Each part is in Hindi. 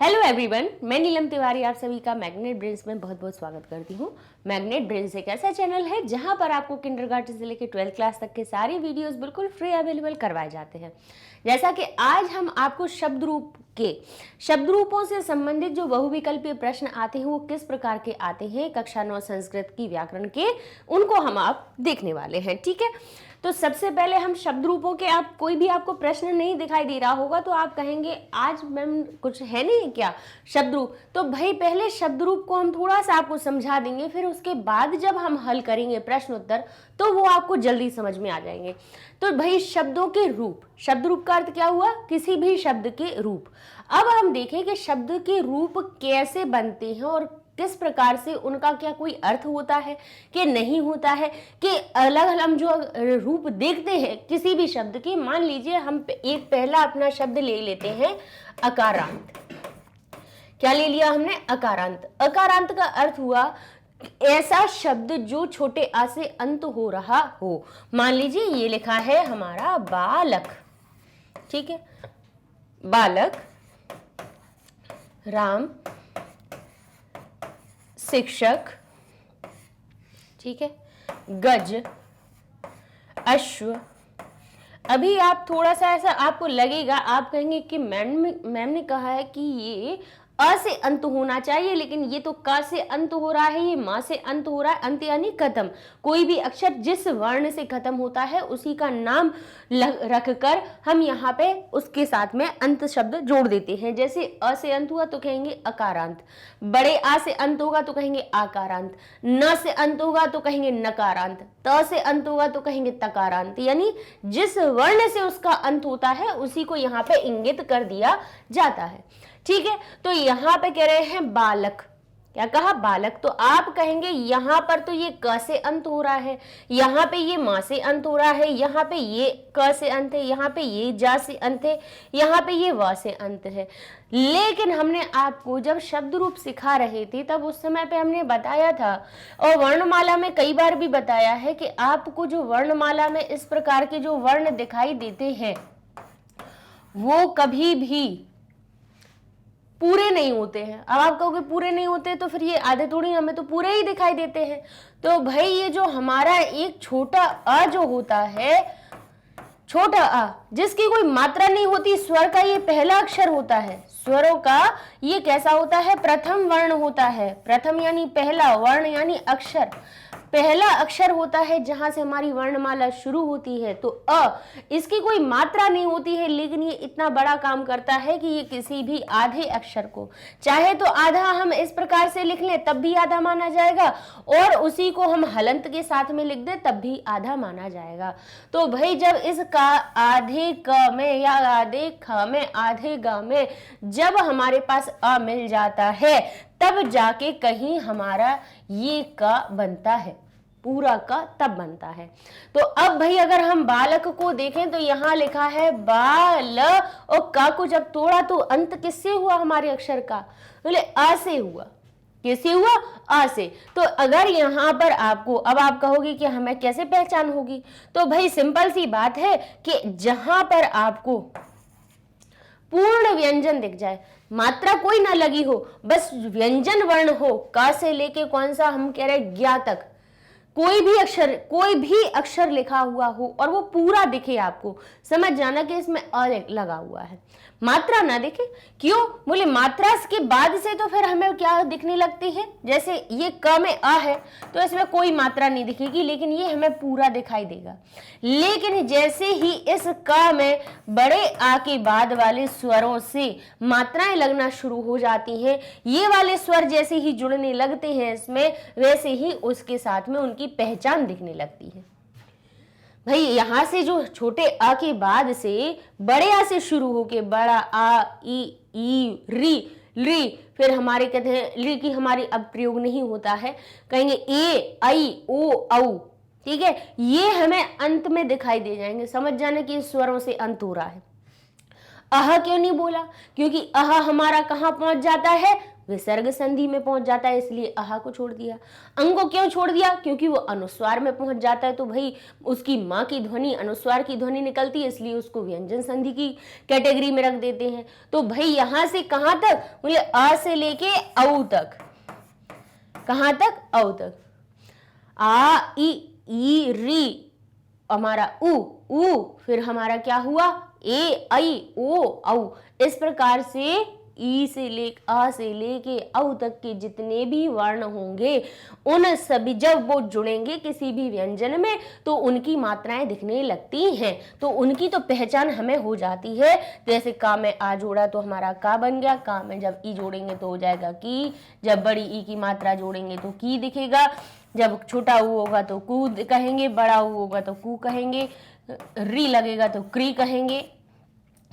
हेलो एवरीवन, मैं नीलम तिवारी आप सभी का मैग्नेट ब्रेन्स में बहुत बहुत स्वागत करती हूँ। मैग्नेट ब्रेन्स एक ऐसा चैनल है जहाँ पर आपको किंडरगार्टन से लेकर 12th क्लास तक के सारे वीडियोस बिल्कुल फ्री अवेलेबल करवाए जाते हैं। जैसा कि आज हम आपको शब्द रूपों से संबंधित जो बहुविकल्पीय प्रश्न आते हैं वो किस प्रकार के आते हैं कक्षा 9 संस्कृत की व्याकरण के, उनको हम आप देखने वाले हैं। ठीक है, तो सबसे पहले हम शब्द रूपों के, आप कोई भी आपको प्रश्न नहीं दिखाई दे रहा होगा तो आप कहेंगे आज मैम कुछ है नहीं क्या शब्द रूप। तो भाई पहले शब्द रूप को हम थोड़ा सा आपको समझा देंगे, फिर उसके बाद जब हम हल करेंगे प्रश्न उत्तर तो वो आपको जल्दी समझ में आ जाएंगे। तो भाई शब्दों के रूप, शब्द रूप का अर्थ क्या हुआ, किसी भी शब्द के रूप। अब हम देखें कि शब्द के रूप कैसे बनते हैं और किस प्रकार से उनका क्या कोई अर्थ होता है कि नहीं होता है, कि अलग अलग हम जो रूप देखते हैं किसी भी शब्द के। मान लीजिए हम एक पहला अपना शब्द ले लेते हैं अकारांत। क्या ले लिया हमने, अकारांत। अकारांत का अर्थ हुआ ऐसा शब्द जो छोटे आ से अंत हो रहा हो। मान लीजिए ये लिखा है हमारा बालक, ठीक है, बालक, राम, शिक्षक, ठीक है, गज, अश्व। अभी आप थोड़ा सा ऐसा आपको लगेगा, आप कहेंगे कि मैम ने कहा है कि ये अ से अंत होना चाहिए, लेकिन ये तो क से अंत हो रहा है, ये माँ से अंत हो रहा है। अंत यानी खत्म, कोई भी अक्षर जिस वर्ण से खत्म होता है उसी का नाम रखकर हम यहाँ पे उसके साथ में अंत शब्द जोड़ देते हैं। जैसे अ से अंत हुआ तो कहेंगे अकारांत, बड़े आ से अंत होगा तो कहेंगे आकारांत, न से अंत होगा तो कहेंगे नकारांत, त से अंत होगा तो कहेंगे तकारांत। यानी जिस वर्ण से उसका अंत होता है उसी को यहाँ पे इंगित कर दिया जाता है। ठीक है, तो यहां पे कह रहे हैं बालक, क्या कहा, बालक। तो आप कहेंगे यहां पर तो ये क से अंत हो रहा है, यहां पे ये मां से अंत हो रहा है, यहां पे ये क से अंत है, यहां पे ये जा से अंत है, यहां पे ये व से अंत है। लेकिन हमने आपको जब शब्द रूप सिखा रहे थे तब उस समय पे हमने बताया था, और वर्णमाला में कई बार भी बताया है कि आपको जो वर्णमाला में इस प्रकार के जो वर्ण दिखाई देते हैं वो कभी भी पूरे नहीं होते हैं। अब आप कहोगे पूरे नहीं होते तो फिर ये आधे थोड़ी, हमें तो पूरे ही दिखाई देते हैं। तो भाई ये जो हमारा एक छोटा अ जो होता है, छोटा अ जिसकी कोई मात्रा नहीं होती, स्वर का ये पहला अक्षर होता है, स्वरों का ये कैसा होता है, प्रथम वर्ण होता है। प्रथम यानी पहला, वर्ण यानी अक्षर, पहला अक्षर होता है जहां से हमारी वर्णमाला शुरू होती है। तो अ, इसकी कोई मात्रा नहीं होती है, लेकिन ये इतना बड़ा काम करता है कि ये किसी भी आधे अक्षर को, चाहे तो आधा हम इस प्रकार से लिख लें तब भी आधा माना जाएगा, और उसी को हम हलंत के साथ में लिख दें तब भी आधा माना जाएगा। तो भाई जब इस का आधे क में या आधे ख में आधे ग में जब हमारे पास अ मिल जाता है तब जाके कहीं हमारा ये का बनता है, पूरा का तब बनता है। तो अब भाई अगर हम बालक को देखें तो यहां लिखा है बाल, और का को जब तोड़ा तो अंत किससे हुआ, हमारे अक्षर का, बोले अ से हुआ। किससे हुआ, अ से। तो अगर यहां पर आपको, अब आप कहोगे कि हमें कैसे पहचान होगी, तो भाई सिंपल सी बात है कि जहां पर आपको पूर्ण व्यंजन दिख जाए, मात्रा कोई ना लगी हो, बस व्यंजन वर्ण हो, का से लेके कौन सा हम कह रहे ज्ञा तक, कोई भी अक्षर लिखा हुआ हो और वो पूरा दिखे, आपको समझ जाना कि इसमें अ लगा हुआ है, मात्रा ना दिखे। क्यों, बोले मात्रा के बाद से तो फिर हमें क्या दिखने लगती है, जैसे ये क में अ है तो इसमें कोई मात्रा नहीं दिखेगी, लेकिन ये हमें पूरा दिखाई देगा। लेकिन जैसे ही इस क में बड़े आ के बाद वाले स्वरों से मात्राएं लगना शुरू हो जाती हैं, ये वाले स्वर जैसे ही जुड़ने लगते हैं इसमें, वैसे ही उसके साथ में उनकी पहचान दिखने लगती है। भाई यहां से जो छोटे आ के बाद से बड़े आ से शुरू होके बड़ा आ, ई, री, फिर हमारे कहते हैं ली की हमारी अब प्रयोग नहीं होता है, कहेंगे ए, आई, ओ, औ, ठीक है, ये हमें अंत में दिखाई दे जाएंगे। समझ जाना कि स्वरों से अंत हो रहा है। अह क्यों नहीं बोला, क्योंकि अह हमारा कहां पहुंच जाता है, विसर्ग संधि में पहुंच जाता है, इसलिए आहा को छोड़ दिया। अंग को क्यों छोड़ दिया? क्योंकि वो अनुस्वार में पहुंच जाता है, तो भाई उसकी माँ की ध्वनि अनुस्वार की ध्वनि निकलती है, इसलिए उसको व्यंजन संधि की कैटेगरी में रख देते हैं। तो भाई यहां से कहां तक? बोले अ से लेके औ तक। कहां तक? औ तक। आ ई री हमारा उ, फिर हमारा क्या हुआ? ए ऐ ओ औ। इस प्रकार से ई से आ से लेके औ तक के जितने भी वर्ण होंगे उन सभी जब वो जुड़ेंगे किसी भी व्यंजन में तो उनकी मात्राएं दिखने लगती हैं, तो उनकी तो पहचान हमें हो जाती है। जैसे का में आ जोड़ा तो हमारा का बन गया, का में जब ई जोड़ेंगे तो हो जाएगा की, जब बड़ी ई की मात्रा जोड़ेंगे तो की दिखेगा, जब छोटा ऊ होगा तो कू कहेंगे, बड़ा ऊ होगा तो कू कहेंगे, री लगेगा तो क्री कहेंगे,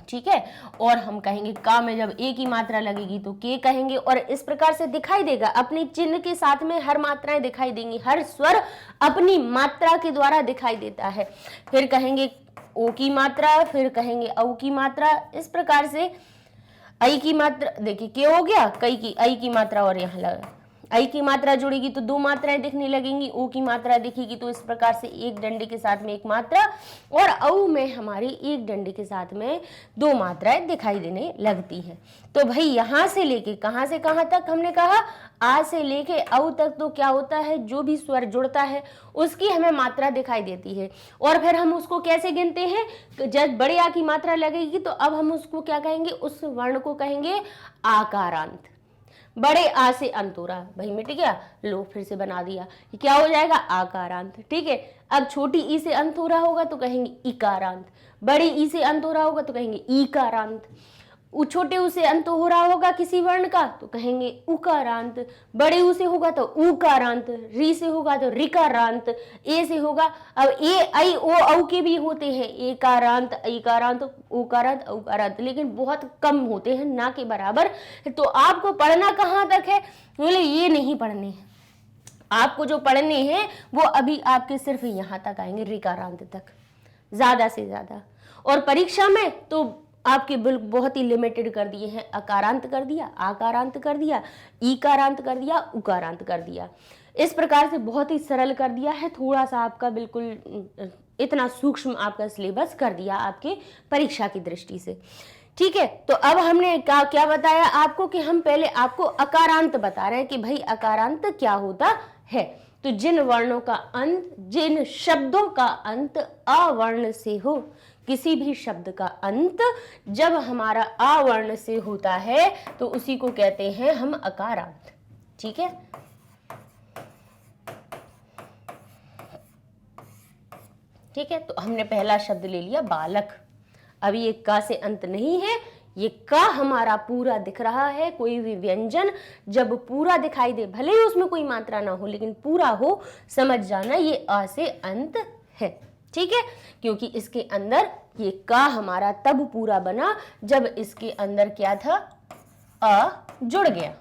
ठीक है। और हम कहेंगे का में जब ए की मात्रा लगेगी तो के कहेंगे, और इस प्रकार से दिखाई देगा। अपने चिन्ह के साथ में हर मात्राएं दिखाई देंगी, हर स्वर अपनी मात्रा के द्वारा दिखाई देता है। फिर कहेंगे ओ की मात्रा, फिर कहेंगे औ की मात्रा, इस प्रकार से ऐ की मात्रा, देखिए के हो गया, कई की ऐ की मात्रा, और यहाँ लगा ऐ की मात्रा जुड़ेगी तो दो मात्राएं दिखने लगेंगी, ओ की मात्रा दिखेगी तो इस प्रकार से एक डंडे के साथ में एक मात्रा, और औ में हमारी एक डंडे के साथ में दो मात्राएं दिखाई देने लगती हैं। तो भाई यहां से लेके कहां से कहां तक हमने कहा? आ से लेके औ तक तो क्या होता है? जो भी स्वर जुड़ता है उसकी हमें मात्रा दिखाई देती है, और फिर हम उसको कैसे गिनते हैं? जब बड़े आ की मात्रा लगेगी तो अब हम उसको क्या कहेंगे? उस वर्ण को कहेंगे आकारांत। बड़े आ से अंत हो रहा, भाई मिट गया, लो फिर से बना दिया, ये क्या हो जाएगा? आकारांत, ठीक है। अब छोटी ई से अंत हो रहा होगा तो कहेंगे इकारांत, बड़ी ई से अंत हो रहा होगा तो कहेंगे ईकारांत, छोटे ऊ से अंत हो रहा होगा किसी वर्ण का तो कहेंगे उकारांत, बड़े ऊ से होगा तो उकारांत, री से होगा तो रिकारांत, ए से होगा, अब ए ऐ ओ औ के भी होते हैं, एकारांत, ऐकारांत, ओकारांत, औकारांत, लेकिन बहुत कम होते हैं, ना के बराबर। तो आपको पढ़ना कहाँ तक है? बोले ये नहीं पढ़ने हैं, आपको जो पढ़ने हैं वो अभी आपके सिर्फ यहाँ तक आएंगे, रिकारांत तक, ज्यादा से ज्यादा। और परीक्षा में तो आपके बिल्कुल बहुत ही लिमिटेड कर दिए हैं, अकारांत कर दिया, आकारांत कर दिया, ईकारांत कर दिया, उकारांत कर दिया, इस प्रकार से बहुत ही सरल कर दिया है। थोड़ा सा आपका बिल्कुल इतना सूक्ष्म आपका सिलेबस कर दिया आपके परीक्षा की दृष्टि से, ठीक है। तो अब हमने क्या बताया आपको कि हम पहले आपको अकारांत बता रहे हैं कि भाई अकारांत क्या होता है। तो जिन वर्णों का अंत, जिन शब्दों का अंत अवर्ण से हो, किसी भी शब्द का अंत जब हमारा आवर्ण से होता है तो उसी को कहते हैं हम अकारांत, ठीक है। ठीक है, तो हमने पहला शब्द ले लिया बालक। अभी ये का से अंत नहीं है, ये का हमारा पूरा दिख रहा है। कोई भी व्यंजन जब पूरा दिखाई दे, भले ही उसमें कोई मात्रा ना हो लेकिन पूरा हो, समझ जाना ये अ से अंत है, ठीक है। क्योंकि इसके अंदर ये का हमारा तब पूरा बना जब इसके अंदर क्या था? अ जुड़ गया,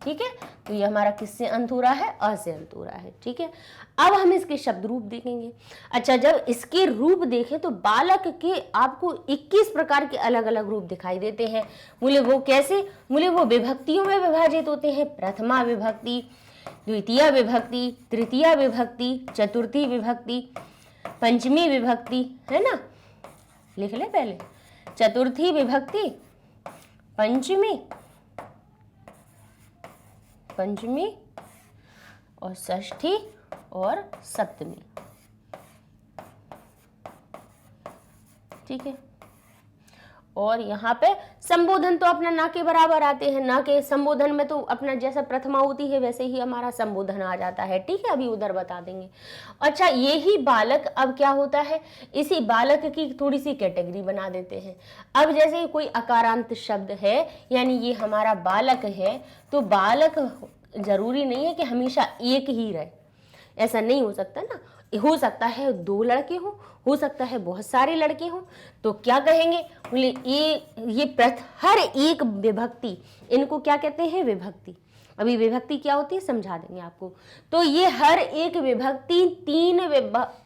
ठीक है। तो ये हमारा किससे अंत हो रहा है? अ से अंत हो रहा है, ठीक है। अब हम इसके शब्द रूप देखेंगे। अच्छा, जब इसके रूप देखें तो बालक के आपको 21 प्रकार के अलग अलग रूप दिखाई देते हैं। बोले वो कैसे? बोले वो विभक्तियों में विभाजित होते हैं। प्रथमा विभक्ति, द्वितीय विभक्ति, तृतीय विभक्ति, चतुर्थी विभक्ति, पंचमी विभक्ति, है ना, लिख ले पहले। चतुर्थी विभक्ति, पंचमी और षष्ठी और सप्तमी, ठीक है। और यहाँ पे संबोधन तो अपना ना के बराबर आते हैं, ना के संबोधन में तो अपना जैसा प्रथमा होती है वैसे ही हमारा संबोधन आ जाता है, ठीक है। अभी उधर बता देंगे। अच्छा, यही बालक अब क्या होता है, इसी बालक की थोड़ी सी कैटेगरी बना देते हैं। अब जैसे कोई अकारांत शब्द है, यानी ये हमारा बालक है, तो बालक जरूरी नहीं है कि हमेशा एक ही रहे, ऐसा नहीं हो सकता ना। हो सकता है 2 लड़के हो सकता है बहुत सारे लड़के हों, तो क्या कहेंगे? बोले ये हर एक विभक्ति, इनको क्या कहते हैं? विभक्ति। अभी विभक्ति क्या होती है समझा देंगे आपको। तो ये हर एक विभक्ति 3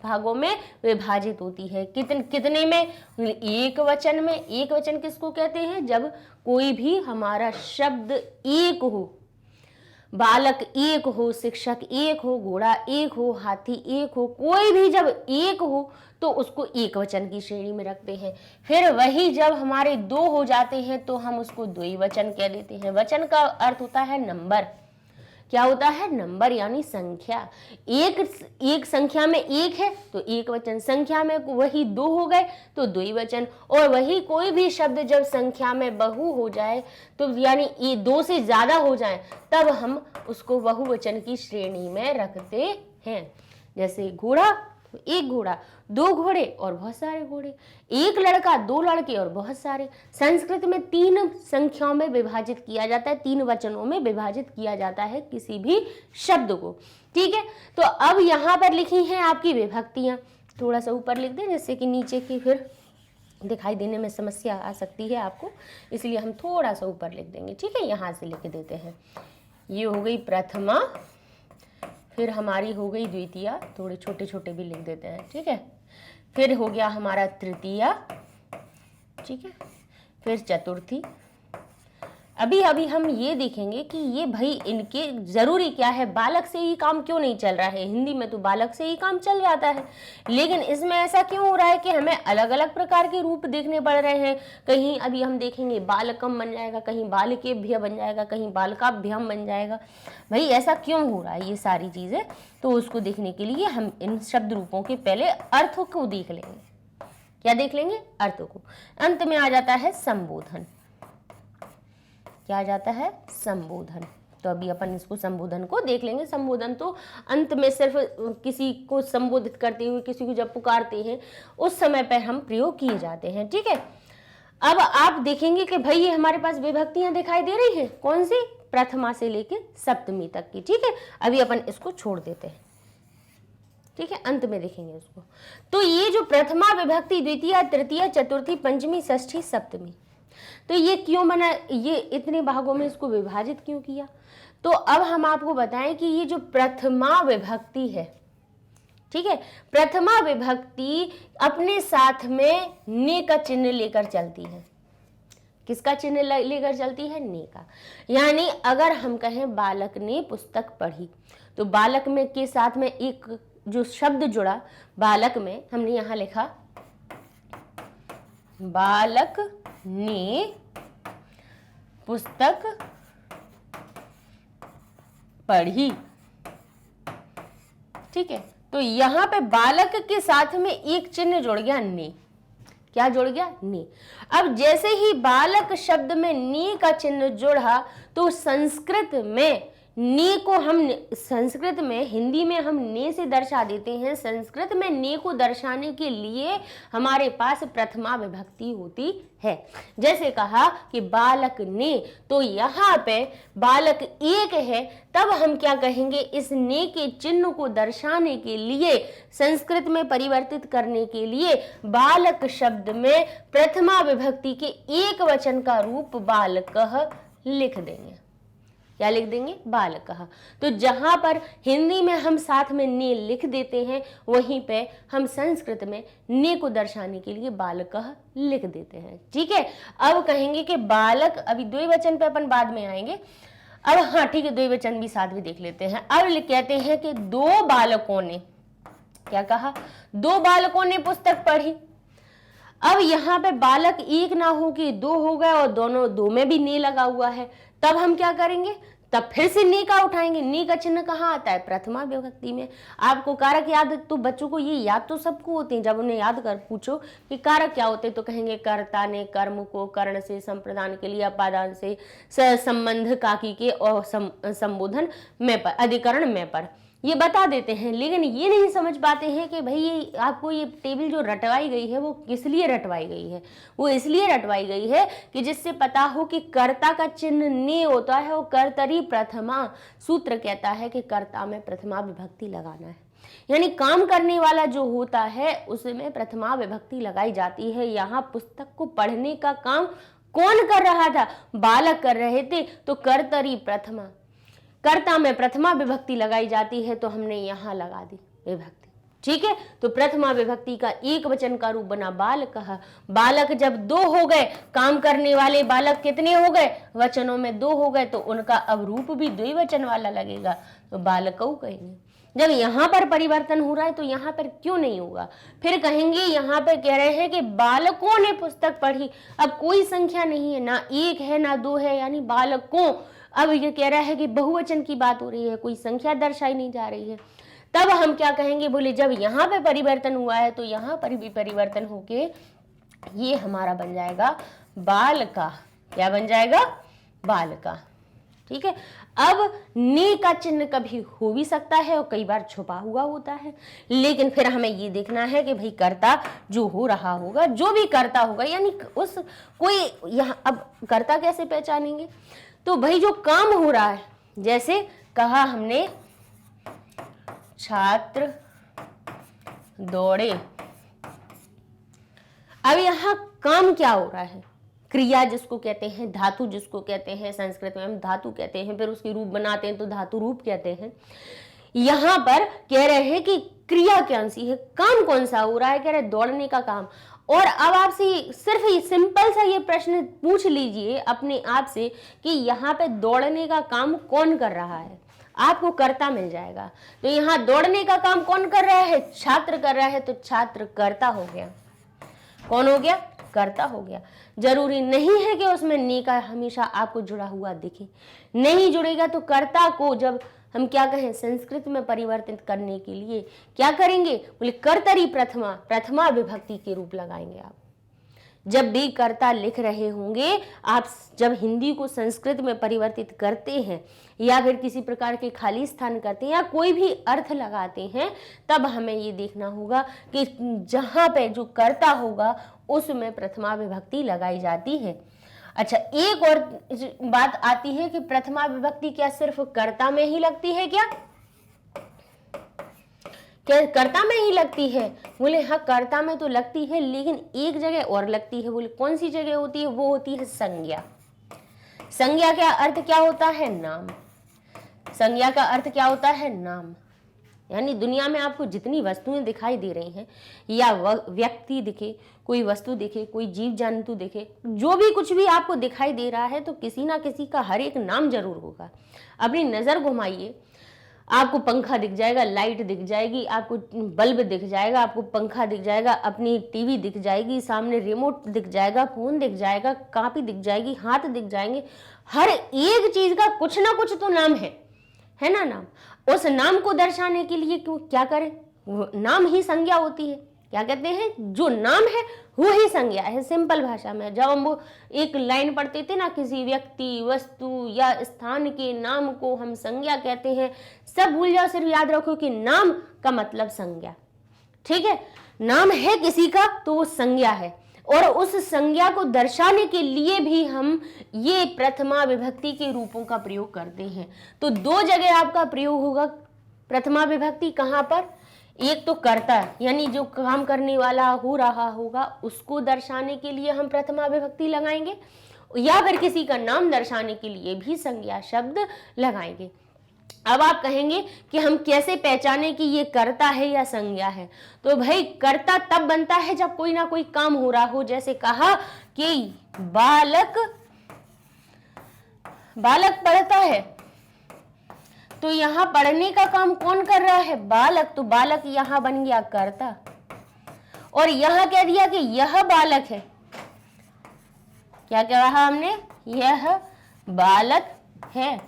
भागों में विभाजित होती है। कितने में? एक वचन में। एक वचन किसको कहते हैं? जब कोई भी हमारा शब्द एक हो, बालक एक हो, शिक्षक एक हो, घोड़ा एक हो, हाथी एक हो, कोई भी जब एक हो तो उसको एक वचन की श्रेणी में रखते हैं। फिर वही जब हमारे दो हो जाते हैं तो हम उसको द्विवचन कह देते हैं। वचन का अर्थ होता है नंबर। क्या होता है? नंबर यानी संख्या। एक संख्या में एक है तो एक वचन, संख्या में वही दो हो गए तो द्विवचन, और वही कोई भी शब्द जब संख्या में बहु हो जाए तो यानी ये दो से ज्यादा हो जाए तब हम उसको बहुवचन की श्रेणी में रखते हैं। जैसे घोड़ा, एक घोड़ा, दो घोड़े और बहुत सारे घोड़े, एक लड़का, दो लड़के और बहुत सारे। संस्कृत में तीन संख्याओं में विभाजित किया जाता है, तीन वचनों में विभाजित किया जाता है किसी भी शब्द को। ठीक है, तो अब यहाँ पर लिखी हैं आपकी विभक्तियां। थोड़ा सा ऊपर लिख दें जिससे कि नीचे की फिर दिखाई देने में समस्या आ सकती है आपको, इसलिए हम थोड़ा सा ऊपर लिख देंगे। ठीक है, यहाँ से लिख देते हैं। ये हो गई प्रथमा, फिर हमारी हो गई द्वितीया, थोड़े छोटे छोटे भी लिख देते हैं। ठीक है, फिर हो गया हमारा तृतीया। ठीक है, फिर चतुर्थी। अभी हम ये देखेंगे कि ये भाई इनके जरूरी क्या है, बालक से ही काम क्यों नहीं चल रहा है। हिंदी में तो बालक से ही काम चल जाता है, लेकिन इसमें ऐसा क्यों हो रहा है कि हमें अलग अलग प्रकार के रूप देखने पड़ रहे हैं। कहीं अभी हम देखेंगे बालकम बन जाएगा, कहीं बालकेभ्य बन जाएगा, कहीं बालकाभ्यम बन जाएगा। भाई ऐसा क्यों हो रहा है ये सारी चीजें, तो उसको देखने के लिए हम इन शब्द रूपों के पहले अर्थों को देख लेंगे। क्या देख लेंगे? अर्थों को। अंत में आ जाता है संबोधन। क्या आ जाता है? संबोधन। तो अभी अपन इसको संबोधन को देख लेंगे। संबोधन तो अंत में सिर्फ किसी को संबोधित करते हुए, किसी को जब पुकारते हैं उस समय पर हम प्रयोग किए जाते हैं। ठीक है, अब आप देखेंगे कि भाई ये हमारे पास विभक्तियां दिखाई दे रही हैं। कौन सी? प्रथमा से लेकर सप्तमी तक की। ठीक है, अभी अपन इसको छोड़ देते हैं। ठीक है, अंत में देखेंगे उसको। तो ये जो प्रथमा विभक्ति, द्वितीय, तृतीय, चतुर्थी, पंचमी, षष्ठी, सप्तमी, तो ये क्यों बना, ये इतने भागों में इसको विभाजित क्यों किया? तो अब हम आपको बताएं कि ये जो प्रथमा विभक्ति है, ठीक है, प्रथमा विभक्ति अपने साथ में ने का चिन्ह लेकर चलती है। किसका चिन्ह लेकर चलती है? ने का। यानी अगर हम कहें बालक ने पुस्तक पढ़ी, तो बालक में के साथ में एक जो शब्द जुड़ा बालक में, हमने यहां लिखा बालक ने पुस्तक पढ़ी। ठीक है, तो यहां पे बालक के साथ में एक चिन्ह जुड़ गया ने। क्या जुड़ गया? ने। अब जैसे ही बालक शब्द में ने का चिन्ह जुड़ा तो संस्कृत में ने को हम, संस्कृत में, हिंदी में हम ने से दर्शा देते हैं, संस्कृत में ने को दर्शाने के लिए हमारे पास प्रथमा विभक्ति होती है। जैसे कहा कि बालक ने, तो यहाँ पे बालक एक है, तब हम क्या कहेंगे? इस ने के चिन्ह को दर्शाने के लिए, संस्कृत में परिवर्तित करने के लिए बालक शब्द में प्रथमा विभक्ति के एक वचन का रूप बालकः लिख देंगे। क्या लिख देंगे? बालकः। तो जहां पर हिंदी में हम साथ में ने लिख देते हैं, वहीं पे हम संस्कृत में ने को दर्शाने के लिए बालकः लिख देते हैं। ठीक है, अब कहेंगे कि बालक, अभी द्विवचन पे अपन बाद में आएंगे। अब हाँ ठीक है, द्विवचन भी साथ में देख लेते हैं। अब कहते हैं कि दो बालकों ने, क्या कहा? दो बालकों ने पुस्तक पढ़ी। अब यहाँ पे बालक एक ना हो कि दो हो गए और दोनों, दो में भी ने लगा हुआ है, तब हम क्या करेंगे? तब फिर से ने का उठाएंगे। ने का चिन्ह कहाँ आता है? प्रथमा विभक्ति में। आपको कारक याद, तो बच्चों को ये याद तो सबको होते हैं, जब उन्हें याद कर पूछो कि कारक क्या होते हैं तो कहेंगे कर्ता ने कर्म को कर्ण से, संप्रदान के लिए अपादान से, संबंध काकी के, और संबोधन में पर, अधिकरण में पर, ये बता देते हैं। लेकिन ये नहीं समझ पाते हैं कि भाई ये आपको ये टेबल जो रटवाई गई है वो किस लिए रटवाई गई है। वो इसलिए रटवाई गई है कि जिससे पता हो कि कर्ता का चिन्ह ने होता है, वो कर्तरी प्रथमा। सूत्र कहता है कि कर्ता में प्रथमा विभक्ति लगाना है, यानी काम करने वाला जो होता है उसमें प्रथमा विभक्ति लगाई जाती है। यहाँ पुस्तक को पढ़ने का काम कौन कर रहा था? बालक कर रहे थे, तो कर्तरी प्रथमा, कर्ता में प्रथमा विभक्ति लगाई जाती है, तो हमने यहां लगा दी विभक्ति। ठीक है, तो प्रथमा विभक्ति का एक वचन का रूप बना बालकः। बालक जब दो हो गए, काम करने वाले बालक कितने हो गए, वचनों में दो हो गए, तो उनका अब रूप भी द्विवचन वाला लगेगा, तो बालकौ कहेंगे। जब यहाँ पर परिवर्तन हो रहा है तो यहाँ पर क्यों नहीं होगा? फिर कहेंगे यहाँ पे कह रहे हैं कि बालकों ने पुस्तक पढ़ी, अब कोई संख्या नहीं है, ना एक है ना दो है, यानी बालकों। अब ये कह रहा है कि बहुवचन की बात हो रही है, कोई संख्या दर्शाई नहीं जा रही है। तब हम क्या कहेंगे, बोले जब यहाँ पे परिवर्तन हुआ है तो यहाँ पर भी परिवर्तन होके ये हमारा बन जाएगा बालका। क्या बन जाएगा? बालका। ठीक है, अब नी का चिन्ह कभी हो भी सकता है और कई बार छुपा हुआ होता है, लेकिन फिर हमें ये देखना है कि भाई कर्ता जो हो रहा होगा, जो भी कर्ता होगा, यानी उस कोई यहाँ, अब कर्ता कैसे पहचानेंगे? तो भाई जो काम हो रहा है, जैसे कहा हमने छात्र दौड़े, अब यहाँ काम क्या हो रहा है? क्रिया जिसको कहते हैं, धातु जिसको कहते हैं, संस्कृत में हम धातु कहते हैं, फिर उसकी रूप बनाते हैं तो धातु रूप कहते हैं। यहाँ पर कह रहे हैं कि क्रिया कौन सी है, काम कौन सा हो रहा है, कह रहे दौड़ने का काम। और अब आपसे सिर्फ सिंपल सा ये प्रश्न पूछ लीजिए अपने आप से कि यहाँ पे दौड़ने का काम कौन कर रहा है, आपको कर्ता मिल जाएगा। तो यहाँ दौड़ने का काम कौन कर रहा है? छात्र कर रहा है, तो छात्र कर्ता हो गया। कौन हो गया? कर्ता हो गया। जरूरी नहीं है कि उसमें नी का हमेशा आपको जुड़ा हुआ दिखे, नहीं जुड़ेगा तो कर्ता को जब हम क्या कहें, संस्कृत में परिवर्तित करने के लिए क्या करेंगे, बोले कर्तरी प्रथमा, प्रथमा विभक्ति के रूप लगाएंगे। आप जब भी कर्ता लिख रहे होंगे, आप जब हिंदी को संस्कृत में परिवर्तित करते हैं या फिर किसी प्रकार के खाली स्थान करते हैं या कोई भी अर्थ लगाते हैं, तब हमें ये देखना होगा कि जहाँ पे जो कर्ता होगा उसमें प्रथमा विभक्ति लगाई जाती है। अच्छा, एक और बात आती है कि प्रथमा विभक्ति क्या सिर्फ कर्ता में ही लगती है क्या कर्ता में ही लगती है? बोले हाँ, कर्ता में तो लगती है, लेकिन एक जगह और लगती है। बोले कौन सी जगह होती है? वो होती है संज्ञा। संज्ञा का अर्थ क्या होता है? नाम। संज्ञा का अर्थ क्या होता है? नाम। यानी दुनिया में आपको जितनी वस्तुएं दिखाई दे रही हैं, या व्यक्ति दिखे, कोई वस्तु दिखे, कोई जीव जंतु दिखे, जो भी कुछ भी आपको दिखाई दे रहा है, तो किसी ना किसी का हर एक नाम जरूर होगा। अपनी नजर घुमाइए, आपको पंखा दिख जाएगा, लाइट दिख जाएगी, आपको बल्ब दिख जाएगा, आपको पंखा दिख जाएगा, अपनी टीवी दिख जाएगी, सामने रिमोट दिख जाएगा, फोन दिख जाएगा, कॉपी दिख जाएगी, हाथ दिख जाएंगे। हर एक चीज का कुछ ना कुछ तो नाम है ना नाम। उस नाम को दर्शाने के लिए क्यों क्या करें? नाम ही संज्ञा होती है। क्या कहते हैं? जो नाम है वो ही संज्ञा है। सिंपल भाषा में जब हम वो एक लाइन पढ़ते थे ना, किसी व्यक्ति, वस्तु या स्थान के नाम को हम संज्ञा कहते हैं, सब भूल जाओ, सिर्फ याद रखो कि नाम का मतलब संज्ञा। ठीक है, नाम है किसी का तो वो संज्ञा है, और उस संज्ञा को दर्शाने के लिए भी हम ये प्रथमा विभक्ति के रूपों का प्रयोग करते हैं। तो दो जगह आपका प्रयोग होगा प्रथमा विभक्ति। कहाँ पर? एक तो कर्ता, यानी जो काम करने वाला हो रहा होगा उसको दर्शाने के लिए हम प्रथमा विभक्ति लगाएंगे, या फिर किसी का नाम दर्शाने के लिए भी संज्ञा शब्द लगाएंगे। अब आप कहेंगे कि हम कैसे पहचाने कि ये कर्ता है या संज्ञा है? तो भाई कर्ता तब बनता है जब कोई ना कोई काम हो रहा हो। जैसे कहा कि बालक पढ़ता है, तो यहाँ पढ़ने का काम कौन कर रहा है? बालक। तो बालक यहाँ बन गया कर्ता, और यहाँ कह दिया कि यह बालक है। क्या कहा हमने? यह बालक है।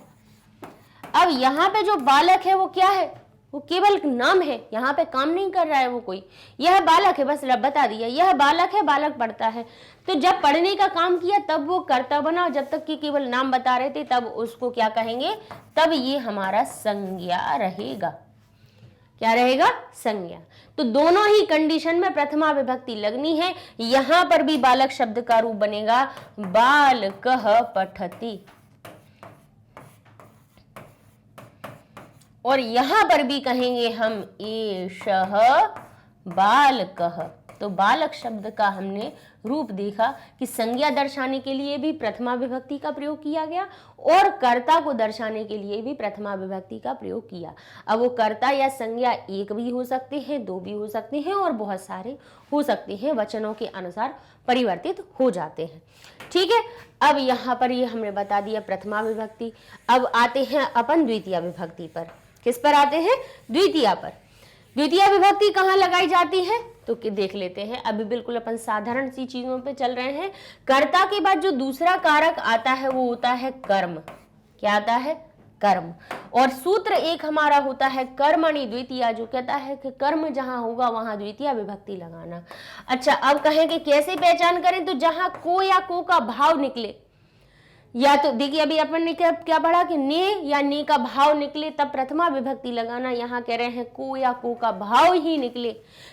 अब यहाँ पे जो बालक है वो क्या है? वो केवल नाम है, यहाँ पे काम नहीं कर रहा है वो कोई। यह बालक है, बस बता दिया यह बालक है, बालक पढ़ता है। तो जब पढ़ने का काम किया तब वो कर्ता बना, जब तक कि केवल नाम बता रहे थे तब उसको क्या कहेंगे? तब ये हमारा संज्ञा रहेगा। क्या रहेगा? संज्ञा। तो दोनों ही कंडीशन में प्रथमा विभक्ति लगनी है। यहाँ पर भी बालक शब्द का रूप बनेगा बालकः पठति, और यहां पर भी कहेंगे हम एषः बालकः। तो बालक शब्द का हमने रूप देखा कि संज्ञा दर्शाने के लिए भी प्रथमा विभक्ति का प्रयोग किया गया और कर्ता को दर्शाने के लिए भी प्रथमा विभक्ति का प्रयोग किया। अब वो कर्ता या संज्ञा एक भी हो सकते हैं, दो भी हो सकते हैं और बहुत सारे हो सकते हैं, वचनों के अनुसार परिवर्तित हो जाते हैं। ठीक है, अब यहाँ पर ये हमने बता दिया प्रथमा विभक्ति। अब आते हैं अपन द्वितीय विभक्ति पर। किस पर आते हैं? द्वितीय पर। द्वितीय विभक्ति कहाँ लगाई जाती है तो देख लेते हैं। अभी बिल्कुल अपन साधारण सी चीजों पे चल रहे हैं। कर्ता के बाद जो दूसरा कारक आता है वो होता है कर्म। क्या आता है? कर्म। और सूत्र एक हमारा होता है कर्मणि द्वितीया, जो कहता है कि कर्म जहां होगा वहां द्वितीय विभक्ति लगाना। अच्छा, अब कहें कि कैसे पहचान करें? तो जहां को या को का भाव निकले, या तो देखिए अभी अपन ने क्या पढ़ा कि ने या ने का भाव निकले तब प्रथमा विभक्ति लगाना। यहाँ कह रहे हैं को या को का भाव ही निकले।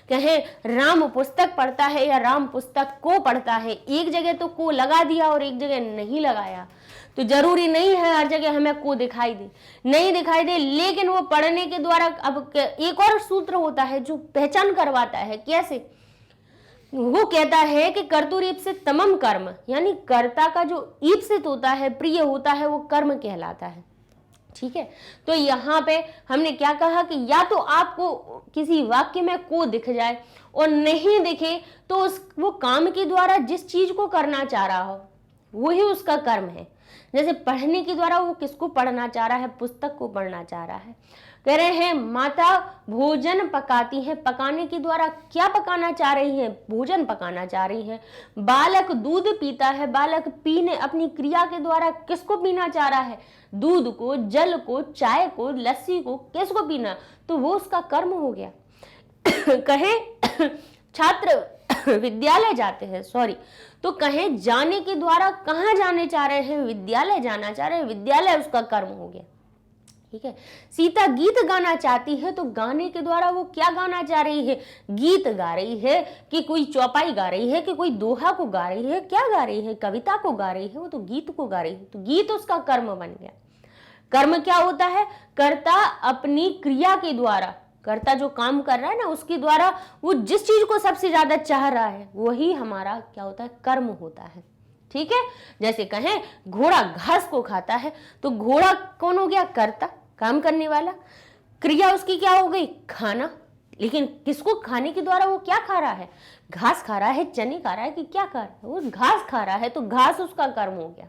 कहें राम पुस्तक पढ़ता है या राम पुस्तक को पढ़ता है, एक जगह तो को लगा दिया और एक जगह नहीं लगाया, तो जरूरी नहीं है हर जगह हमें को दिखाई दे, नहीं दिखाई दे, लेकिन वो पढ़ने के द्वारा। अब एक और सूत्र होता है जो पहचान करवाता है। कैसे? वो कहता है कि कर्तुरीप से तमम कर्म, यानी कर्ता का जो ईप्सित होता है, प्रिय होता है, वो कर्म कहलाता है। ठीक है, तो यहाँ पे हमने क्या कहा कि या तो आपको किसी वाक्य में को दिख जाए और नहीं दिखे तो वो काम के द्वारा जिस चीज को करना चाह रहा हो वही उसका कर्म है। जैसे पढ़ने के द्वारा वो किसको पढ़ना चाह रहा है? पुस्तक को पढ़ना चाह रहा है। कह रहे हैं माता भोजन पकाती है, पकाने के द्वारा क्या पकाना चाह रही है? भोजन पकाना चाह रही है। बालक दूध पीता है, बालक पीने अपनी क्रिया के द्वारा किसको पीना चाह रहा है? दूध को, जल को, चाय को, लस्सी को किसको पीना? तो वो उसका कर्म हो गया। कहे छात्र विद्यालय जाते हैं, तो कहें जाने के द्वारा कहाँ जाने चाह रहे हैं? विद्यालय जाना चाह रहे हैं, विद्यालय उसका कर्म हो गया। ठीक है, सीता गीत गाना चाहती है तो गाने के द्वारा वो क्या गाना चाह रही है? गीत गा रही है कि कोई चौपाई गा रही है कि कोई दोहा को गा रही है, क्या गा रही है? कविता को गा रही है, वो तो गीत को गा रही है, तो गीत उसका कर्म बन गया। कर्म क्या होता है? कर्ता अपनी क्रिया के द्वारा, कर्ता जो काम कर रहा है ना उसके द्वारा वो जिस चीज को सबसे ज्यादा चाह रहा है वही हमारा क्या होता है? कर्म होता है। ठीक है, जैसे कहें घोड़ा घास को खाता है तो घोड़ा कौन हो गया? कर्ता, काम करने वाला। क्रिया उसकी क्या हो गई? खाना। लेकिन किसको खाने के द्वारा वो क्या खा रहा है? घास खा रहा है, चने खा रहा है कि क्या खा रहा है? वो घास खा रहा है, तो घास उसका कर्म हो गया।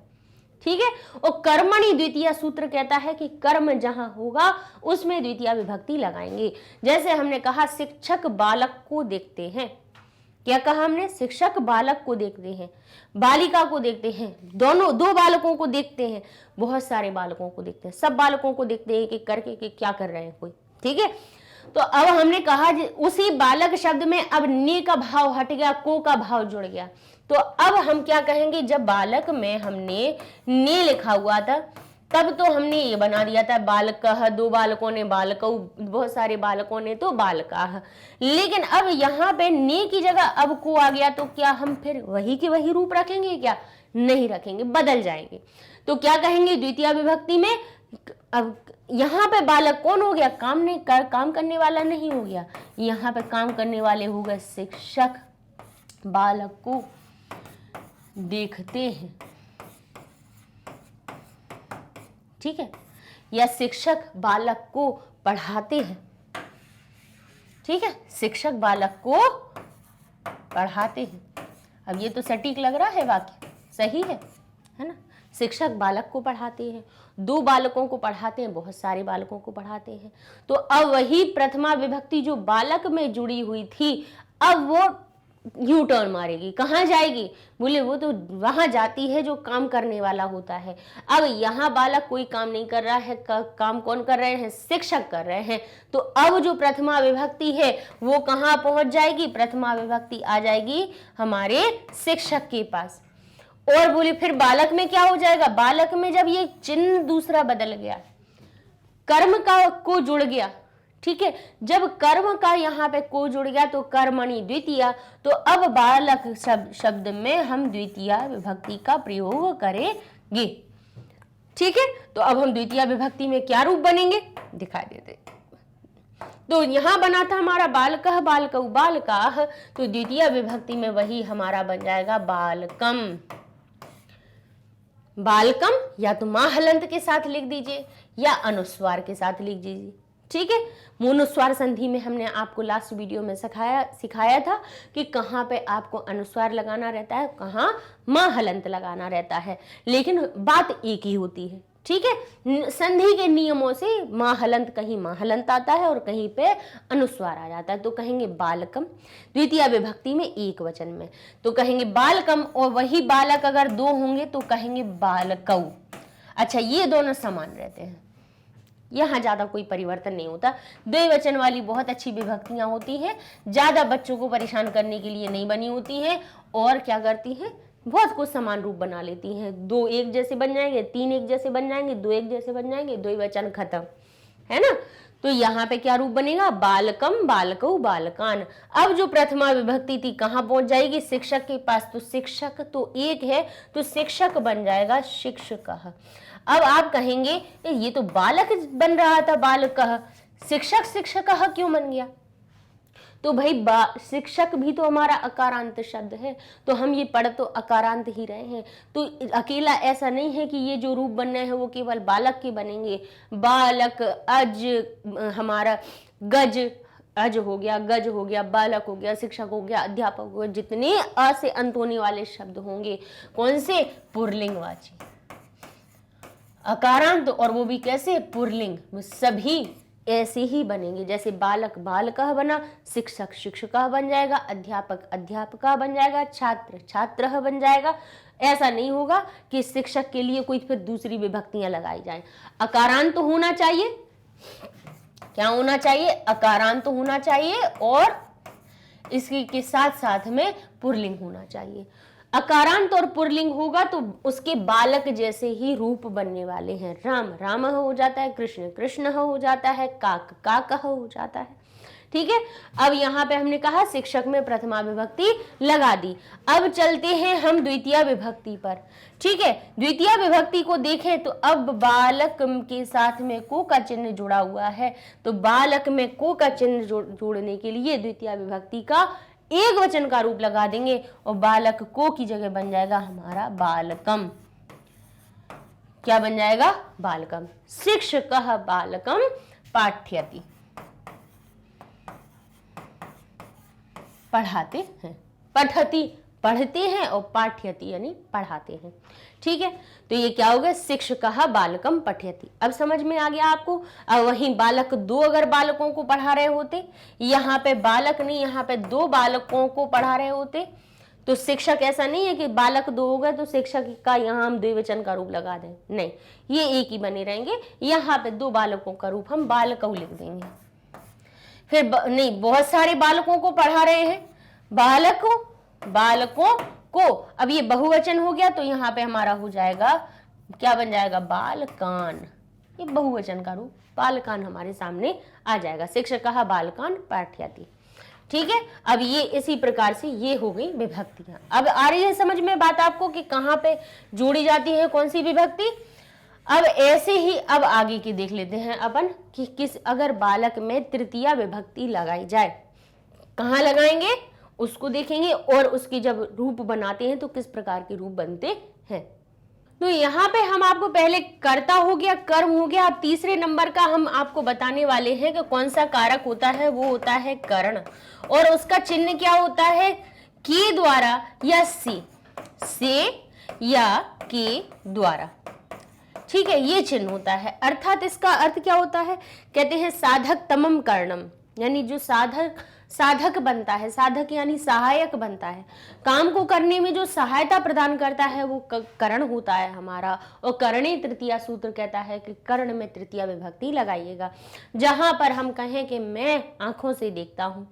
ठीक है, और कर्मणि द्वितीय सूत्र कहता है कि कर्म जहां होगा उसमें द्वितीय विभक्ति लगाएंगे। जैसे हमने कहा शिक्षक बालक को देखते हैं। क्या कहा हमने? शिक्षक बालक को देखते हैं, बालिका को देखते हैं, दोनों दो बालकों को देखते हैं, बहुत सारे बालकों को देखते हैं, सब बालकों को देखते हैं कि करके कि क्या कर रहे हैं कोई। ठीक है, तो अब हमने कहा उसी बालक शब्द में अब ने का भाव हट गया, को का भाव जुड़ गया। तो अब हम क्या कहेंगे? जब बालक में हमने ने लिखा हुआ था तब तो हमने ये बना दिया था बालकः, दो बालकों ने बालकौ, बहुत सारे बालकों ने तो बालकाः। लेकिन अब यहाँ पे ने की जगह अब को आ गया, तो क्या हम फिर वही के वही रूप रखेंगे? क्या नहीं रखेंगे, बदल जाएंगे। तो क्या कहेंगे? द्वितीय विभक्ति में अब यहाँ पे बालक कौन हो गया? काम करने वाला नहीं हो गया, यहाँ पे काम करने वाले हो गए शिक्षक। बालक को देखते हैं, ठीक है, या शिक्षक बालक को पढ़ाते हैं। ठीक है, शिक्षक बालक को पढ़ाते हैं। अब ये तो सटीक लग रहा है, वाक्य सही है ना? शिक्षक बालक को पढ़ाते हैं, दो बालकों को पढ़ाते हैं, बहुत सारे बालकों को पढ़ाते हैं। तो अब वही प्रथमा विभक्ति जो बालक में जुड़ी हुई थी अब वो यू टर्न मारेगी। कहाँ जाएगी? बोले वो तो वहां जाती है जो काम करने वाला होता है। अब यहाँ बालक कोई काम नहीं कर रहा है, काम कौन कर रहे हैं? शिक्षक कर रहे हैं। तो अब जो प्रथमा विभक्ति है वो कहाँ पहुंच जाएगी? प्रथमा विभक्ति आ जाएगी हमारे शिक्षक के पास। और बोले फिर बालक में क्या हो जाएगा? बालक में जब ये चिन्ह दूसरा बदल गया, कर्म का को जुड़ गया, ठीक है, जब कर्म का यहाँ पे को जुड़ गया तो कर्मणि द्वितीय, तो अब बालक शब्द में हम द्वितीय विभक्ति का प्रयोग करेंगे। ठीक है, तो अब हम द्वितीय विभक्ति में क्या रूप बनेंगे दिखाई देते। तो यहाँ बना था हमारा बालकः बालकौ बालकाः, तो द्वितीय विभक्ति में वही हमारा बन जाएगा बालकम। बालकम या तो मां हलंत के साथ लिख दीजिए या अनुस्वार के साथ लिख दीजिए। ठीक है, मोनुस्वार संधि में हमने आपको लास्ट वीडियो में सिखाया था कि कहाँ पे आपको अनुस्वार लगाना रहता है, कहाँ मां हलंत लगाना रहता है, लेकिन बात एक ही होती है। ठीक है, संधि के नियमों से मां हलंत, कहीं मां हलंत आता है और कहीं पे अनुस्वार आ जाता है, तो कहेंगे बालकम। द्वितीय विभक्ति में एक वचन में तो कहेंगे बालकम, और वही बालक अगर दो होंगे तो कहेंगे बालकौ। अच्छा, ये दोनों समान रहते हैं, यहाँ ज्यादा कोई परिवर्तन नहीं होता। द्विवचन वाली बहुत अच्छी विभक्तियां होती हैं, ज्यादा बच्चों को परेशान करने के लिए नहीं बनी होती हैं, और क्या करती हैं, बहुत कुछ समान रूप बना लेती हैं। दो एक जैसे बन जाएंगे, तीन एक जैसे बन जाएंगे, दो एक जैसे बन जाएंगे, द्विवचन खत्म, है ना। तो यहाँ पे क्या रूप बनेगा, बालकम बालकौ बालकान। अब जो प्रथमा विभक्ति थी कहाँ पहुंच जाएगी, शिक्षक के पास, तो शिक्षक तो एक है तो शिक्षक बन जाएगा शिक्षकः। अब आप कहेंगे ये तो बालक बन रहा था बालकः, शिक्षक शिक्षकः क्यों बन गया, तो भाई शिक्षक भी तो हमारा अकारांत शब्द है, तो हम ये पढ़ तो अकारांत ही रहे हैं, तो अकेला ऐसा नहीं है कि ये जो रूप बनने हैं वो केवल बालक के बनेंगे। बालक, अज, हमारा गज, अज हो गया, गज हो गया, बालक हो गया, शिक्षक हो गया, अध्यापक हो गया, जितने अ से अंत होने वाले शब्द होंगे, कौन से, पुल्लिंगवाची, अकारांत, और वो भी कैसे, पुल्लिंग, सभी ऐसे ही बनेंगे। जैसे बालक बालकः बना, शिक्षक शिक्षकः बन जाएगा, अध्यापक अध्यापका बन जाएगा, छात्र छात्रः बन जाएगा। ऐसा नहीं होगा कि शिक्षक के लिए कोई फिर दूसरी विभक्तियां लगाई जाएं। अकारांत तो होना चाहिए, क्या होना चाहिए, अकारांत तो होना चाहिए, और इसके के साथ साथ में पुल्लिंग होना चाहिए। अकारांत और पुल्लिंग होगा तो उसके बालक जैसे ही रूप बनने वाले हैं। राम रामः हो जाता है, कृष्ण कृष्णः हो जाता है, काक काकः हो जाता है। ठीक है, अब यहाँ पे हमने कहा शिक्षक में प्रथमा विभक्ति लगा दी। अब चलते हैं हम द्वितीय विभक्ति पर। ठीक है, द्वितीय विभक्ति को देखें तो अब बालक के साथ में को का चिन्ह जुड़ा हुआ है, तो बालक में को का चिन्ह जोड़ने के लिए द्वितीय विभक्ति का एक वचन का रूप लगा देंगे, और बालक को की जगह बन जाएगा हमारा बालकम। क्या बन जाएगा, बालकम। शिक्षकः बालकम पाठयति, पढ़ाते हैं, पठति पढ़ते हैं, और पाठयति यानी पढ़ाते हैं। ठीक है, तो ये क्या हो गया, शिक्षकः बालकम पठयति। अब समझ में आ गया आपको। अब वहीं बालक दो अगर बालकों को पढ़ा रहे होते, यहाँ पे बालक नहीं, यहाँ पे दो बालकों को पढ़ा रहे होते, तो शिक्षक ऐसा नहीं है कि बालक दो हो गए तो शिक्षक का यहाँ हम द्विवचन का रूप लगा दें, नहीं, ये एक ही बने रहेंगे। यहाँ पे दो बालकों का रूप हम बालकौ लिख देंगे। फिर नहीं, बहुत सारे बालकों को पढ़ा रहे हैं, बालकों को, अब ये बहुवचन हो गया, तो यहाँ पे हमारा हो जाएगा, क्या बन जाएगा, बालकान। ये बहुवचन का रूप बालकान हमारे सामने आ जाएगा। शिक्षकः बालकान पाठयति। ठीक है, अब ये इसी प्रकार से ये हो गई विभक्तियां। अब आ रही है समझ में बात आपको कि कहाँ पे जोड़ी जाती है कौन सी विभक्ति। अब ऐसे ही अब आगे की देख लेते हैं अपन कि किस अगर बालक में तृतीया विभक्ति लगाई जाए, कहाँ लगाएंगे उसको देखेंगे, और उसकी जब रूप बनाते हैं तो किस प्रकार के रूप बनते हैं। तो यहाँ पे हम आपको पहले कर्ता हो गया, कर्म हो गया। अब तीसरे नंबर का हम आपको बताने वाले हैं कि कौन सा कारक होता है, वो होता है कर्ण, और उसका चिन्ह क्या होता है, के द्वारा या से या के द्वारा। ठीक है, ये चिन्ह होता है। अर्थात इसका अर्थ क्या होता है, कहते हैं साधक तमम कर्णम, यानी जो साधक बनता है, साधक यानी सहायक बनता है, काम को करने में जो सहायता प्रदान करता है वो कर्ण होता है हमारा। और कर्णे तृतीया सूत्र कहता है कि कर्ण में तृतीया विभक्ति लगाइएगा। जहां पर हम कहें कि मैं आंखों से देखता हूं,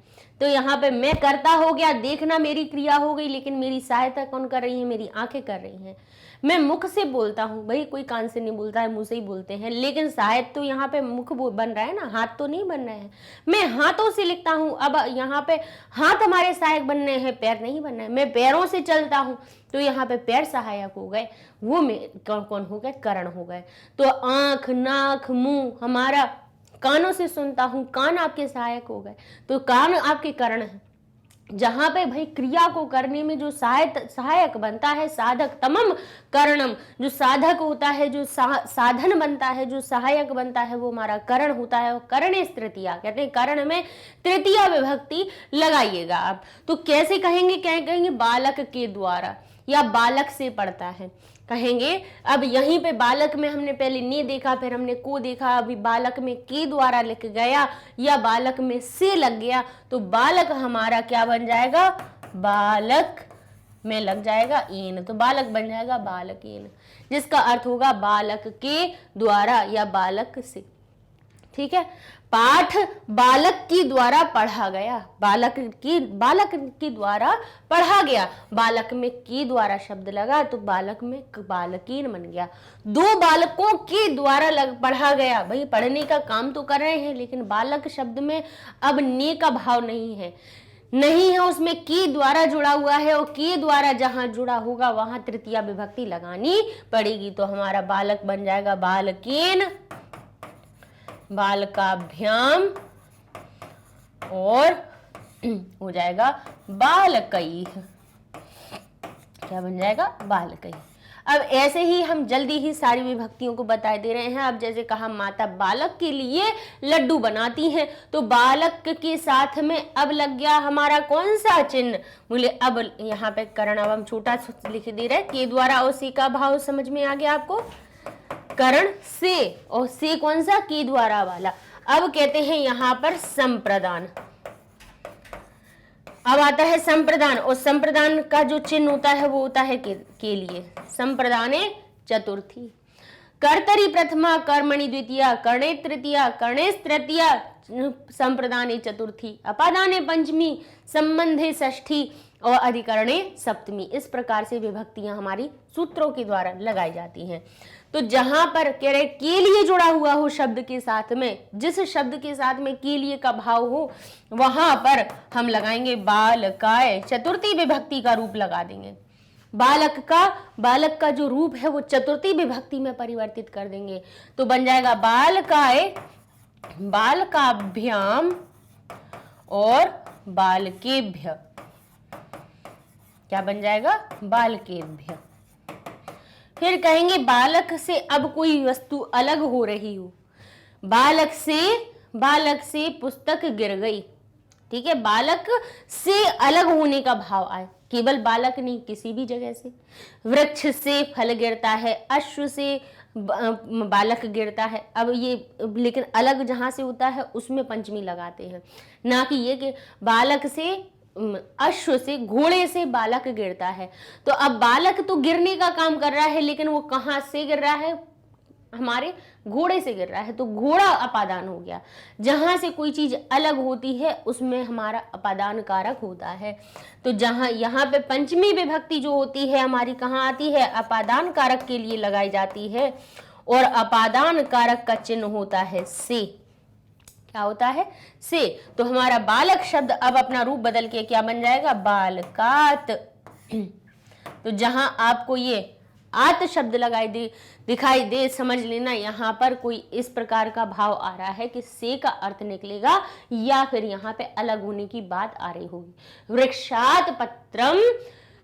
तो यहाँ पे मैं करता हो गया, देखना मेरी क्रिया हो गई, लेकिन मेरी सहायता कौन कर रही है, मेरी आंखें कर रही हैं। मैं मुख से बोलता हूँ, भाई कोई कान से नहीं बोलता है, मुंह से ही बोलते हैं, लेकिन सहायक तो यहाँ पे मुख बन रहा है ना, हाथ तो नहीं बन रहे हैं। मैं हाथों से लिखता हूँ, अब यहाँ पे हाथ हमारे सहायक बन रहे हैं, पैर नहीं बन रहे हैं। मैं पैरों से चलता हूँ, तो यहाँ पे पैर सहायक हो गए, वो में कौन हो गए, कर्ण हो गए। तो आंख, नाक, मुंह हमारा कानों से सुनता हूं, कान आपके सहायक हो गए, तो कान आपके करण है। जहां पे भाई क्रिया को करने में जो सहायक बनता है, साधक तमम करणम, जो साधक होता है, जो साधन बनता है, जो सहायक बनता है, वो हमारा करण होता है। और करणेश तृतीया, कहते हैं करण में तृतीया विभक्ति लगाइएगा आप। तो कैसे कहेंगे, क्या कहेंगे, बालक के द्वारा या बालक से पढ़ता है कहेंगे। अब यहीं पे बालक में हमने पहले ने देखा, फिर हमने को देखा, अभी बालक में के द्वारा लिख गया या बालक में से लग गया, तो बालक हमारा क्या बन जाएगा, बालक में लग जाएगा ईन, तो बालक बन जाएगा बालक ईन, जिसका अर्थ होगा बालक के द्वारा या बालक से। ठीक है, पाठ बालक की द्वारा पढ़ा गया, बालक की द्वारा पढ़ा गया, बालक में की द्वारा शब्द लगा तो बालक में बालकीन बन गया। दो बालकों के द्वारा पढ़ा गया, भाई पढ़ने का काम तो कर रहे हैं, लेकिन बालक शब्द में अब ने का भाव नहीं है, उसमें की द्वारा जुड़ा हुआ है, और की द्वारा जहां जुड़ा होगा वहां तृतीया विभक्ति लगानी पड़ेगी। तो हमारा बालक बन जाएगा बालकीन, बालकाभ्याम, और हो जाएगा बालकई, क्या बन जाएगा, बालकई। अब ऐसे ही हम जल्दी ही सारी विभक्तियों को बता दे रहे हैं। अब जैसे कहा माता बालक के लिए लड्डू बनाती हैं, तो बालक के साथ में अब लग गया हमारा कौन सा चिन्ह, बोले अब यहाँ पे करण, अब हम छोटा लिख दे रहे हैं, के द्वारा और से का भाव समझ में आ गया आपको, करण से, और से कौन सा, की द्वारा वाला। अब कहते हैं यहां पर संप्रदान, अब आता है संप्रदान, और संप्रदान का जो चिन्ह होता है वो होता है के लिए, संप्रदाने चतुर्थी, कर्तरी प्रथमा, कर्मणि द्वितीया, कर्णे तृतीया, कर्णेश तृतीया, संप्रदाने चतुर्थी, अपादाने पंचमी, संबंधे षष्ठी और अधिकरणे सप्तमी। इस प्रकार से विभक्तियां हमारी सूत्रों के द्वारा लगाई जाती हैं। तो जहां पर कह रहे के लिए जुड़ा हुआ हो शब्द के साथ में, जिस शब्द के साथ में के लिए का भाव हो, वहां पर हम लगाएंगे बालकाय, चतुर्थी विभक्ति का रूप लगा देंगे। बालक का जो रूप है वो चतुर्थी विभक्ति में परिवर्तित कर देंगे, तो बन जाएगा बालकाय, बालकाभ्याम और बालकेभ्य, क्या बन जाएगा, बालकेभ्य। फिर कहेंगे बालक से अब कोई वस्तु अलग हो रही हो, बालक से पुस्तक गिर गई, ठीक है, बालक से अलग होने का भाव आए, केवल बालक नहीं, किसी भी जगह से। वृक्ष से फल गिरता है, अश्व से बालक गिरता है, अब ये लेकिन अलग जहां से होता है उसमें पंचमी लगाते हैं, ना कि ये कि बालक से, अश्व से, घोड़े से बालक गिरता है। तो अब बालक तो गिरने का काम कर रहा है, लेकिन वो कहां से गिर रहा है, हमारे घोड़े से गिर रहा है, तो घोड़ा अपादान हो गया। जहां से कोई चीज अलग होती है उसमें हमारा अपादान कारक होता है। तो जहां यहाँ पे पंचमी विभक्ति जो होती है हमारी कहाँ आती है, अपादान कारक के लिए लगाई जाती है, और अपादान कारक का चिन्ह होता है से, क्या होता है, से। तो हमारा बालक शब्द अब अपना रूप बदल के क्या बन जाएगा, बालकात। तो जहां आपको ये आत शब्द दिखाई दे, समझ लेना यहाँ पर कोई इस प्रकार का भाव आ रहा है कि से का अर्थ निकलेगा, या फिर यहाँ पे अलग होने की बात आ रही होगी। वृक्षात पत्रम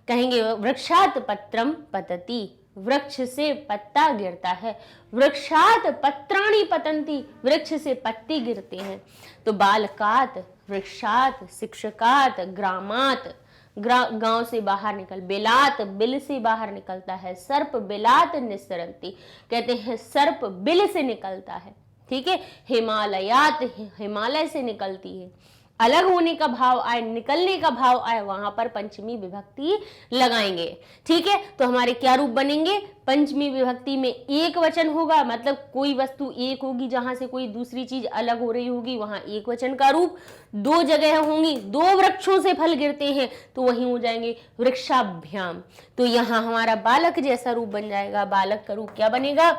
कहेंगे, वृक्षात पत्रम पतति, वृक्ष से पत्ता गिरता है, वृक्षात पत्राणि पतंती, वृक्ष से पत्ते गिरते हैं। तो बालकात, वृक्षात, शिक्षकात, ग्रामात, गांव से बाहर निकल, बिलात, बिल से बाहर निकलता है, सर्प बिलात निस्सरंती, कहते हैं सर्प बिल से निकलता है, ठीक है। हिमालयात, हिमालय से निकलती है, अलग होने का भाव आए, निकलने का भाव आए, वहां पर पंचमी विभक्ति लगाएंगे, ठीक है। तो हमारे क्या रूप बनेंगे, पंचमी विभक्ति में एक वचन होगा, मतलब कोई वस्तु एक होगी, जहां से कोई दूसरी चीज अलग हो रही होगी वहां एक वचन का रूप। दो जगह होंगी, दो वृक्षों से फल गिरते हैं तो वहीं हो जाएंगे वृक्षाभ्याम। तो यहाँ हमारा बालक जैसा रूप बन जाएगा, बालक का रूप क्या बनेगा,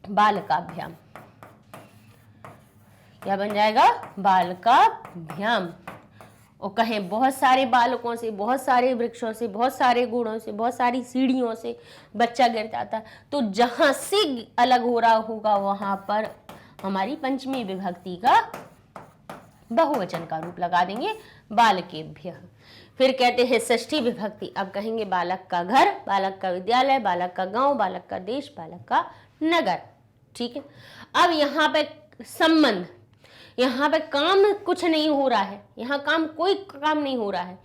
बालकाभ्याम, क्या बन जाएगा, बालकाभ्याम। और कहें बहुत सारे बालकों से, बहुत सारे वृक्षों से, बहुत सारे गुणों से, बहुत सारी सीढ़ियों से बच्चा गिर जाता है, तो जहां से अलग हो रहा होगा वहां पर हमारी पंचमी विभक्ति का बहुवचन का रूप लगा देंगे, बालकेभ्यः। फिर कहते हैं षष्ठी विभक्ति, अब कहेंगे बालक का घर, बालक का विद्यालय, बालक का गांव, बालक का देश, बालक का नगर। ठीक है, अब यहाँ पे संबंध, यहाँ पे काम कुछ नहीं हो रहा है, यहाँ काम कोई काम नहीं हो रहा है,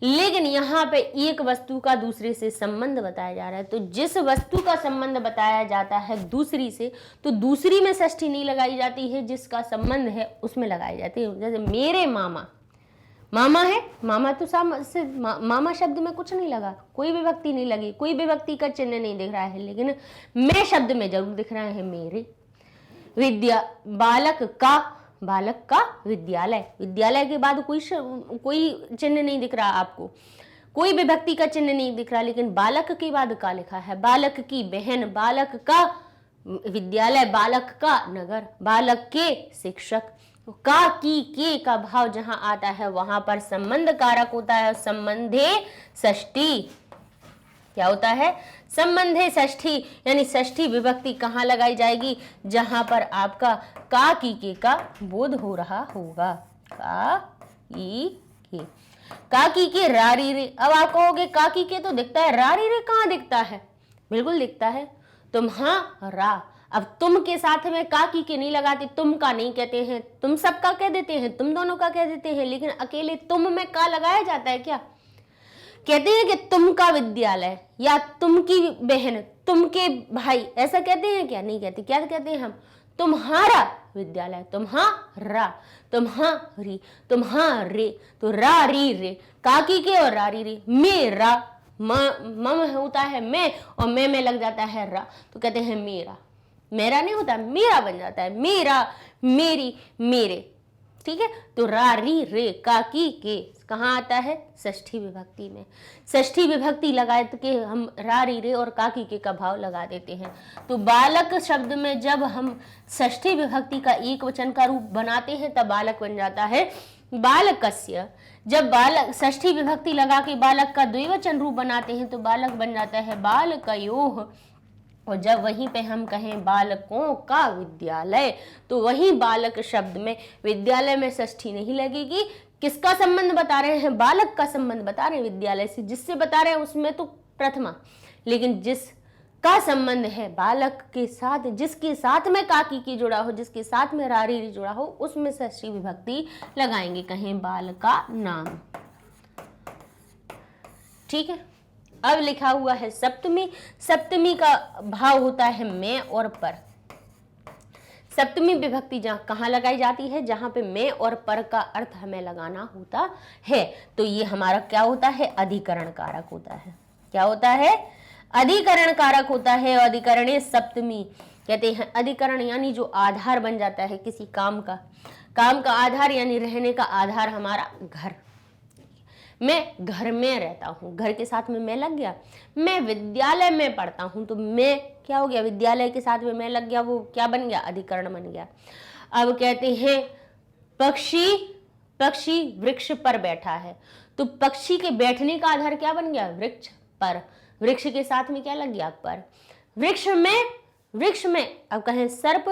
लेकिन यहाँ पे एक वस्तु का दूसरे से संबंध बताया जा रहा है। तो जिस वस्तु का संबंध बताया जाता है दूसरी से, तो दूसरी में षष्ठी नहीं लगाई जाती है, जिसका संबंध है उसमें लगाई जाती है। जैसे मेरे मामा, मामा है, मामा तो मामा शब्द में कुछ नहीं लगा, कोई विभक्ति नहीं लगी, कोई विभक्ति का चिन्ह नहीं दिख रहा है, लेकिन मैं शब्द में जरूर दिख रहा है मेरे। विद्या, बालक का विद्यालय, विद्यालय के बाद कोई चिन्ह नहीं दिख रहा आपको, कोई विभक्ति का चिन्ह नहीं दिख रहा, लेकिन बालक के बाद का लिखा है। बालक की बहन, बालक का विद्यालय, बालक का नगर, बालक के शिक्षक। का की के का भाव जहां आता है वहां पर संबंध कारक होता है, संबंधे षष्ठी। क्या होता है? संबंधे षष्ठी, यानी षष्ठी विभक्ति कहाँ लगाई जाएगी? जहां पर आपका का की के का बोध हो रहा होगा। का की के रारी रे। अब आप कहोगे का की के तो दिखता है, रारी रे कहाँ दिखता है? बिल्कुल दिखता है, तुम्हारा। अब तुम के साथ में का की के नहीं लगाते, तुम का नहीं कहते हैं, तुम सबका कह देते हैं, तुम दोनों का कह देते हैं, लेकिन अकेले तुम में का लगाया जाता है क्या? कहते हैं कि तुम का विद्यालय या तुम की बहन, तुम के भाई, ऐसा कहते हैं क्या? नहीं कहते। क्या कहते हैं हम? तुम्हारा विद्यालय, तुम्हारा, तुम्हारी, तुम्हारे। तो रारी रे, काकी के और रारी रे। मेरा, मम होता है मैं, और मैं में लग जाता है रा, तो कहते हैं मेरा। मेरा नहीं होता, मेरा बन जाता है, मेरा, मेरी, मेरे। ठीक है, तो रारी रे काकी के कहाँ आता है? षष्ठी विभक्ति में। षष्ठी विभक्ति लगाए के हम रारी रे और काकी के का भाव लगा देते हैं। तो बालक शब्द में जब हम षष्ठी विभक्ति का एक वचन का रूप बनाते हैं तब बालक बन जाता है बालकस्य। जब बालक षष्ठी विभक्ति लगा के बालक का द्विवचन रूप बनाते हैं तो बालक बन जाता है बालकयोः। और जब वहीं पे हम कहें बालकों का विद्यालय, तो वहीं बालक शब्द में विद्यालय में षष्ठी नहीं लगेगी। किसका संबंध बता रहे हैं? बालक का संबंध बता रहे हैं विद्यालय से। जिससे बता रहे हैं उसमें तो प्रथमा, लेकिन जिसका संबंध है बालक के साथ, जिसके साथ में काकी की जुड़ा हो, जिसके साथ में रारी जुड़ा हो, उसमें षष्ठी विभक्ति लगाएंगे। कहें बाल का नाम। ठीक है, अब लिखा हुआ है सप्तमी। सप्तमी का भाव होता है में और पर। सप्तमी विभक्ति जहां कहाँ लगाई जाती है? जहां पे में और पर का अर्थ हमें लगाना होता है। तो ये हमारा क्या होता है? अधिकरण कारक होता है। क्या होता है? अधिकरण कारक होता है। अधिकरणे सप्तमी कहते हैं। अधिकरण यानी जो आधार बन जाता है किसी काम का, काम का आधार यानी रहने का आधार हमारा घर। मैं घर में रहता हूँ, घर के साथ में मैं लग गया। मैं विद्यालय में पढ़ता हूँ, तो मैं क्या हो गया? विद्यालय के साथ में मैं लग गया, वो क्या बन गया? अधिकरण बन गया। अब कहते हैं पक्षी वृक्ष पर बैठा है, तो पक्षी के बैठने का आधार क्या बन गया? वृक्ष पर। वृक्ष के साथ में क्या लग गया? पर। वृक्ष में अब कहें सर्प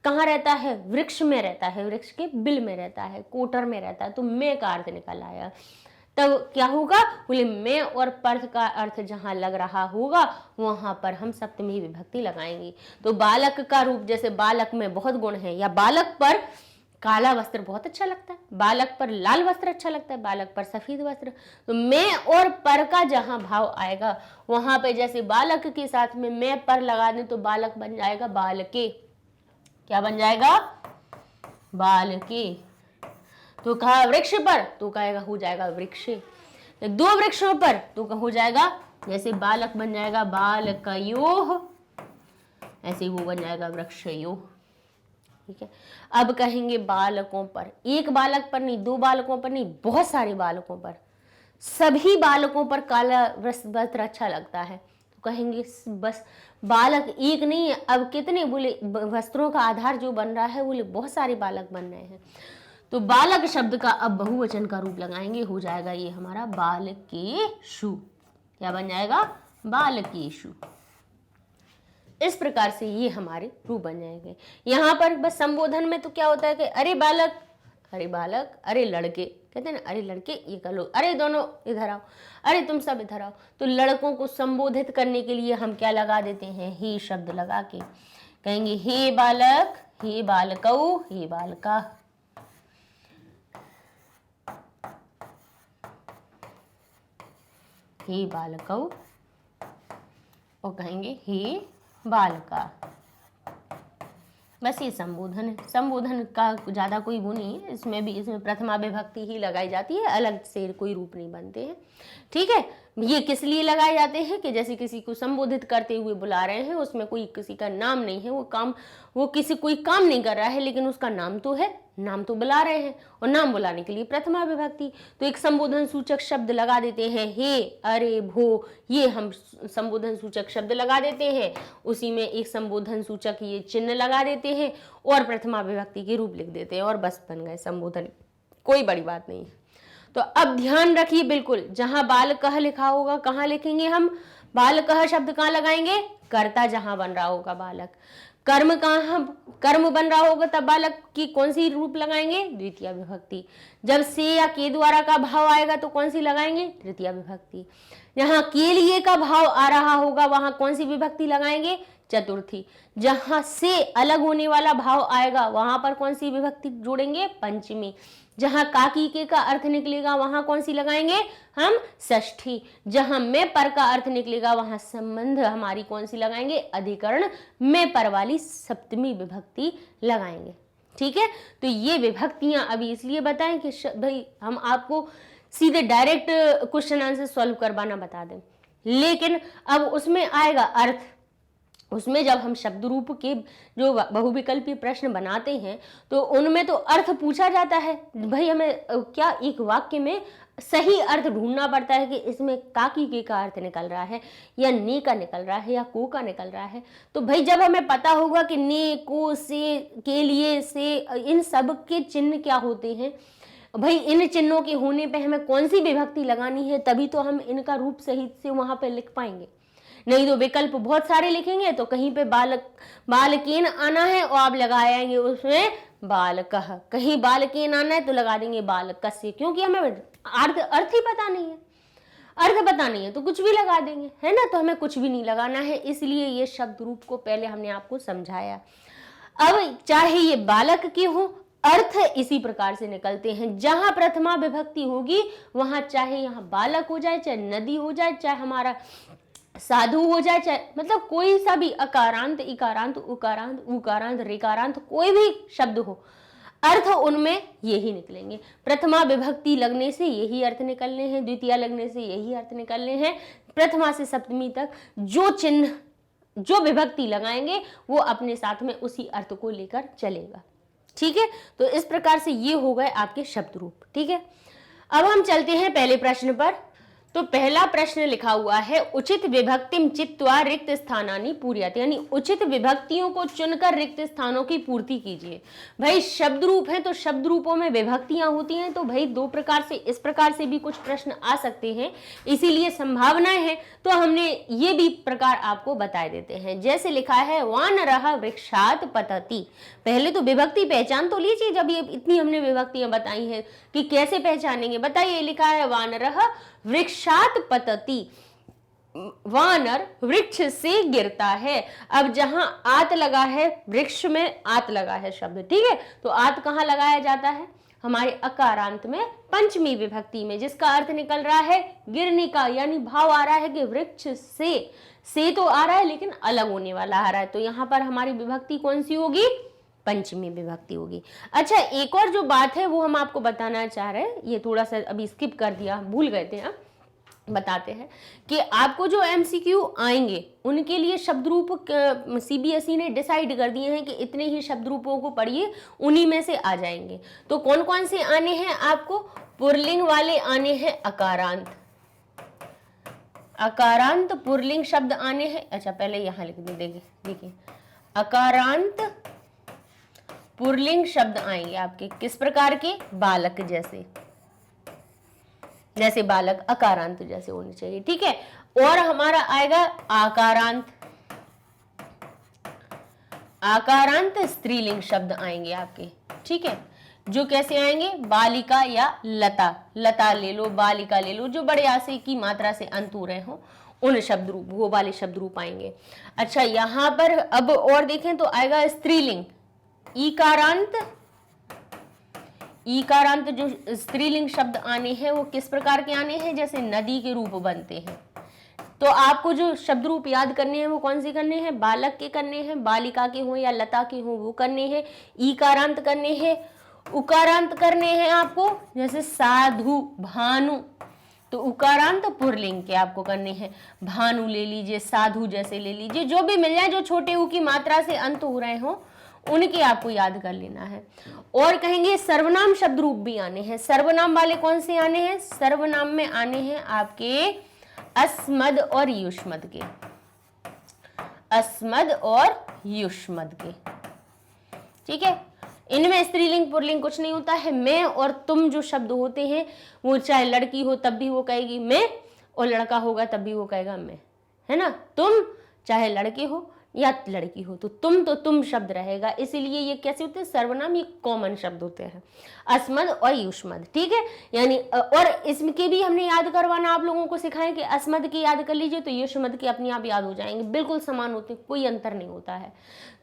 कहाँ रहता है? वृक्ष में रहता है, वृक्ष के बिल में रहता है, कोटर में रहता है, तो मैं का अर्थ निकल आया। तब क्या होगा? बोले में और पर का अर्थ जहां लग रहा होगा वहां पर हम सप्तमी विभक्ति लगाएंगे। तो बालक का रूप, जैसे बालक में बहुत गुण है, या बालक पर काला वस्त्र बहुत अच्छा लगता है, बालक पर लाल वस्त्र अच्छा लगता है, बालक पर सफेद वस्त्र। तो में और पर का जहां भाव आएगा वहां पे जैसे बालक के साथ में मैं पर लगा दें तो बालक बन जाएगा बालके। क्या बन जाएगा? बालके। तो कहा वृक्ष पर, तो कहेगा हो जाएगा वृक्ष। दो वृक्षों पर, तो हो जाएगा जैसे बालक बन जाएगा बालकयोः, ऐसे वो बन जाएगा वृक्षयोः। ठीक है, अब कहेंगे बालकों पर। एक बालक पर नहीं, दो बालकों पर नहीं, बहुत सारे बालकों पर। सभी बालकों पर काला वस्त्र अच्छा लगता है, तो कहेंगे बस बालक एक नहीं है, अब कितने? बोले वस्त्रों का आधार जो बन रहा है, बोले बहुत सारे बालक बन रहे हैं। तो बालक शब्द का अब बहुवचन का रूप लगाएंगे, हो जाएगा ये हमारा बालकेषु। क्या बन जाएगा? बालकेषु। इस प्रकार से ये हमारे रूप बन जाएंगे। यहाँ पर बस संबोधन में तो क्या होता है कि अरे बालक, अरे बालक, अरे लड़के, कहते हैं ना अरे लड़के ये कर लो, अरे दोनों इधर आओ, अरे तुम सब इधर आओ। तो लड़कों को संबोधित करने के लिए हम क्या लगा देते हैं, ही शब्द लगा के कहेंगे हे बालक, हे बालकौ, हे बालका। हे बालकौ और कहेंगे हे बालका। बस ये संबोधन है। संबोधन का ज़्यादा कोई वो नहीं है, इसमें प्रथमा विभक्ति ही लगाई जाती है, अलग से कोई रूप नहीं बनते हैं। ठीक है, ये किस लिए लगाए जाते हैं कि जैसे किसी को संबोधित करते हुए बुला रहे हैं, उसमें कोई किसी का नाम नहीं है, वो किसी कोई काम नहीं कर रहा है, लेकिन उसका नाम तो है, नाम तो बुला रहे हैं, और नाम बुलाने के लिए प्रथमा विभक्ति, तो एक संबोधन सूचक शब्द लगा देते हैं, हे, अरे, भो, ये हम संबोधन सूचक शब्द लगा देते हैं। उसी में एक संबोधन सूचक ये चिन्ह लगा देते हैं और प्रथमा विभक्ति के रूप लिख देते हैं और बस बन गए संबोधन। कोई बड़ी बात नहीं है। तो अब ध्यान रखिए, बिल्कुल जहां बालकः लिखा होगा कहाँ लिखेंगे हम, बालकः शब्द कहाँ लगाएंगे, कर्ता जहां बन रहा होगा बालक। कर्म कहाँ कर्म बन रहा होगा तब बालक की कौन सी रूप लगाएंगे, द्वितीय विभक्ति। जब से या के द्वारा का भाव आएगा तो कौन सी लगाएंगे, तृतीय विभक्ति। जहां के लिए का भाव आ रहा होगा वहां कौन सी विभक्ति लगाएंगे, चतुर्थी। जहां से अलग होने वाला भाव आएगा वहां पर कौन सी विभक्ति जोड़ेंगे, पंचमी। जहां काकी के का अर्थ निकलेगा वहां कौन सी लगाएंगे हम, षष्ठी। जहां में पर का अर्थ निकलेगा वहां संबंध हमारी कौन सी लगाएंगे, अधिकरण में पर वाली सप्तमी विभक्ति लगाएंगे। ठीक है, तो ये विभक्तियां अभी इसलिए बताएं कि भाई हम आपको सीधे डायरेक्ट क्वेश्चन आंसर सॉल्व करवाना बता दें, लेकिन अब उसमें आएगा अर्थ। उसमें जब हम शब्द रूप के जो बहुविकल्पी प्रश्न बनाते हैं तो उनमें तो अर्थ पूछा जाता है। भाई हमें क्या एक वाक्य में सही अर्थ ढूंढना पड़ता है कि इसमें काकी के का अर्थ निकल रहा है या ने का निकल रहा है या को का निकल रहा है। तो भाई जब हमें पता होगा कि ने, को, से, के लिए, से, इन सब के चिन्ह क्या होते हैं, भाई इन चिन्हों के होने पे हमें कौन सी विभक्ति लगानी है, तभी तो हम इनका रूप सही से वहां पे लिख पाएंगे। नहीं तो विकल्प बहुत सारे लिखेंगे तो कहीं पे बालक, बालकेन आना है और आप लगाएंगे उसमें बालकः, कहीं बालकेन आना है तो लगा देंगे बालकस्य, क्योंकि हमें अर्थ ही पता नहीं है, अर्थ पता नहीं है तो कुछ भी लगा देंगे, है ना। तो हमें कुछ भी नहीं लगाना है, इसलिए ये शब्द रूप को पहले हमने आपको समझाया। अब चाहे ये बालक के हो, अर्थ इसी प्रकार से निकलते हैं। जहां प्रथमा विभक्ति होगी वहां चाहे यहाँ बालक हो जाए, चाहे नदी हो जाए, चाहे हमारा साधु हो जाए, चाहे मतलब कोई सा भी अकारांत, इकारांत, उकारांत, उकारांत, ऋकारांत, कोई भी शब्द हो, अर्थ उनमें यही निकलेंगे। प्रथमा विभक्ति लगने से यही अर्थ निकलने हैं, द्वितीय लगने से यही अर्थ निकलने हैं। प्रथमा से सप्तमी तक जो चिन्ह, जो विभक्ति लगाएंगे वो अपने साथ में उसी अर्थ को लेकर चलेगा। ठीक है, तो इस प्रकार से ये हो गए आपके शब्द रूप। ठीक है, अब हम चलते हैं पहले प्रश्न पर। तो पहला प्रश्न लिखा हुआ है, उचित विभक्तिम चित्वा रिक्त स्थानानि पूर्यते, यानी उचित विभक्तियों को चुनकर रिक्त स्थानों की पूर्ति कीजिए। भाई शब्द रूप है तो शब्द रूपों में विभक्तियां होती हैं, तो भाई दो प्रकार से, इस प्रकार से भी कुछ प्रश्न आ सकते हैं, इसीलिए संभावनाएं हैं। तो हमने ये भी प्रकार आपको बता देते हैं। जैसे लिखा है, वानरः वृक्षात् पतति। पहले तो विभक्ति पहचान तो लीजिए, जब ये इतनी हमने विभक्तियां बताई हैं कि कैसे पहचानेंगे, बताइए। लिखा है वानरः वृक्षात् पतति, वानर वृक्ष से गिरता है। अब जहां आत लगा है, वृक्ष में आत लगा है शब्द, ठीक है, तो आत कहां लगाया जाता है, हमारे अकारांत में पंचमी विभक्ति में, जिसका अर्थ निकल रहा है गिरने का, यानी भाव आ रहा है कि वृक्ष से तो आ रहा है लेकिन अलग होने वाला आ रहा है, तो यहां पर हमारी विभक्ति कौन सी होगी, पंचमी विभक्ति होगी। अच्छा, एक और जो बात है वो हम आपको बताना चाह रहे हैं, ये थोड़ा सा अभी स्किप कर दिया, भूल गए थे, अब बताते हैं कि आपको जो एमसीक्यू आएंगे उनके लिए शब्द रूप सीबीएसई ने डिसाइड कर दिए हैं कि इतने ही शब्द रूपों को पढ़िए, उन्हीं में से आ जाएंगे। तो कौन कौन से आने हैं आपको, पुरलिंग वाले आने हैं, अकारांत, अकारांत पुरलिंग शब्द आने हैं। अच्छा पहले यहां लिख देंगे, देखिए अकारांत पुरलिंग शब्द आएंगे आपके किस प्रकार के, बालक जैसे, जैसे बालक अकारांत जैसे होने चाहिए, ठीक है। और हमारा आएगा आकारांत, आकारांत स्त्रीलिंग शब्द आएंगे आपके, ठीक है, जो कैसे आएंगे, बालिका या लता, लता ले लो, बालिका ले लो, जो बड़े आशय की मात्रा से अंत हो रहे हो, उन शब्द रूप, वो वाले शब्द रूप आएंगे। अच्छा, यहां पर अब और देखें तो आएगा स्त्रीलिंग, ईकारांत, ईकारांत जो स्त्रीलिंग शब्द आने हैं वो किस प्रकार के आने हैं, जैसे नदी के रूप बनते हैं। तो आपको जो शब्द रूप याद करने हैं वो कौन से करने हैं, बालक के करने हैं, बालिका के हो या लता के हो वो करने हैं, ईकारांत करने हैं, उकारांत करने हैं आपको, जैसे साधु, भानु, तो उकारांत पुरलिंग के आपको करने हैं, भानु ले लीजिए, साधु जैसे ले लीजिए, जो भी मिल जाए जो छोटे ऊ की मात्रा से अंत हो रहे हो उनके आपको याद कर लेना है। और कहेंगे सर्वनाम शब्द रूप भी आने हैं। सर्वनाम वाले कौन से आने हैं, सर्वनाम में आने हैं आपके अस्मद और युष्मद के, अस्मद और युष्मद के, ठीक है। इनमें स्त्रीलिंग पुरलिंग कुछ नहीं होता है। मैं और तुम जो शब्द होते हैं वो चाहे लड़की हो तब भी वो कहेगी मैं, और लड़का होगा तब भी वो कहेगा मैं, है ना। तुम चाहे लड़के हो या लड़की हो तो तुम शब्द रहेगा। इसीलिए ये कैसे होते हैं, सर्वनाम, ये कॉमन शब्द होते हैं, अस्मद और युष्मद, ठीक है। यानी और इसके भी हमने याद करवाना आप लोगों को सिखाएं कि अस्मद की याद कर लीजिए तो युष्मद के अपने आप याद हो जाएंगे, बिल्कुल समान होते हैं, कोई अंतर नहीं होता है।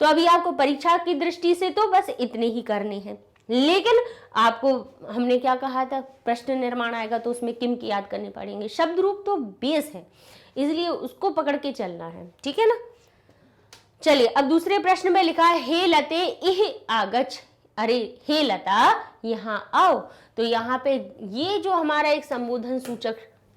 तो अभी आपको परीक्षा की दृष्टि से तो बस इतने ही करने हैं, लेकिन आपको हमने क्या कहा था, प्रश्न निर्माण आएगा तो उसमें किम की याद करनी पड़ेंगे। शब्द रूप तो बेस है, इसलिए उसको पकड़ के चलना है, ठीक है ना। चलिए अब दूसरे प्रश्न में लिखा है हे लते इह आगछ, अरे हे लता यहाँ आओ। तो यहाँ पे ये जो हमारा एक संबोधन सूचक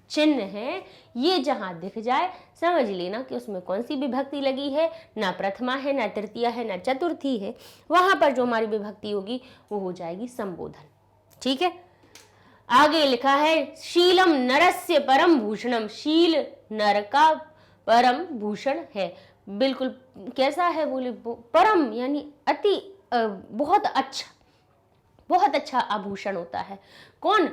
चिन्ह है ये जहां दिख जाए समझ लेना कि उसमें कौन सी विभक्ति लगी है, ना प्रथमा है, ना तृतीया है, ना चतुर्थी है। वहां पर जो हमारी विभक्ति होगी वो हो जाएगी संबोधन, ठीक है। आगे लिखा है शीलम नरस्य परम भूषणम, शील नर का परम भूषण है। बिल्कुल कैसा है बोले, परम यानी अति, बहुत अच्छा, बहुत अच्छा आभूषण होता है। कौन,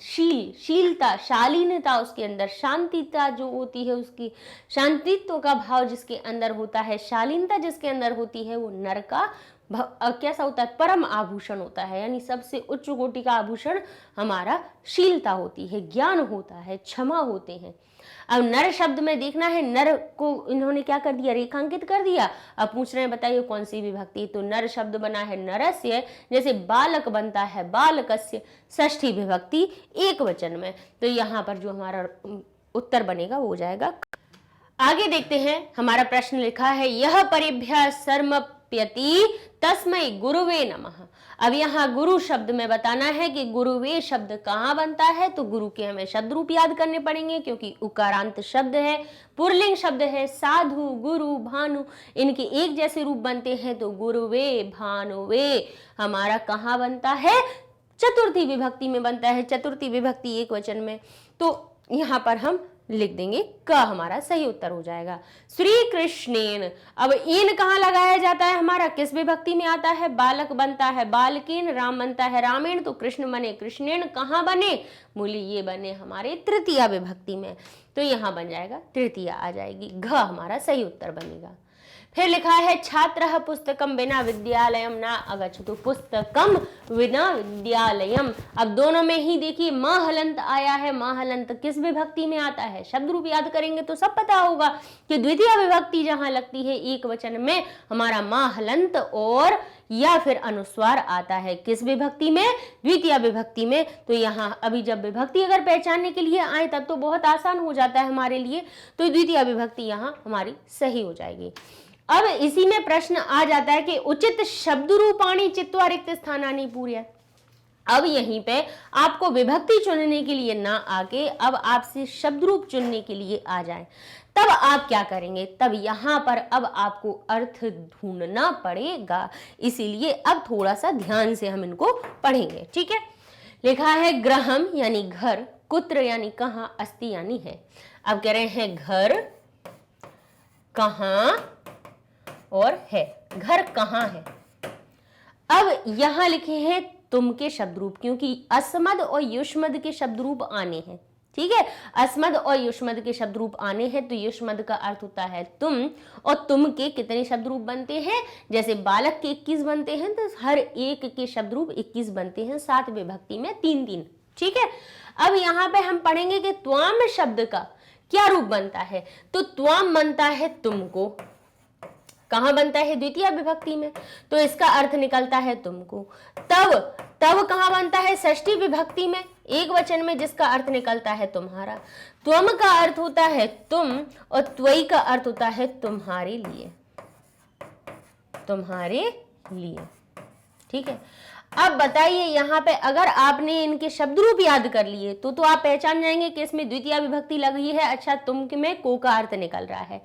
शील, शीलता, शालीनता उसके अंदर, शांतिता जो होती है उसकी, शांतित्व का भाव जिसके अंदर होता है, शालीनता जिसके अंदर होती है, वो नर का कैसा होता है, परम आभूषण होता है। यानी सबसे उच्च कोटि का आभूषण हमारा शीलता होती है, ज्ञान होता है, क्षमा होते हैं। अब नर शब्द में देखना है, नर को इन्होंने क्या कर दिया, रेखांकित कर दिया। अब पूछ रहे हैं बताइए कौन सी विभक्ति, तो नर शब्द बना है नरस्य, जैसे बालक बनता है बालकस्य, षष्ठी विभक्ति एक वचन में। तो यहाँ पर जो हमारा उत्तर बनेगा वो हो जाएगा। आगे देखते हैं, हमारा प्रश्न लिखा है यह परिभ्य सर्मप्यति तस्मै गुरुवे नमः। अब यहाँ गुरु शब्द में बताना है कि गुरुवे शब्द कहाँ बनता है, तो गुरु के हमें शब्द रूप याद करने पड़ेंगे क्योंकि उकारांत शब्द है, पुरलिंग शब्द है। साधु, गुरु, भानु इनके एक जैसे रूप बनते हैं, तो गुरुवे भानुवे हमारा कहाँ बनता है, चतुर्थी विभक्ति में बनता है, चतुर्थी विभक्ति एक वचन में। तो यहाँ पर हम लिख देंगे क, हमारा सही उत्तर हो जाएगा। श्री कृष्णेन, अब इन कहाँ लगाया जाता है, हमारा किस विभक्ति में आता है, बालक बनता है बालकेन, राम बनता है रामेण, तो कृष्ण बने कृष्णेन, कहाँ बने, बोली ये बने हमारे तृतीया विभक्ति में, तो यहाँ बन जाएगा तृतीया आ जाएगी, घ हमारा सही उत्तर बनेगा। फिर लिखा है छात्रः पुस्तकम बिना विद्यालयम ना अगच्छतु, पुस्तकम बिना विद्यालयम। अब दोनों में ही देखिए म हलंत आया है, म हलंत किस विभक्ति में आता है, शब्द रूप याद करेंगे तो सब पता होगा कि द्वितीय विभक्ति जहां लगती है एक वचन में हमारा म हलंत और या फिर अनुस्वार आता है, किस विभक्ति में, द्वितीय विभक्ति में। तो यहाँ अभी जब विभक्ति अगर पहचानने के लिए आए तब तो बहुत आसान हो जाता है हमारे लिए, तो द्वितीय विभक्ति यहाँ हमारी सही हो जाएगी। अब इसी में प्रश्न आ जाता है कि उचित शब्द रूपाणी चित्वा रिक्त स्थानानि पूर्य। अब यहीं पे आपको विभक्ति चुनने के लिए ना आके अब आपसे शब्द रूप चुनने के लिए आ जाए, तब आप क्या करेंगे, तब यहाँ पर अब आपको अर्थ ढूंढना पड़ेगा। इसीलिए अब थोड़ा सा ध्यान से हम इनको पढ़ेंगे, ठीक है। लिखा है ग्रहम यानी घर, कुत्र यानी कहाँ, अस्ति यानी है। अब कह रहे हैं घर कहाँ और है, घर कहाँ है। अब यहां लिखे हैं तुम के शब्द रूप, क्योंकि अस्मद और युष्मद के शब्द रूप आने हैं, ठीक है। अस्मद और युष्मद के शब्द रूप आने हैं तो युष्मद का अर्थ होता है तुम, और तुम के कितने शब्द रूप बनते हैं, जैसे बालक के 21 बनते हैं तो हर एक के शब्द रूप 21 बनते हैं, 7 विभक्ति में 3-3। ठीक है। अब यहाँ पे हम पढ़ेंगे कि त्वाम शब्द का क्या रूप बनता है। तो त्वाम बनता है तुमको, कहाँ बनता है, द्वितीय विभक्ति में, तो इसका अर्थ निकलता है तुमको। तब, तब कहाँ बनता है, षष्ठी विभक्ति में, एक वचन में, जिसका अर्थ निकलता है तुम्हारा। त्वम का अर्थ होता है तुम, और त्वयि का अर्थ होता है तुम्हारे लिए, तुम्हारे लिए। ठीक है। अब बताइए यहाँ पे अगर आपने इनके शब्द रूप याद कर लिए तो आप पहचान जाएंगे कि इसमें द्वितीय विभक्ति लगी है। अच्छा, तुम में को का अर्थ निकल रहा है।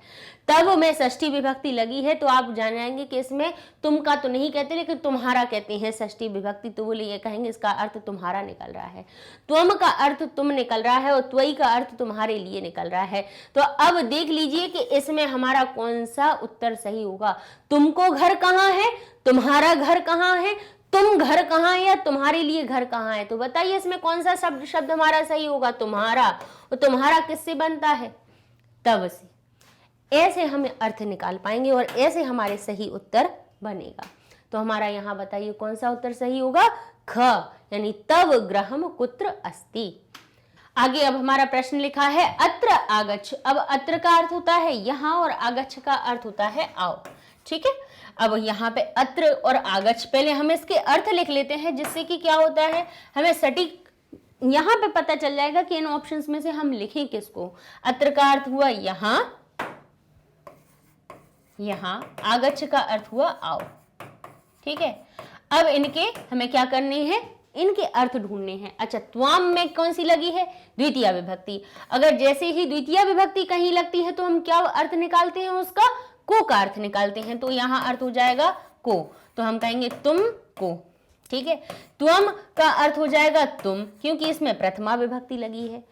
तब में षष्ठी विभक्ति लगी है तो आप जान जाएंगे कि इसमें तुम का तो नहीं कहते लेकिन तुम्हारा कहते हैं षष्ठी विभक्ति, तो बोले ये कहेंगे इसका अर्थ तुम्हारा निकल रहा है। त्वम का अर्थ तुम निकल रहा है और त्वयि का अर्थ तुम्हारे लिए निकल रहा है। तो अब देख लीजिए कि इसमें हमारा कौन सा उत्तर सही होगा। तुमको घर कहाँ है, तुम्हारा घर कहाँ है, तुम घर कहाँ है या तुम्हारे लिए घर कहाँ है, तो बताइए इसमें कौन सा शब्द हमारा सही होगा, तुम्हारा। और तुम्हारा किससे बनता है, तब से। ऐसे हम अर्थ निकाल पाएंगे और ऐसे हमारे सही उत्तर बनेगा। तो हमारा यहाँ बताइए कौन सा उत्तर सही होगा, ख, यानी तव गृहम कुत्र अस्ति। आगे अब हमारा प्रश्न लिखा है अत्र आगच्छ। अब अत्र का अर्थ होता है यहाँ और आगच्छ का अर्थ होता है आओ। ठीक है। अब यहाँ पे अत्र और आगच्छ, पहले हम इसके अर्थ लिख लेते हैं जिससे कि क्या होता है हमें सटीक यहाँ पे पता चल जाएगा कि इन ऑप्शंस में से हम लिखें किसको। अत्र का अर्थ हुआ यहाँ, यहाँ आगच्छ का अर्थ हुआ आओ। ठीक है। अब इनके हमें क्या करने हैं, इनके अर्थ ढूंढने हैं। अच्छा, त्वाम में कौन सी लगी है, द्वितीय विभक्ति। अगर जैसे ही द्वितीय विभक्ति कहीं लगती है तो हम क्या अर्थ निकालते हैं उसका, को का अर्थ निकालते हैं। तो यहाँ अर्थ हो जाएगा को, तो हम कहेंगे तुम को। ठीक है। त्वम का अर्थ हो जाएगा तुम, क्योंकि इसमें प्रथमा विभक्ति लगी है।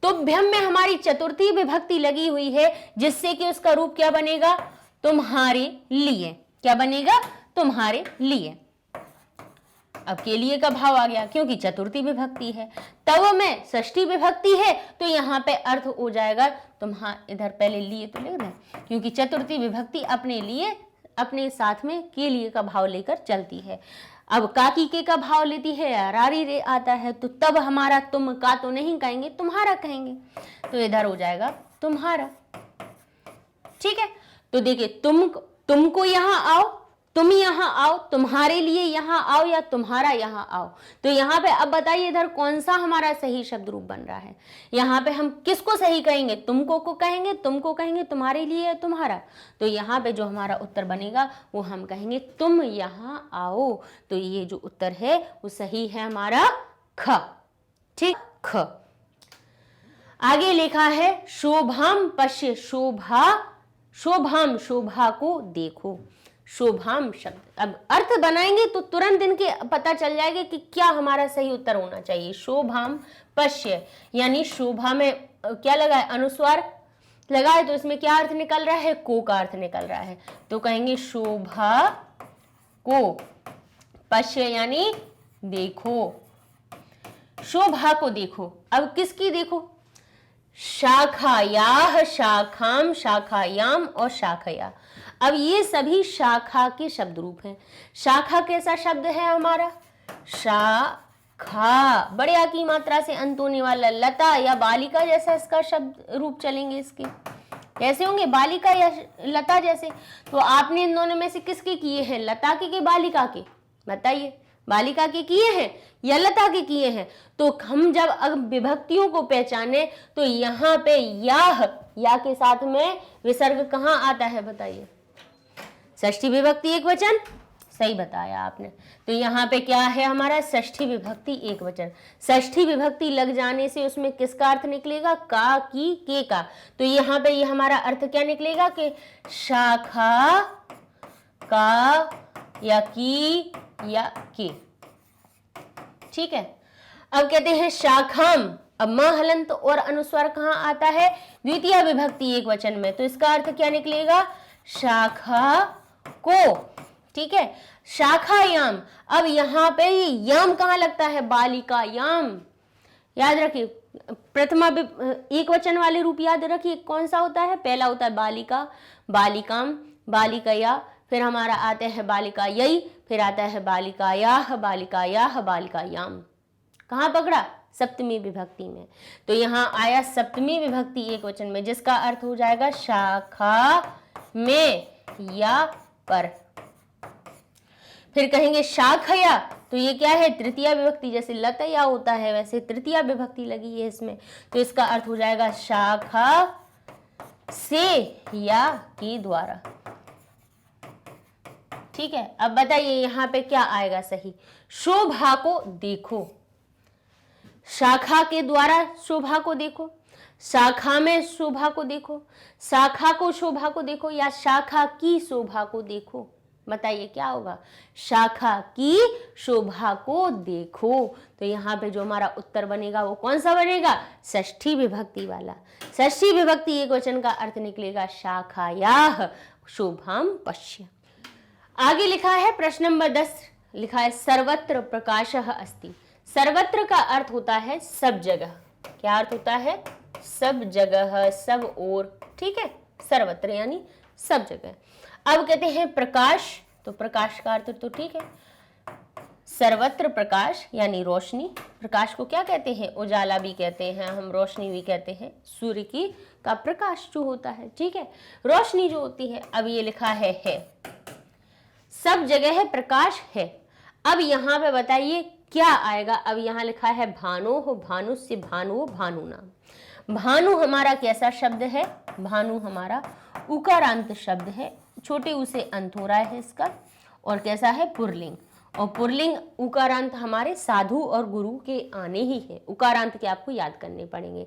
तुभ्यम में हमारी चतुर्थी विभक्ति लगी हुई है जिससे कि उसका रूप क्या बनेगा, तुम्हारे लिए। क्या बनेगा, तुम्हारे लिए। अब के लिए का भाव आ गया क्योंकि चतुर्थी विभक्ति है। तव में षष्ठी विभक्ति है तो यहाँ पे अर्थ हो जाएगा इधर पहले लिए तो लिख दें, क्योंकि चतुर्थी विभक्ति अपने लिए अपने साथ में के लिए का भाव लेकर चलती है। अब काकी के का भाव लेती है, अरारी रे आता है, तो तब हमारा तुम का तो नहीं कहेंगे, तुम्हारा कहेंगे, तो इधर हो जाएगा तुम्हारा। ठीक है। तो देखिए तुमको यहाँ आओ, तुम यहाँ आओ, तुम्हारे लिए यहाँ आओ, या तुम्हारा यहाँ आओ। तो यहाँ पे अब बताइए इधर कौन सा हमारा सही शब्द रूप बन रहा है। यहाँ पे हम किसको सही कहेंगे, तुमको को कहेंगे, तुमको कहेंगे, तुम्हारे लिए या तुम्हारा। तो यहाँ पे जो हमारा उत्तर बनेगा वो हम कहेंगे तुम यहाँ आओ। तो ये जो उत्तर है वो सही है हमारा ख। ठीक, ख। आगे लिखा है शोभाम पश्य, शोभा, शोभाम, शोभा को देखो। शोभाम शब्द अब अर्थ बनाएंगे तो तुरंत इनके पता चल जाएगा कि क्या हमारा सही उत्तर होना चाहिए। शोभाम पश्य, यानी शोभा में क्या लगा है, अनुस्वार लगा है, तो इसमें क्या अर्थ निकल रहा है, को का अर्थ निकल रहा है। तो कहेंगे शोभा को, पश्य यानी देखो, शोभा को देखो। अब किसकी देखो, शाखायाह, शाखाम, शाखायाम और शाखया। अब ये सभी शाखा के शब्द रूप हैं। शाखा कैसा शब्द है हमारा, शाखा, बड़े आ की मात्रा से अंत होने वाला, लता या बालिका जैसा इसका शब्द रूप चलेंगे। इसके कैसे होंगे, बालिका या लता जैसे। तो आपने इन दोनों में से किसके किए हैं, लता के बालिका के, बताइए, बालिका के किए हैं या लता के किए हैं। तो हम जब अब विभक्तियों को पहचाने तो यहाँ पे या के साथ में विसर्ग कहाँ आता है, बताइए, षष्ठी विभक्ति एक वचन, सही बताया आपने। तो यहाँ पे क्या है हमारा, षष्ठी विभक्ति एक वचन। षष्ठी विभक्ति लग जाने से उसमें किसका अर्थ निकलेगा, का, की, के का। तो यहाँ पे ये हमारा अर्थ क्या निकलेगा कि शाखा का या की या के। ठीक है। अब कहते हैं शाखाम। अब म हलंत और अनुस्वार कहाँ आता है, द्वितीय विभक्ति एक वचन में। तो इसका अर्थ क्या निकलेगा, शाखा को। ठीक है। शाखायाम, अब यहाँ पे याम कहाँ लगता है, बालिका याम, याद रखिए, प्रथमा एक वचन वाले रूप याद रखिए कौन सा होता है, पहला होता है बालिका, बालिकाम, बालिकया, फिर हमारा आते हैं बालिकायै, फिर आता है बालिकायाः, बालिकायाः, बालिकायाम। कहाँ पकड़ा, सप्तमी विभक्ति में। तो यहाँ आया सप्तमी विभक्ति एक वचन में, जिसका अर्थ हो जाएगा शाखा में या पर। फिर कहेंगे शाखया, तो ये क्या है, तृतीया विभक्ति, जैसे लतया होता है वैसे तृतीया विभक्ति लगी है इसमें, तो इसका अर्थ हो जाएगा शाखा से या के द्वारा। ठीक है, अब बताइए यहाँ पे क्या आएगा सही, शोभा को देखो, शाखा के द्वारा शोभा को देखो, शाखा में शोभा को देखो, शाखा को शोभा को देखो, या शाखा की शोभा को देखो, बताइए क्या होगा, शाखा की शोभा को देखो। तो यहाँ पे जो हमारा उत्तर बनेगा वो कौन सा बनेगा, षष्ठी विभक्ति वाला। षष्ठी विभक्ति एक वचन का अर्थ निकलेगा शाखायाः शोभाम पश्य। आगे लिखा है प्रश्न नंबर 10, लिखा है सर्वत्र प्रकाशः अस्ति। सर्वत्र का अर्थ होता है सब जगह। क्या अर्थ होता है, सब जगह, सब ओर। ठीक है, सर्वत्र यानी सब जगह। अब कहते हैं प्रकाश, तो प्रकाश का अर्थ तो ठीक है, सर्वत्र प्रकाश यानी रोशनी। प्रकाश को क्या कहते हैं, उजाला भी कहते हैं हम, रोशनी भी कहते हैं, सूर्य की का प्रकाश जो होता है। ठीक है, रोशनी जो होती है। अब ये लिखा है सब जगह है प्रकाश है। अब यहाँ पे बताइए क्या आएगा। अब यहाँ लिखा है भानो हो, भानुस्य भानुओ, भानु नाम। भानु हमारा कैसा शब्द है, भानु हमारा उकारांत शब्द है, छोटे ऊ से अंत हो रहा है इसका, और कैसा है पुरलिंग। और पुरलिंग उकारांत हमारे साधु और गुरु के आने ही है, उकारांत के आपको याद करने पड़ेंगे।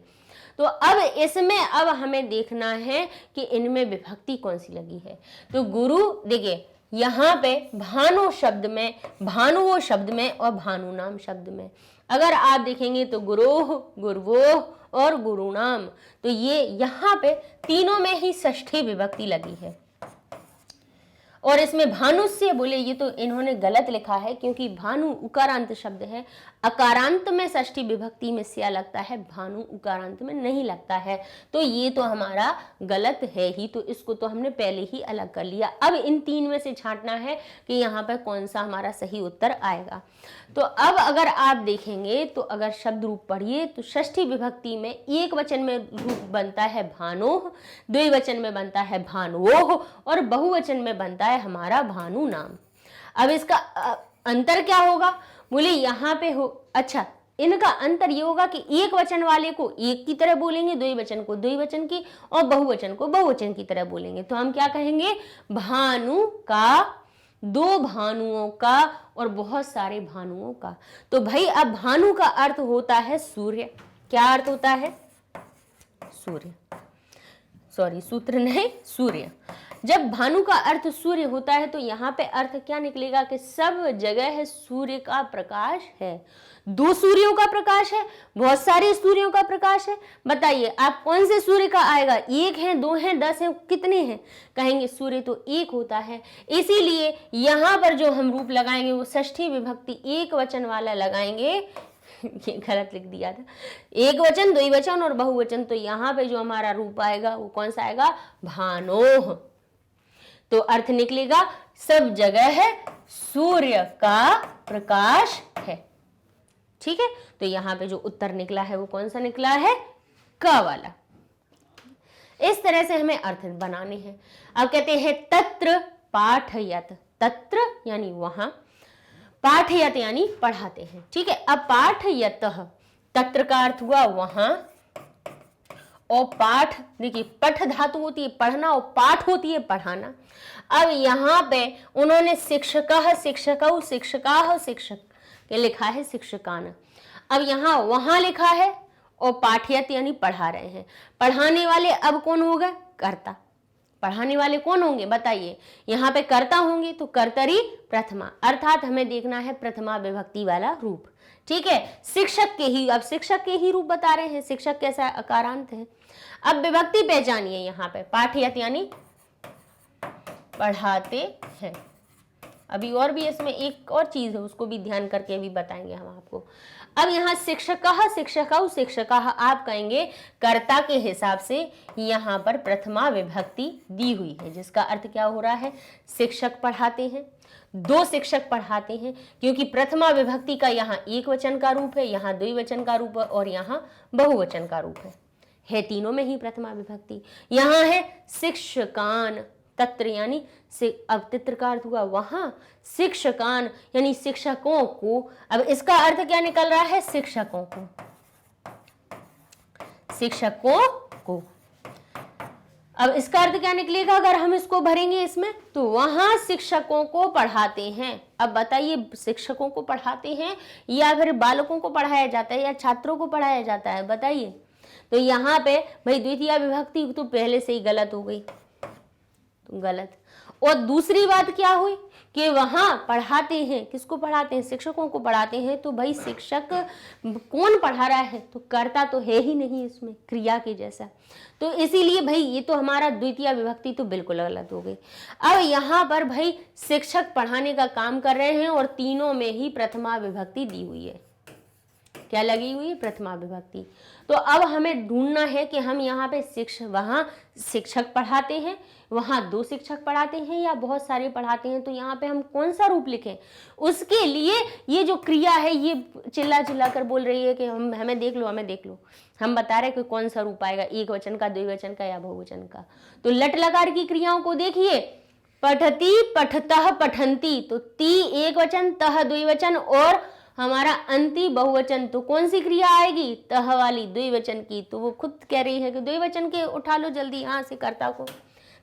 तो अब इसमें अब हमें देखना है कि इनमें विभक्ति कौन सी लगी है। तो गुरु, देखिए यहाँ पे भानु शब्द में, भानुओ शब्द में और भानु नाम शब्द में अगर आप देखेंगे तो गुरोह, गुरवोह और गुरुनाम, तो ये यहाँ पे तीनों में ही षष्ठी विभक्ति लगी है। और इसमें भानुस्य बोले, ये तो इन्होंने गलत लिखा है, क्योंकि भानु उकारांत शब्द है, अकारांत में षष्ठी विभक्ति में स्या लगता है, भानु उकारांत में नहीं लगता है, तो ये तो हमारा गलत है ही। तो इसको तो हमने पहले ही अलग कर लिया। अब इन तीन में से छांटना है कि यहाँ पर कौन सा हमारा सही उत्तर आएगा। तो अब अगर आप देखेंगे तो अगर शब्द रूप पढ़िए तो षष्ठी विभक्ति में एक वचन में रूप बनता है भानोह, द्विवचन में बनता है भानुओह और बहुवचन में बनता है हमारा भानु नाम। अब इसका अंतर क्या होगा, बोले यहाँ पे हो, अच्छा इनका अंतर ये होगा कि एक वचन वाले को एक की तरह बोलेंगे, द्विवचन को द्विवचन की और बहुवचन को बहुवचन की तरह बोलेंगे। तो हम क्या कहेंगे, भानु का, दो भानुओं का और बहुत सारे भानुओं का। तो भाई अब भानु का अर्थ होता है सूर्य। क्या अर्थ होता है, सूर्य, सॉरी सूत्र नहीं, सूर्य। जब भानु का अर्थ सूर्य होता है तो यहाँ पे अर्थ क्या निकलेगा कि सब जगह सूर्य का प्रकाश है। दो सूर्यों का प्रकाश है, बहुत सारे सूर्यों का प्रकाश है। बताइए आप कौन से सूर्य का आएगा, एक है, दो हैं, 10 हैं, कितने हैं, कहेंगे सूर्य तो एक होता है। इसीलिए यहाँ पर जो हम रूप लगाएंगे वो षष्ठी विभक्ति एक वचन वाला लगाएंगे। ये गलत लिख दिया था, एक वचन, द्विवचन और बहुवचन। तो यहाँ पे जो हमारा रूप आएगा वो कौन सा आएगा, भानोह। तो अर्थ निकलेगा सब जगह है सूर्य का प्रकाश है। ठीक है, तो यहाँ पे जो उत्तर निकला है वो कौन सा निकला है, क वाला। इस तरह से हमें अर्थ बनाने हैं। अब कहते हैं तत्र पाठयत, तत्र यानी वहां, पाठयत यानी पढ़ाते हैं। ठीक है, अब पाठयत, तत्र का अर्थ हुआ वहां, और पाठ, देखिए पठ धातु होती है पढ़ना और पाठ होती है पढ़ाना। अब यहाँ पे उन्होंने शिक्षकः, शिक्षकौ, शिक्षकाः, शिक्षक के लिखा है शिक्षकान। अब यहाँ वहां लिखा है और पाठयत यानी पढ़ा रहे हैं। पढ़ाने वाले अब कौन होगा, कर्ता। पढ़ाने वाले कौन होंगे बताइए, यहाँ पे कर्ता होंगे, तो कर्तरी प्रथमा, अर्थात हमें देखना है प्रथमा विभक्ति वाला रूप। ठीक है, शिक्षक के ही, अब शिक्षक के ही रूप बता रहे हैं, शिक्षक कैसा अकारांत है। अब विभक्ति पहचानिए यहाँ पे, पाठयत यानी पढ़ाते हैं, अभी और भी इसमें एक और चीज है, उसको भी ध्यान करके भी बताएंगे हम आपको। अब यहाँ शिक्षकः शिक्षकौ शिक्षकः आप कहेंगे कर्ता के हिसाब से यहाँ पर प्रथमा विभक्ति दी हुई है, जिसका अर्थ क्या हो रहा है, शिक्षक पढ़ाते हैं, दो शिक्षक पढ़ाते हैं, क्योंकि प्रथमा विभक्ति का यहाँ एक वचन का रूप है, यहाँ द्विवचन का रूप है और यहाँ बहुवचन का रूप है तीनों में ही प्रथमा विभक्ति। यहाँ है शिक्षकान, तत्र यानी अब तित्र का अर्थ हुआ वहां, शिक्षकान यानी शिक्षकों को। अब इसका अर्थ क्या निकल रहा है, शिक्षकों को, शिक्षकों को। अब इसका अर्थ क्या निकलेगा अगर हम इसको भरेंगे इसमें, तो वहां शिक्षकों को पढ़ाते हैं। अब बताइए शिक्षकों को पढ़ाते हैं या फिर बालकों को पढ़ाया जाता है या छात्रों को पढ़ाया जाता है, बताइए। तो यहाँ पे भाई द्वितीय विभक्ति तो पहले से ही गलत हो गई, तो गलत। और दूसरी बात क्या हुई कि वहां पढ़ाते हैं, किसको पढ़ाते हैं, शिक्षकों को पढ़ाते हैं। तो भाई शिक्षक कौन पढ़ा रहा है, तो कर्ता तो है ही नहीं इसमें क्रिया के जैसा, तो इसीलिए भाई ये तो हमारा द्वितीय विभक्ति तो बिल्कुल गलत हो गई। अब यहाँ पर भाई शिक्षक पढ़ाने का काम कर रहे हैं और तीनों में ही प्रथमा विभक्ति दी हुई है, क्या लगी हुई है, प्रथमा विभक्ति। तो अब हमें ढूंढना है कि हम यहाँ पे वहाँ शिक्षक पढ़ाते हैं, वहाँ दो शिक्षक पढ़ाते हैं या बहुत सारे पढ़ाते हैं, तो यहाँ पे हम कौन सा रूप लिखें। उसके लिए ये जो क्रिया है ये चिल्ला चिल्ला कर बोल रही है कि हमें देख लो, हमें देख लो। हम बता रहे कि कौन सा रूप आएगा, एक वचन का, द्विवचन का या बहुवचन का। तो लट लकार की क्रियाओं को देखिए, पठती, पठतः, पठंती, तो ती एक वचन, तह द्विवचन और हमारा अंति बहुवचन, तो कौन सी क्रिया आएगी, तह वाली, द्विवचन की। तो वो खुद कह रही है कि द्विवचन के उठा लो जल्दी यहाँ से कर्ता को।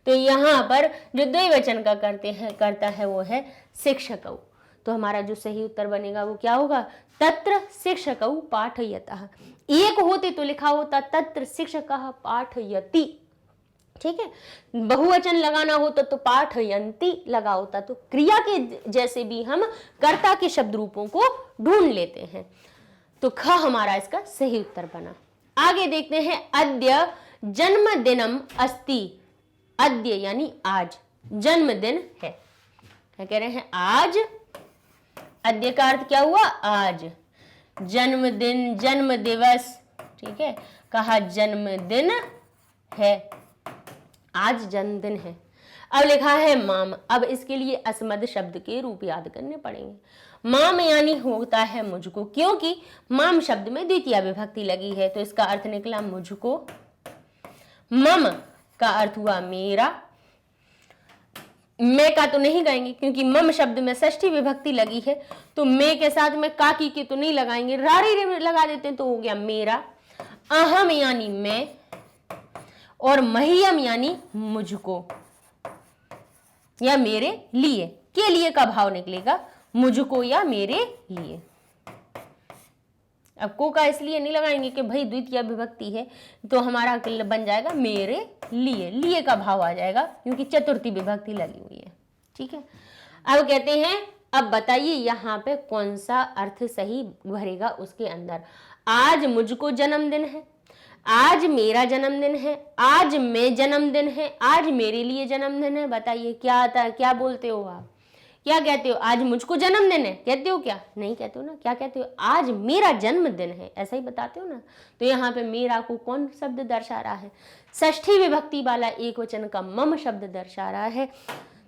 तो यहाँ पर जो द्विवचन का करता है वो है शिक्षकौ। तो हमारा जो सही उत्तर बनेगा वो क्या होगा, तत्र शिक्षकौ पाठयतः। एक होते तो लिखा होता तत्र शिक्षकः पाठयति, ठीक है। बहुवचन लगाना होता तो पाठयन्ति लगा होता। तो क्रिया के जैसे भी हम कर्ता के शब्द रूपों को ढूंढ लेते हैं। तो ख हमारा इसका सही उत्तर बना। आगे देखते हैं, अद्य जन्मदिनम अस्ति। अद्य यानी आज, जन्मदिन है, क्या कह रहे हैं, आज। अद्य का अर्थ क्या हुआ, आज। जन्मदिन, जन्म दिवस, ठीक है, कहा जन्मदिन है, आज जन्मदिन है। अब लिखा है माम। अब इसके लिए अस्मद शब्द के रूप याद करने पड़ेंगे। माम यानी होता है मुझको, क्योंकि माम शब्द में द्वितीय विभक्ति लगी है, तो इसका अर्थ निकला मुझको। मम का अर्थ हुआ मेरा। मैं का तो नहीं गाएंगे क्योंकि मम शब्द में षष्ठी विभक्ति लगी है, तो मैं के साथ में काकी के तो नहीं लगाएंगे, रारी रे लगा देते हैं, तो हो गया मेरा। अहम यानी मैं और मह्यम यानी मुझको या मेरे लिए। के लिए का भाव निकलेगा मुझको या मेरे लिए। अब को का इसलिए नहीं लगाएंगे कि भाई द्वितीय विभक्ति है, तो हमारा बन जाएगा मेरे लिए। लिए का भाव आ जाएगा क्योंकि चतुर्थी विभक्ति लगी हुई है, ठीक है। अब कहते हैं, अब बताइए यहाँ पे कौन सा अर्थ सही भरेगा उसके अंदर। आज मुझको जन्मदिन है, आज मेरा जन्मदिन है, आज मैं जन्मदिन है, आज मेरे लिए जन्मदिन है। बताइए क्या आता है, क्या बोलते हो आप, क्या कहते हो, आज मुझको जन्मदिन है, कहते हो क्या, नहीं कहते हो ना, क्या कहते हो, आज मेरा जन्मदिन है, ऐसा ही बताते हो ना। तो यहाँ पे मेरा को कौन शब्द दर्शा रहा है, षष्ठी विभक्ति वाला एक वचन का मम शब्द दर्शा रहा है।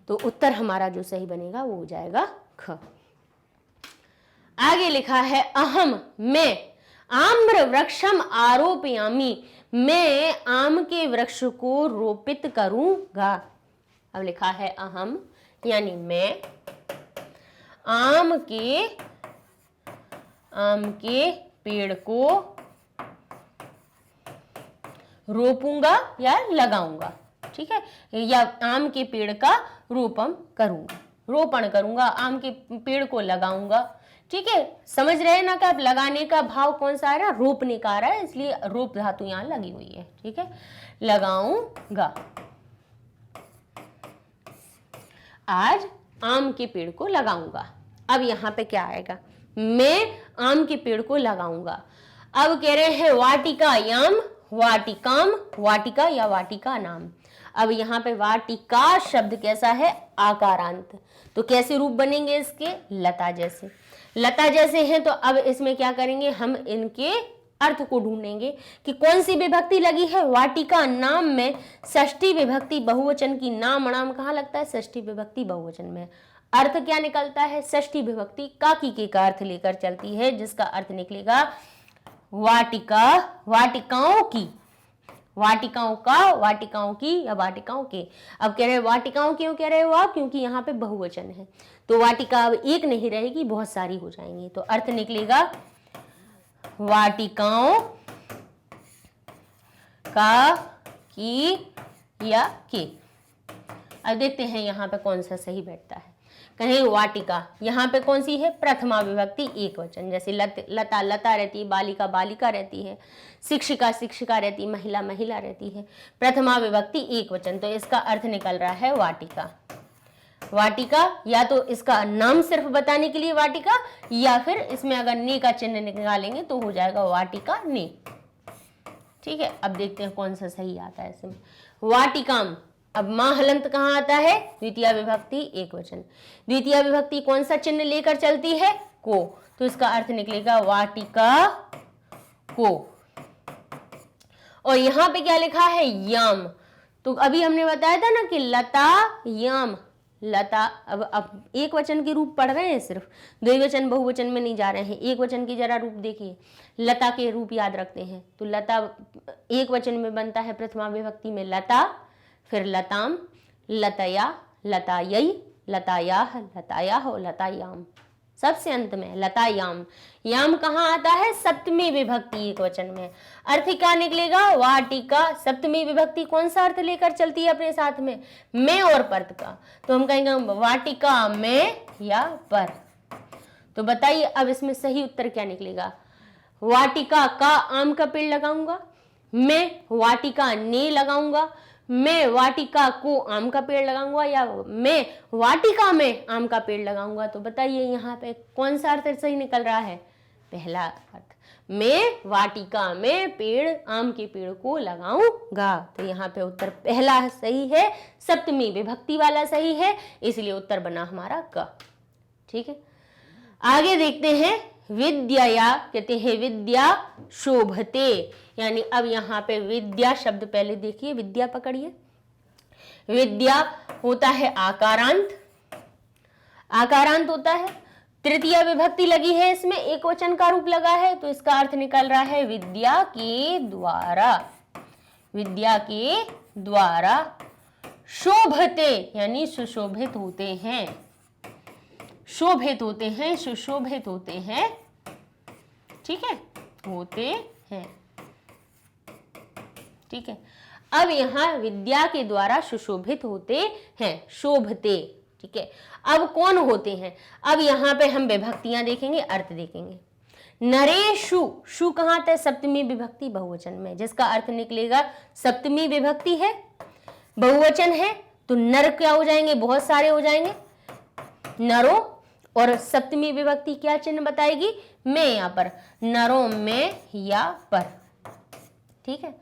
तो उत्तर हमारा जो सही बनेगा वो हो जाएगा ख। आगे लिखा है, अहम मैं आम्र वृक्षम आरोपयामी, मैं आम के वृक्ष को रोपित करूंगा। अब लिखा है अहम यानी मैं आम के पेड़ को रोपूंगा या लगाऊंगा, ठीक है, या आम के पेड़ का रोपण करूंगा, आम के पेड़ को लगाऊंगा, ठीक है। समझ रहे हैं ना कि आप लगाने का भाव कौन सा आ रहा है, रोपने का आ रहा है, इसलिए रोप धातु यहां लगी हुई है, ठीक है। लगाऊंगा, आज आम के पेड़ को लगाऊंगा। अब यहाँ पे क्या आएगा, मैं आम के पेड़ को लगाऊंगा। अब कह रहे हैं वाटिका याम वाटिकाम, वाटिका या वाटिका नाम। अब यहाँ पे वाटिका शब्द कैसा है, आकारांत, तो कैसे रूप बनेंगे इसके, लता जैसे। लता जैसे हैं तो अब इसमें क्या करेंगे, हम इनके अर्थ को ढूंढेंगे कि कौन सी विभक्ति लगी है। वाटिका नाम में षष्ठी विभक्ति बहुवचन की, नाम नाम कहाँ लगता है, षष्ठी विभक्ति बहुवचन में। अर्थ क्या निकलता है, षष्ठी विभक्ति काकी का अर्थ लेकर चलती है, जिसका अर्थ निकलेगा वाटिका, वाटिकाओं की, वाटिकाओं का, वाटिकाओं की या वाटिकाओं के। अब कह रहे हैं वाटिकाओं क्यों कह रहे हो आप, क्योंकि यहाँ पे बहुवचन है, तो वाटिका अब एक नहीं रहेगी, बहुत सारी हो जाएंगी, तो अर्थ निकलेगा वाटिकाओं का, की या के। अब देखते हैं यहाँ पे कौन सा सही बैठता है। कहें वाटिका, यहाँ पे कौन सी है, प्रथमा विभक्ति एक वचन, जैसे लता लता रहती है, बालिका बालिका रहती है, शिक्षिका शिक्षिका रहती, महिला महिला रहती है, प्रथमा विभक्ति एक वचन, तो इसका अर्थ निकल रहा है वाटिका। वाटिका या तो इसका नाम सिर्फ बताने के लिए वाटिका, या फिर इसमें अगर ने का चिन्ह निकालेंगे तो हो जाएगा वाटिका ने। ठीक है, अब देखते हैं कौन सा सही आता है इसमें। वाटिकाम, अब मां हलंत कहाँ आता है, द्वितीय विभक्ति एक वचन, द्वितीय विभक्ति कौन सा चिन्ह लेकर चलती है, को, तो इसका अर्थ निकलेगा वाटिका को। और यहां पे क्या लिखा है, याम, तो अभी हमने बताया था ना कि लता याम, लता, अब एक वचन के रूप पढ़ रहे हैं, सिर्फ द्विवचन बहुवचन में नहीं जा रहे हैं। एक वचन की जरा रूप देखिए, लता के रूप याद रखते हैं, तो लता एक वचन में बनता है प्रथमा विभक्ति में लता, फिर लताम, लतया, लतायई, लतायाह, लतायाह और लतायाम, सबसे अंत में लतायाम। याम कहाँ आता है, सप्तमी विभक्ति एक वचन में। अर्थ क्या निकलेगा, वाटिका, सप्तमी विभक्ति कौन सा अर्थ लेकर चलती है अपने साथ में और पर का, तो हम कहेंगे वाटिका में या पर। तो बताइए अब इसमें सही उत्तर क्या निकलेगा। वाटिका का आम का पेड़ लगाऊंगा, मैं वाटिका ने लगाऊंगा, मैं वाटिका को आम का पेड़ लगाऊंगा, या मैं वाटिका में आम का पेड़ लगाऊंगा। तो बताइए यहाँ पे कौन सा अर्थ सही निकल रहा है, पहला अर्थ, मैं वाटिका में पेड़, आम के पेड़ को लगाऊंगा। तो यहाँ पे उत्तर पहला सही है, सप्तमी विभक्ति वाला सही है, इसलिए उत्तर बना हमारा क। ठीक है, आगे देखते हैं। विद्या, कहते हैं विद्या शोभते, यानी अब यहाँ पे विद्या शब्द पहले देखिए, विद्या पकड़िए, विद्या होता है आकारांत, आकारांत होता है, तृतीय विभक्ति लगी है, इसमें एक वचन का रूप लगा है, तो इसका अर्थ निकल रहा है विद्या के द्वारा, विद्या के द्वारा। शोभते यानी सुशोभित होते हैं, शोभित होते हैं, सुशोभित होते हैं, ठीक है, होते हैं। ठीक है, अब यहां विद्या के द्वारा सुशोभित होते हैं, शोभते। ठीक है, अब कौन होते हैं, अब यहां पे हम विभक्तियां देखेंगे, अर्थ देखेंगे। नरेशु, शु कहां आता है, सप्तमी विभक्ति बहुवचन में, जिसका अर्थ निकलेगा सप्तमी विभक्ति है, बहुवचन है, तो नर क्या हो जाएंगे, बहुत सारे हो जाएंगे, नरों, और सप्तमी विभक्ति क्या चिन्ह बताएगी, में यहाँ पर, नरों में या पर। ठीक है,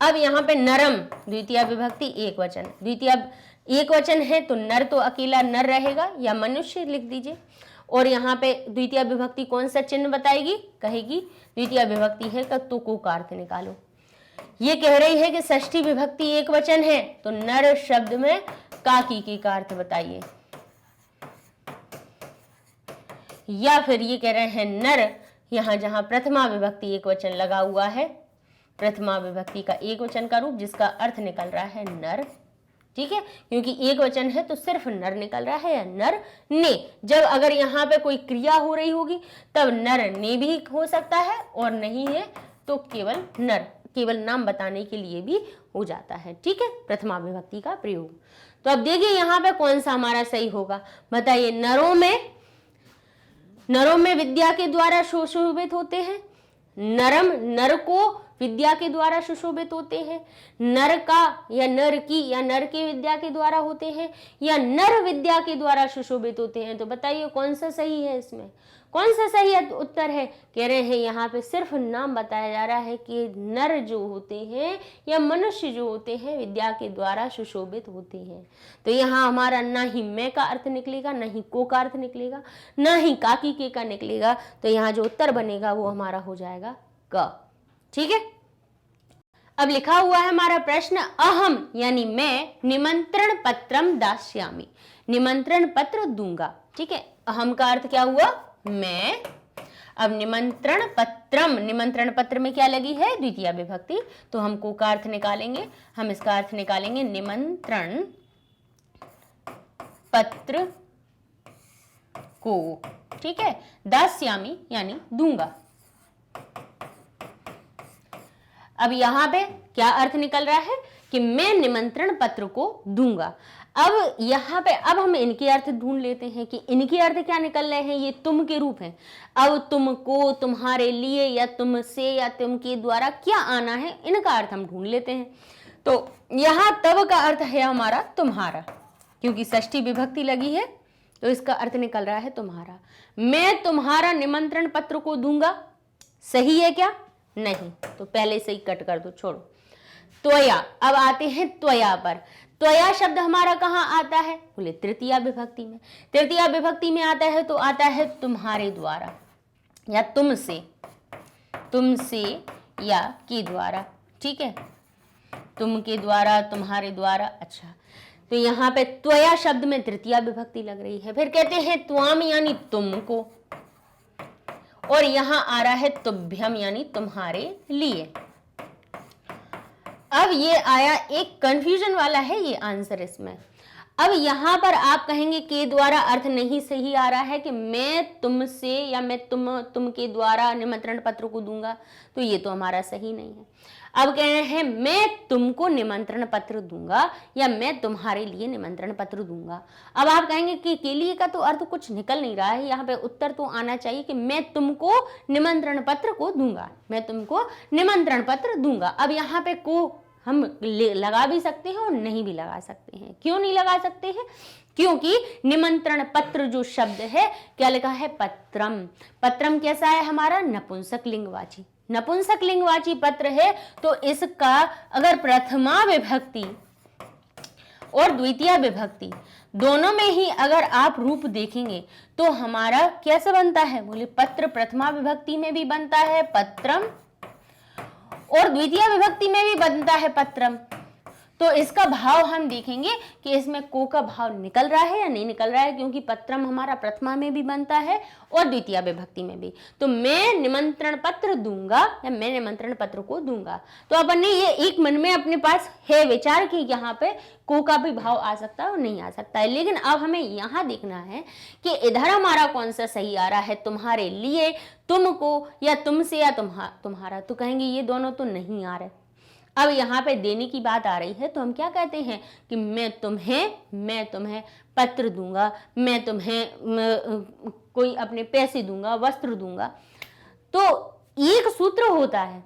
अब यहाँ पे नरम, द्वितीय विभक्ति एक वचन, द्वितीय एक वचन है तो नर तो अकेला नर रहेगा, या मनुष्य लिख दीजिए, और यहाँ पे द्वितीय विभक्ति कौन सा चिन्ह बताएगी, कहेगी द्वितीय विभक्ति है तो को का अर्थ निकालो। ये कह रही है कि षष्ठी विभक्ति एक वचन है, तो नर शब्द में काकी का अर्थ बताइए, या फिर ये कह रहे हैं नर, यहां जहां प्रथमा विभक्ति एक वचन लगा हुआ है, प्रथमा विभक्ति का एक वचन का रूप, जिसका अर्थ निकल रहा है नर। ठीक है, क्योंकि एक वचन है तो सिर्फ नर निकल रहा है, या नर ने। जब अगर यहाँ पे कोई क्रिया हो रही होगी तब नर ने भी हो सकता है, और नहीं है तो केवल नर, केवल नाम बताने के लिए भी हो जाता है। ठीक है, प्रथमा विभक्ति का प्रयोग। तो अब देखिए यहाँ पे कौन सा हमारा सही होगा, बताइए। नरों में विद्या के द्वारा सुशोभित होते हैं, नरम, नर को विद्या के द्वारा सुशोभित होते हैं, नर का या नर की या नर के विद्या के द्वारा होते हैं, या नर विद्या के द्वारा सुशोभित होते हैं। तो बताइए कौन सा सही है, इसमें कौन सा सही उत्तर है? कह रहे हैं यहाँ पे सिर्फ नाम बताया जा रहा है कि नर जो होते हैं या मनुष्य जो होते हैं विद्या के द्वारा सुशोभित होते हैं। तो यहाँ हमारा ना ही मैं का अर्थ निकलेगा, ना ही को का अर्थ निकलेगा, ना ही काकी के का निकलेगा। तो यहाँ जो उत्तर बनेगा वो हमारा हो जाएगा क। ठीक है, अब लिखा हुआ है हमारा प्रश्न, अहम यानी मैं निमंत्रण पत्रम दास्यामि, निमंत्रण पत्र दूंगा। ठीक है, अहम का अर्थ क्या हुआ? मैं। अब निमंत्रण पत्रम, निमंत्रण पत्र में क्या लगी है? द्वितीय विभक्ति। तो हम को का अर्थ निकालेंगे, हम इसका अर्थ निकालेंगे निमंत्रण पत्र को। ठीक है, दास्यामि यानी दूंगा। अब यहां पे क्या अर्थ निकल रहा है कि मैं निमंत्रण पत्र को दूंगा। अब यहाँ पे अब हम इनके अर्थ ढूंढ लेते हैं कि इनके अर्थ क्या निकल रहे हैं। ये तुम के रूप हैं। अब तुमको, तुम्हारे लिए या तुमसे या तुम के द्वारा क्या आना है, इनका अर्थ हम ढूंढ लेते हैं। तो यहाँ तब का अर्थ है हमारा तुम्हारा, क्योंकि षष्ठी विभक्ति लगी है तो इसका अर्थ निकल रहा है तुम्हारा। मैं तुम्हारा निमंत्रण पत्र को दूंगा, सही है क्या? नहीं, तो पहले से ही कट कर दो, छोड़ो। त्वया, अब आते हैं त्वया पर। त्वया शब्द हमारा कहाँ आता है? बोले तृतीया विभक्ति में। तृतीया विभक्ति में आता है तो आता है तुम्हारे द्वारा या तुमसे, तुमसे या के द्वारा। ठीक है, तुम के द्वारा, तुम्हारे द्वारा। अच्छा, तो यहाँ पे त्वया शब्द में तृतीया विभक्ति लग रही है। फिर कहते हैं त्वाम यानी तुमको, और यहां आ रहा है तुभ्यम यानी तुम्हारे लिए। अब ये आया एक कंफ्यूजन वाला है ये आंसर इसमें। अब यहां पर आप कहेंगे के द्वारा अर्थ नहीं सही आ रहा है कि मैं तुमसे या मैं तुम के द्वारा निमंत्रण पत्र को दूंगा, तो ये तो हमारा सही नहीं है। अब कह रहे हैं मैं तुमको निमंत्रण पत्र दूंगा या मैं तुम्हारे लिए निमंत्रण पत्र दूंगा। अब आप कहेंगे कि के लिए का तो अर्थ कुछ निकल नहीं रहा है। यहाँ पे उत्तर तो आना चाहिए कि मैं तुमको निमंत्रण पत्र को दूंगा, मैं तुमको निमंत्रण पत्र दूंगा। अब यहाँ पे को हम लगा भी सकते हैं और नहीं भी लगा सकते हैं। क्यों नहीं लगा सकते हैं? क्योंकि निमंत्रण पत्र जो शब्द है क्या लिखा है? पत्रम। पत्रम कैसा है हमारा? नपुंसक लिंगवाची। नपुंसक लिंगवाची पत्र है तो इसका अगर प्रथमा विभक्ति और द्वितीय विभक्ति दोनों में ही अगर आप रूप देखेंगे तो हमारा कैसे बनता है? बोले पत्र प्रथमा विभक्ति में भी बनता है पत्रम और द्वितीय विभक्ति में भी बनता है पत्रम। तो इसका भाव हम देखेंगे कि इसमें को का भाव निकल रहा है या नहीं निकल रहा है, क्योंकि पत्रम हमारा प्रथमा में भी बनता है और द्वितीय विभक्ति में भी। तो मैं निमंत्रण पत्र दूंगा या मैं निमंत्रण पत्र को दूंगा। तो अपन ने ये एक मन में अपने पास है विचार कि यहाँ पे को का भी भाव आ सकता है और नहीं आ सकता है। लेकिन अब हमें यहाँ देखना है कि इधर हमारा कौन सा सही आ रहा है, तुम्हारे लिए, तुमको या तुमसे या तुम्हारा। तो कहेंगे ये दोनों तो नहीं आ रहे। अब यहाँ पे देने की बात आ रही है तो हम क्या कहते हैं कि मैं तुम्हें पत्र दूंगा, मैं तुम्हें कोई अपने पैसे दूंगा, वस्त्र दूंगा। तो एक सूत्र होता है,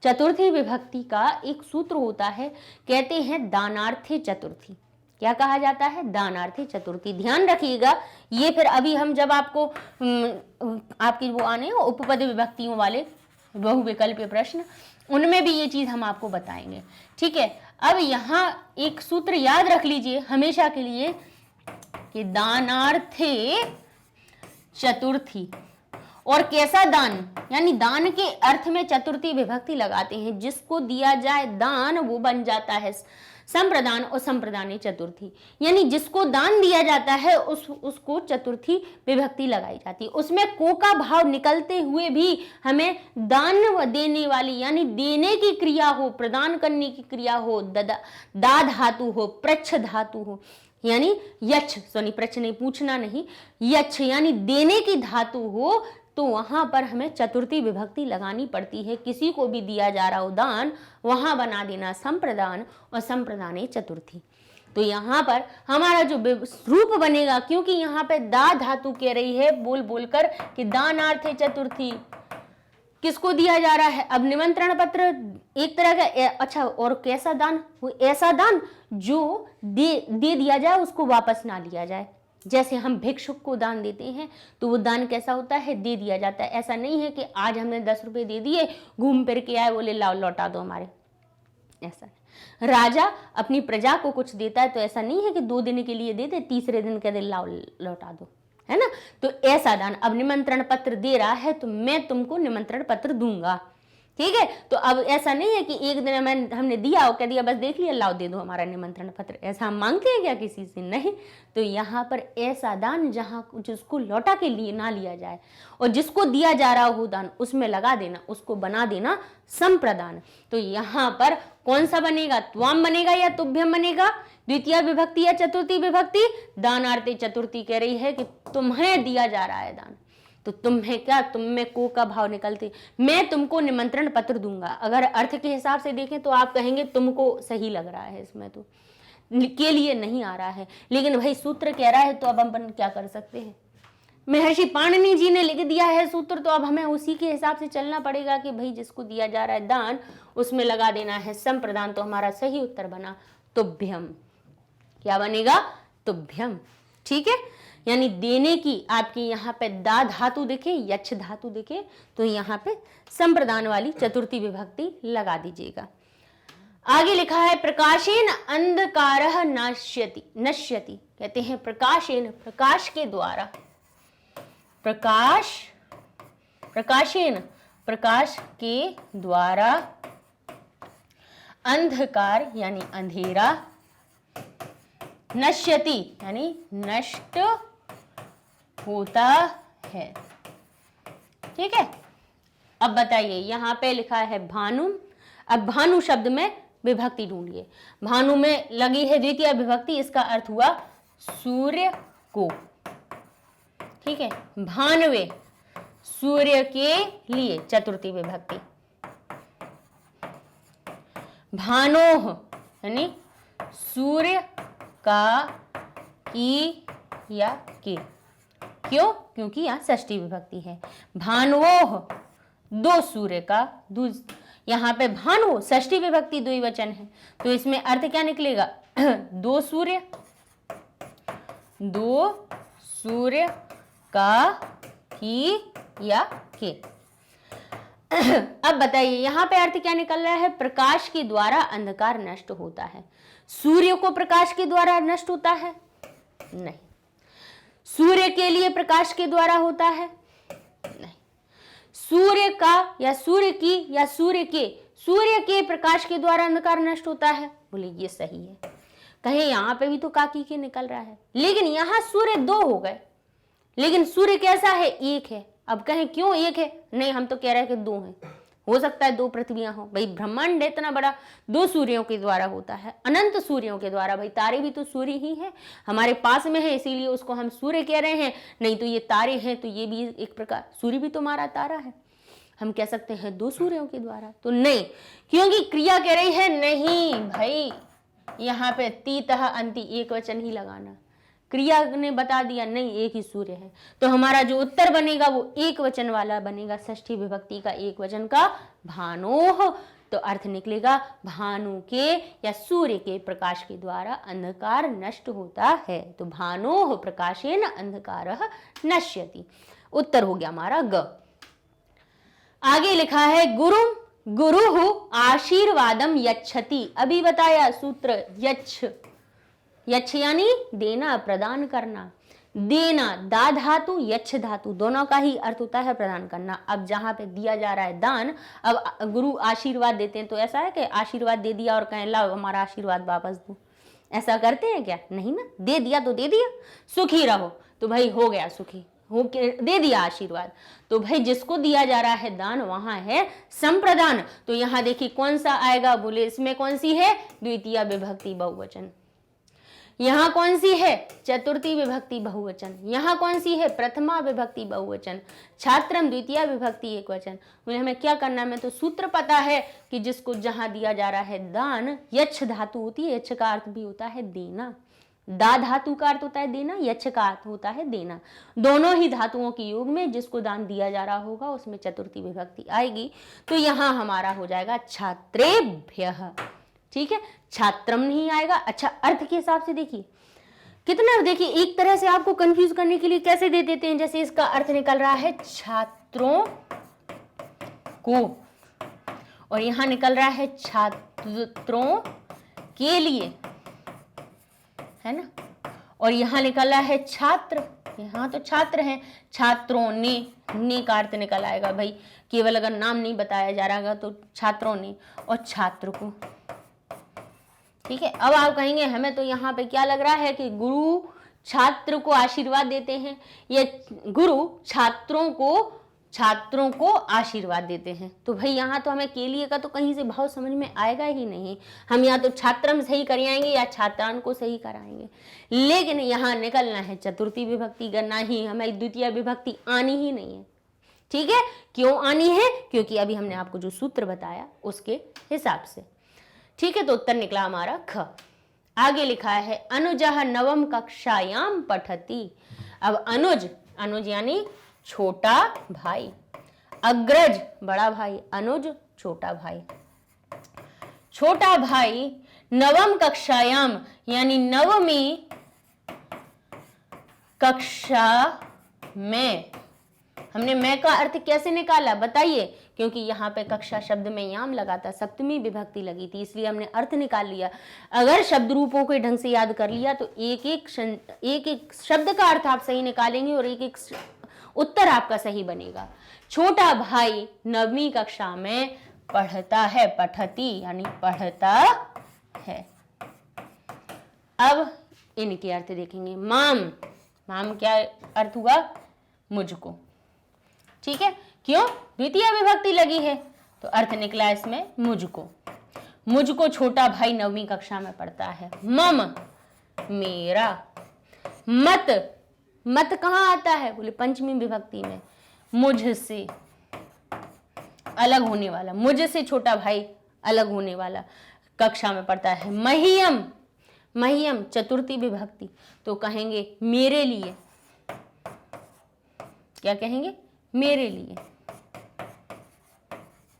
चतुर्थी विभक्ति का एक सूत्र होता है, कहते हैं दानार्थी चतुर्थी। क्या कहा जाता है? दानार्थी चतुर्थी। ध्यान रखिएगा ये, फिर अभी हम जब आपको आपकी वो आने उपपद विभक्तियों वाले बहुविकल्पीय प्रश्न, उनमें भी ये चीज हम आपको बताएंगे। ठीक है, अब यहाँ एक सूत्र याद रख लीजिए हमेशा के लिए कि दानार्थे चतुर्थी। और कैसा दान, यानी दान के अर्थ में चतुर्थी विभक्ति लगाते हैं। जिसको दिया जाए दान वो बन जाता है संप्रदान और संप्रदाने चतुर्थी, यानी जिसको दान दिया जाता है उसको चतुर्थी विभक्ति लगाई जाती है। उसमें को का भाव निकलते हुए भी हमें दान देने वाली यानी देने की क्रिया हो, प्रदान करने की क्रिया हो, दा धातु हो, प्रच्छ धातु हो, यानी यच्छ, सॉरी प्रच्छ नहीं, पूछना नहीं, यच्छ यानी देने की धातु हो, तो वहां पर हमें चतुर्थी विभक्ति लगानी पड़ती है। किसी को भी दिया जा रहा हो दान, वहां बना देना संप्रदान और संप्रदाने चतुर्थी। तो यहाँ पर हमारा जो रूप बनेगा, क्योंकि यहाँ पे दा धातु कह रही है बोल बोलकर कि दानार्थे चतुर्थी, किसको दिया जा रहा है? अब निमंत्रण पत्र एक तरह का अच्छा, और कैसा दान? वो ऐसा दान जो दे दिया जाए, उसको वापस ना लिया जाए। जैसे हम भिक्षुक को दान देते हैं तो वो दान कैसा होता है? दे दिया जाता है। ऐसा नहीं है कि आज हमने 10 रुपए दे दिए, घूम फिर के आए, बोले लाओ लौटा दो हमारे, ऐसा नहीं। राजा अपनी प्रजा को कुछ देता है तो ऐसा नहीं है कि 2 दिन के लिए दे दे, तीसरे दिन कह दे लाओ लौटा दो, है ना। तो ऐसा दान, अब निमंत्रण पत्र दे रहा है तो मैं तुमको निमंत्रण पत्र दूंगा, ठीक है। तो अब ऐसा नहीं है कि एक दिन हमने दिया और कह दिया बस देख लिया, लाओ दे दो हमारा निमंत्रण पत्र, ऐसा हम मांगते हैं क्या किसी से? नहीं। तो यहाँ पर ऐसा दान जहाँ जिसको लौटा के लिए ना लिया जाए, और जिसको दिया जा रहा हो दान उसमें लगा देना, उसको बना देना संप्रदान। तो यहाँ पर कौन सा बनेगा? त्वाम बनेगा या तुभ्यम बनेगा? द्वितीय विभक्ति या चतुर्थी विभक्ति? दानार्थे चतुर्थी कह रही है कि तुम्हें दिया जा रहा है दान, तो तुम्हें क्या, तुम में को का भाव निकलते, मैं तुमको निमंत्रण पत्र दूंगा। अगर अर्थ के हिसाब से देखें तो आप कहेंगे तुमको सही लग रहा है, इसमें तो के लिए नहीं आ रहा है, लेकिन भाई सूत्र कह रहा है तो अब हम क्या कर सकते हैं? महर्षि पाणिनि जी ने लिख दिया है सूत्र, तो अब हमें उसी के हिसाब से चलना पड़ेगा कि भाई जिसको दिया जा रहा है दान उसमें लगा देना है संप्रदान। तो हमारा सही उत्तर बना तुभ्यम। क्या बनेगा? तुभ्यम, ठीक है। यानी देने की आपकी यहाँ पे दा धातु दिखे, यच्छ धातु दिखे, तो यहाँ पे संप्रदान वाली चतुर्थी विभक्ति लगा दीजिएगा। आगे लिखा है प्रकाशेन अंधकारः नश्यति। नश्यति कहते हैं प्रकाशेन, प्रकाश के द्वारा, प्रकाशेन प्रकाश के द्वारा, अंधकार यानी अंधेरा, नश्यति यानी नष्ट होता है, ठीक है। अब बताइए, यहां पे लिखा है भानु। अब भानु शब्द में विभक्ति ढूंढिए। भानु में लगी है द्वितीय विभक्ति, इसका अर्थ हुआ सूर्य को, ठीक है। भानवे सूर्य के लिए, चतुर्थी विभक्ति। भानोह यानी सूर्य का, की या के। क्यों? क्योंकि यहाँ षष्ठी विभक्ति है। भानुओह दो सूर्य का, यहाँ पे भानु षष्ठी विभक्ति द्विवचन है, तो इसमें अर्थ क्या निकलेगा? दो सूर्य, दो सूर्य का, की या के। अब बताइए यहाँ पे अर्थ क्या निकल रहा है? प्रकाश के द्वारा अंधकार नष्ट होता है। सूर्य को प्रकाश के द्वारा नष्ट होता है? नहीं। सूर्य के लिए प्रकाश के द्वारा होता है? नहीं। सूर्य का या सूर्य की या सूर्य के प्रकाश के द्वारा अंधकार नष्ट होता है? बोले ये सही है। कहे यहाँ पे भी तो काकी के निकल रहा है, लेकिन यहाँ सूर्य दो हो गए, लेकिन सूर्य कैसा है? एक है। अब कहें क्यों एक है? नहीं, हम तो कह रहे हैं कि दो हैं। हो सकता है दो पृथ्वियां हो, भाई ब्रह्मांड इतना बड़ा, दो सूर्यों के द्वारा होता है, अनंत सूर्यों के द्वारा। भाई तारे भी तो सूर्य ही है, हमारे पास में है, इसीलिए उसको हम सूर्य कह रहे हैं। नहीं तो ये तारे हैं तो ये भी एक प्रकार, सूर्य भी तो हमारा तारा है, हम कह सकते हैं दो सूर्यों के द्वारा। तो नहीं, क्योंकि क्रिया कह रही है नहीं भाई, यहाँ पे तीतः अंति एक वचन ही लगाना। क्रिया ने बता दिया नहीं एक ही सूर्य है, तो हमारा जो उत्तर बनेगा वो एक वचन वाला बनेगा, षष्ठी विभक्ति का एक वचन का भानोह। तो अर्थ निकलेगा भानु के या सूर्य के प्रकाश के द्वारा अंधकार नष्ट होता है। तो भानोह प्रकाशेन अंधकारः नश्यति। उत्तर हो गया हमारा ग। आगे लिखा है गुरुः आशीर्वादम यच्छति। अभी बताया सूत्र यच्छ, यच्छ यानी देना, प्रदान करना। देना दा धातु यच्छ धातु दोनों का ही अर्थ होता है प्रदान करना। अब जहां पे दिया जा रहा है दान, अब गुरु आशीर्वाद देते हैं तो ऐसा है कि आशीर्वाद दे दिया और कहें लाओ हमारा आशीर्वाद वापस दो, ऐसा करते हैं क्या? नहीं ना, दे दिया तो दे दिया, सुखी रहो तो भाई हो गया सुखी, हो के दे दिया आशीर्वाद। तो भाई जिसको दिया जा रहा है दान वहां है संप्रदान। तो यहाँ देखिए कौन सा आएगा? बोले इसमें कौन सी है? द्वितीय विभक्ति बहुवचन। यहाँ कौन सी है? चतुर्थी विभक्ति बहुवचन। यहाँ कौन सी है? प्रथमा विभक्ति बहुवचन। छात्रम द्वितीय विभक्ति एक वचन। बोले हमें क्या करना है? हमें तो सूत्र पता है कि जिसको जहां दिया जा रहा है दान, यच्छ धातु होती है, यच्छ का अर्थ भी होता है देना, दा धातु का अर्थ होता है देना, यच्छ का अर्थ होता है देना। दोनों ही धातुओं के योग में जिसको दान दिया जा रहा होगा उसमें चतुर्थी विभक्ति आएगी। तो यहां हमारा हो जाएगा छात्रेभ्यः। ठीक है, छात्रम नहीं आएगा। अच्छा, अर्थ के हिसाब से देखिए कितना, देखिए एक तरह से आपको कंफ्यूज करने के लिए कैसे दे देते हैं, जैसे इसका अर्थ निकल रहा है छात्रों को, और यहां निकल रहा है छात्रों के लिए, है ना, और यहां निकल रहा है छात्र, यहां तो छात्र हैं, छात्रों ने का अर्थ निकल आएगा भाई, केवल अगर नाम नहीं बताया जा रहा तो छात्रों ने और छात्र को। ठीक है, अब आप कहेंगे हमें तो यहाँ पे क्या लग रहा है कि गुरु छात्र को आशीर्वाद देते हैं, या गुरु छात्रों को आशीर्वाद देते हैं। तो भाई यहाँ तो हमें के लिए का तो कहीं से भाव समझ में आएगा ही नहीं। हम या तो छात्रम सही कराएंगे या छात्रान को सही कराएंगे, लेकिन यहाँ निकलना है चतुर्थी विभक्ति का, ना ही हमें द्वितीय विभक्ति आनी ही नहीं है। ठीक है, क्यों आनी है? क्योंकि अभी हमने आपको जो सूत्र बताया उसके हिसाब से। ठीक है, तो उत्तर निकला हमारा ख। आगे लिखा है अनुजः नवम कक्षायाम पठति। अब अनुज यानी छोटा भाई, अग्रज बड़ा भाई, अनुज छोटा भाई। छोटा भाई नवम कक्षायाम यानी नवमी कक्षा में। हमने मैं का अर्थ कैसे निकाला बताइए? क्योंकि यहाँ पे कक्षा शब्द में याम लगा था, सप्तमी विभक्ति लगी थी, इसलिए हमने अर्थ निकाल लिया। अगर शब्द रूपों को ढंग से याद कर लिया तो एक एक शब्द का अर्थ आप सही निकालेंगे और एक एक उत्तर आपका सही बनेगा। छोटा भाई नवमी कक्षा में पढ़ता है, पठती यानी पढ़ता है। अब इनके अर्थ देखेंगे। माम क्या अर्थ हुआ? मुझको। ठीक है, क्यों? द्वितीय विभक्ति लगी है तो अर्थ निकला इसमें मुझको छोटा भाई नवमी कक्षा में पढ़ता है। मम मेरा। मत कहाँ आता है? बोले पंचमी विभक्ति में। मुझसे अलग होने वाला, मुझसे छोटा भाई अलग होने वाला कक्षा में पढ़ता है। महियम चतुर्थी विभक्ति, तो कहेंगे मेरे लिए। क्या कहेंगे? मेरे लिए।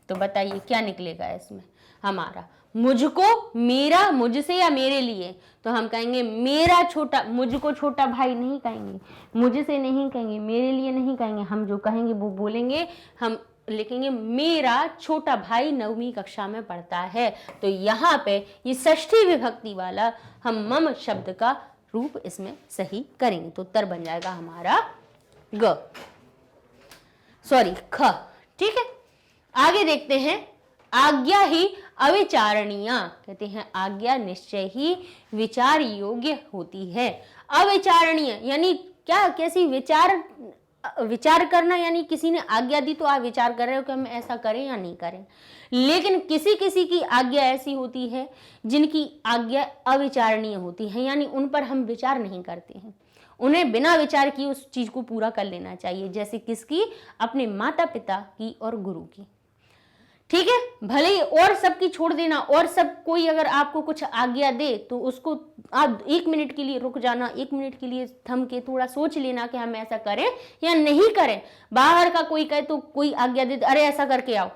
तो बताइए क्या निकलेगा इसमें हमारा? मुझको, मेरा, मुझसे या मेरे लिए? तो हम कहेंगे मेरा छोटा, मुझको छोटा भाई नहीं कहेंगे, मुझसे नहीं कहेंगे, मेरे लिए नहीं कहेंगे। हम जो कहेंगे वो बोलेंगे, हम लिखेंगे मेरा छोटा भाई नवमी कक्षा में पढ़ता है। तो यहाँ पे ये षष्ठी विभक्ति वाला हम मम शब्द का रूप इसमें सही करेंगे। तो उत्तर बन जाएगा हमारा ख। ठीक है, आगे देखते हैं। आज्ञा ही अविचारणीय। कहते हैं आज्ञा निश्चय ही विचार योग्य होती है। अविचारणीय यानी क्या? कैसी? विचार करना, यानी किसी ने आज्ञा दी तो आप विचार कर रहे हो कि हम ऐसा करें या नहीं करें। लेकिन किसी किसी की आज्ञा ऐसी होती है जिनकी आज्ञा अविचारणीय होती है, यानी उन पर हम विचार नहीं करते हैं, उन्हें बिना विचार किए उस चीज को पूरा कर लेना चाहिए। जैसे किसकी? अपने माता पिता की और गुरु की। ठीक है, भले ही और सबकी छोड़ देना, और सब कोई अगर आपको कुछ आज्ञा दे तो उसको आप 1 मिनट के लिए रुक जाना, 1 मिनट के लिए थम के थोड़ा सोच लेना कि हम ऐसा करें या नहीं करें। बाहर का कोई कहे तो कोई आज्ञा दे, अरे ऐसा करके आओ,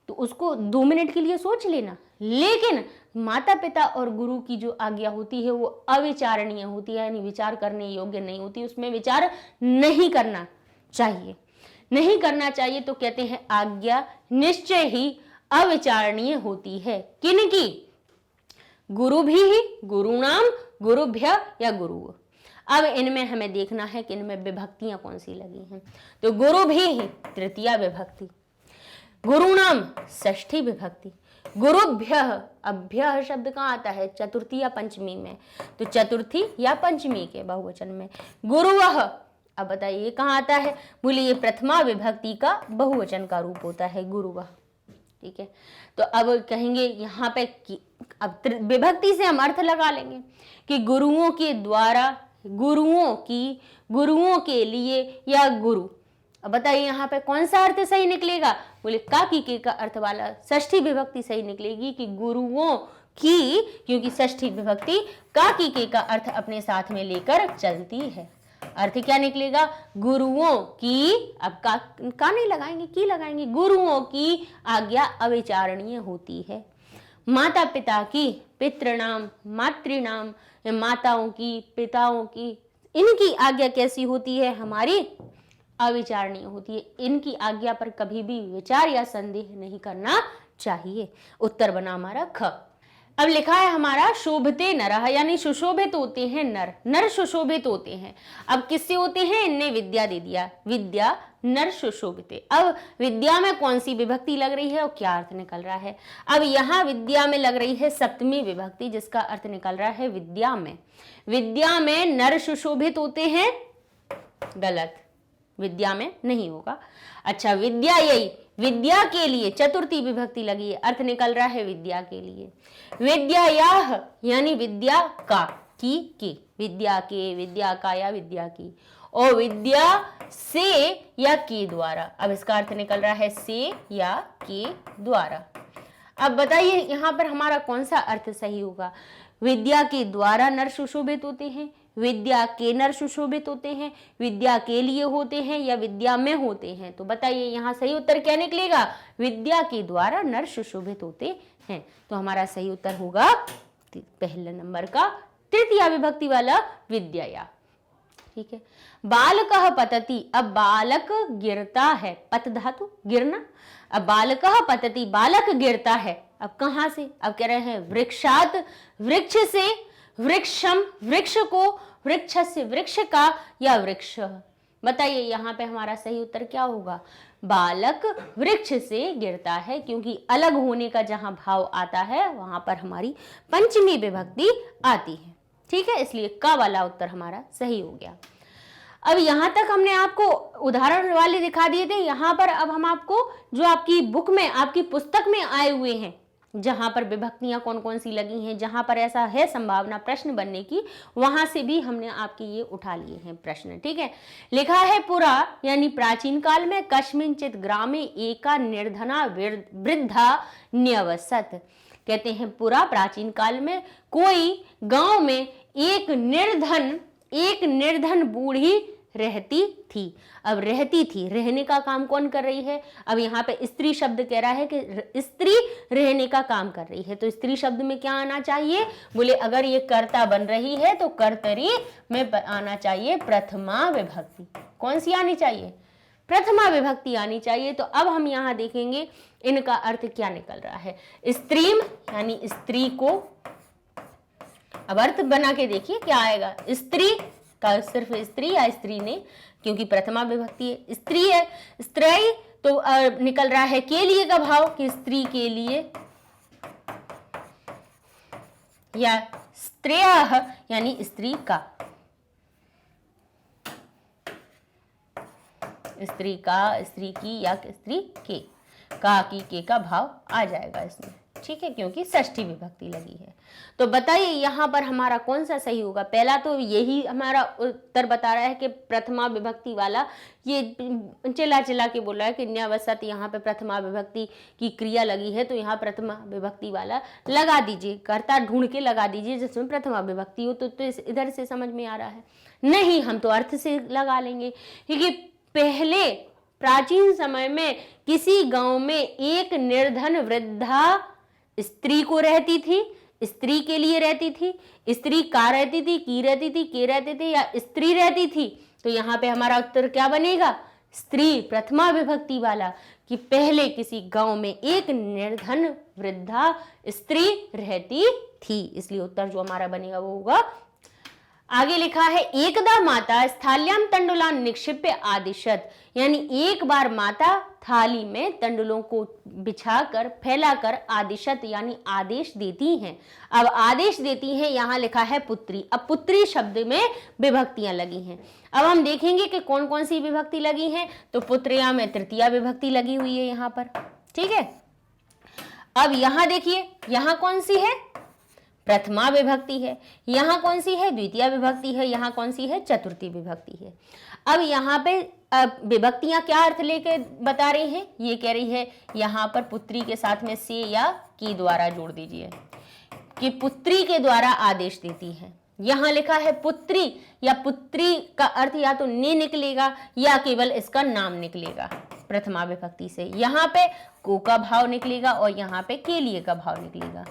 तो उसको 2 मिनट के लिए सोच लेना। लेकिन माता पिता और गुरु की जो आज्ञा होती है वो अविचारणीय होती है, यानी विचार करने योग्य नहीं होती, उसमें विचार नहीं करना चाहिए, नहीं करना चाहिए। तो कहते हैं आज्ञा निश्चय ही अविचारणीय होती है। किनकी? गुरु भी ही, गुरुणाम, गुरुभ्य या गुरु। अब इनमें हमें देखना है कि इनमें विभक्तियां कौन सी लगी हैं। तो गुरु भी ही तृतीया विभक्ति, गुरुणाम षष्ठी विभक्ति, गुरुभ्य, अभ्य शब्द कहाँ आता है? चतुर्थी या पंचमी में, तो चतुर्थी या पंचमी के बहुवचन में। गुरुवः, अब बताइए कहाँ आता है? बोलिए ये प्रथमा विभक्ति का बहुवचन का रूप होता है गुरुवः। ठीक है, तो अब कहेंगे यहाँ पे अब विभक्ति से हम अर्थ लगा लेंगे कि गुरुओं के द्वारा, गुरुओं के लिए या गुरु। अब बताइए यहाँ पे कौन सा अर्थ सही निकलेगा? बोले का की के का अर्थ वाला षष्ठी विभक्ति सही निकलेगी कि गुरुओं की, क्योंकि षष्ठी विभक्ति का की के का अर्थ अपने साथ में लेकर चलती है। अर्थ क्या निकलेगा? गुरुओं की, अब का नहीं लगाएंगे, की लगाएंगे। गुरुओं की आज्ञा अविचारणीय होती है। माता पिता की, पितृणाम, मातृणाम, माताओं की, पिताओं की, इनकी आज्ञा कैसी होती है? हमारी अविचारणीय होती है। इनकी आज्ञा पर कभी भी विचार या संदेह नहीं करना चाहिए। उत्तर बना हमारा ख। अब लिखा है हमारा शोभते नरः, यानी सुशोभित होते हैं नर, नर सुशोभित होते हैं। अब किससे होते हैं? इनने विद्या दे दिया, विद्या नर सुशोभिते। अब विद्या में कौन सी विभक्ति लग रही है और क्या अर्थ निकल रहा है? अब यहाँ विद्या में लग रही है सप्तमी विभक्ति, जिसका अर्थ निकल रहा है विद्या में। विद्या में नर सुशोभित होते हैं, गलत, विद्या में नहीं होगा। अच्छा, विद्या यही, विद्या के लिए चतुर्थी विभक्ति लगी है, अर्थ निकल रहा है विद्या के लिए। विद्यायाः यानी विद्या का, की के, विद्या के, विद्या का या विद्या की, और विद्या से या के द्वारा। अब इसका अर्थ निकल रहा है से या के द्वारा। अब बताइए यहाँ पर हमारा कौन सा अर्थ सही होगा? विद्या के द्वारा नर सुशोभित होते हैं, विद्या के नर सुशोभित होते हैं, विद्या के लिए होते हैं, या विद्या में होते हैं? तो बताइए यहाँ सही उत्तर क्या निकलेगा? विद्या के द्वारा नर सुशोभित होते हैं। तो हमारा सही उत्तर होगा पहले नंबर का तृतीया विभक्ति वाला विद्याया। ठीक है। बालकः पतति, अब बालक गिरता है, पत धातु गिरना। अब बालकः पतति, बालक गिरता है, अब कहां से? अब कह रहे हैं वृक्षात, वृक्ष से, वृक्षम वृक्ष को, वृक्ष से वृक्ष का, या वृक्ष। बताइए यहाँ पे हमारा सही उत्तर क्या होगा? बालक वृक्ष से गिरता है, क्योंकि अलग होने का जहां भाव आता है वहां पर हमारी पंचमी विभक्ति आती है। ठीक है, इसलिए का वाला उत्तर हमारा सही हो गया। अब यहां तक हमने आपको उदाहरण वाले दिखा दिए थे। यहां पर अब हम आपको जो आपकी बुक में, आपकी पुस्तक में आए हुए हैं, जहां पर विभक्तियां कौन कौन सी लगी हैं, जहां पर ऐसा है संभावना प्रश्न बनने की, वहां से भी हमने आपके ये उठा लिए हैं प्रश्न। ठीक है। लिखा है पुरा यानी प्राचीन काल में, कस्मिंचित ग्रामे एका निर्धना वृद्धा न्यवसत। कहते हैं पुरा प्राचीन काल में कोई गांव में एक निर्धन बूढ़ी रहती थी। अब रहती थी, रहने का काम कौन कर रही है? अब यहाँ पे स्त्री शब्द कह रहा है कि स्त्री रहने का काम कर रही है, तो स्त्री शब्द में क्या आना चाहिए? बोले अगर ये कर्ता बन रही है तो कर्तरी में आना चाहिए प्रथमा विभक्ति। कौन सी आनी चाहिए? प्रथमा विभक्ति आनी चाहिए। तो अब हम यहाँ देखेंगे इनका अर्थ क्या निकल रहा है। स्त्रीम यानी स्त्री को, अब अर्थ बना के देखिए क्या आएगा। स्त्री का सिर्फ स्त्री या स्त्री ने, क्योंकि प्रथमा विभक्ति है, स्त्री है, स्त्री तो निकल रहा है के लिए का भाव, कि स्त्री के लिए, या स्त्रियः यानी स्त्री का, स्त्री का, स्त्री की या स्त्री के, का की के का भाव आ जाएगा इसमें। ठीक है, क्योंकि षष्ठी विभक्ति लगी है। तो बताइए यहाँ पर हमारा कौन सा सही होगा? पहला तो यही हमारा उत्तर बता रहा है कि प्रथमा विभक्ति वाला, ये चिल्ला के बोल रहा है कि न्यावसत, यहाँ पे प्रथमा विभक्ति की क्रिया लगी है, तो यहाँ प्रथमा विभक्ति वाला लगा दीजिए, कर्ता ढूंढ के लगा दीजिए जिसमें प्रथमा विभक्ति हो। तो इधर से समझ में आ रहा है? नहीं, हम तो अर्थ से लगा लेंगे, क्योंकि पहले प्राचीन समय में किसी गांव में एक निर्धन वृद्धा स्त्री को रहती थी, स्त्री के लिए रहती थी, स्त्री का रहती थी, की रहती थी, के रहते थे, या स्त्री रहती थी। तो यहाँ पे हमारा उत्तर क्या बनेगा? स्त्री प्रथमा विभक्ति वाला, कि पहले किसी गांव में एक निर्धन वृद्धा स्त्री रहती थी, इसलिए उत्तर जो हमारा बनेगा वो होगा। आगे लिखा है एकदा माता स्थाल्याम तंडुलान निक्षिप्य आदिशत, यानी एक बार माता थाली में तंडुलों को बिछाकर, फैलाकर आदिशत यानी आदेश देती हैं। अब आदेश देती हैं, यहाँ लिखा है पुत्री। अब पुत्री शब्द में विभक्तियां लगी हैं। अब हम देखेंगे कि कौन कौन सी विभक्ति लगी हैं। तो पुत्रिया में तृतीया विभक्ति लगी हुई है यहाँ पर। ठीक है। अब यहाँ देखिए, यहाँ कौन सी है? प्रथमा विभक्ति है। यहाँ कौन सी है? द्वितीय विभक्ति है। यहाँ कौन सी है? चतुर्थी विभक्ति है। अब यहाँ पे विभक्तियां क्या अर्थ लेके बता रही हैं? ये कह रही है यहाँ पर पुत्री के साथ में से या की द्वारा जोड़ दीजिए। कि पुत्री के द्वारा आदेश देती है। यहां लिखा है पुत्री, या पुत्री का अर्थ या तो ने निकलेगा या केवल इसका नाम निकलेगा प्रथमा विभक्ति से। यहां पे को का भाव निकलेगा और यहां पे के लिए का भाव निकलेगा।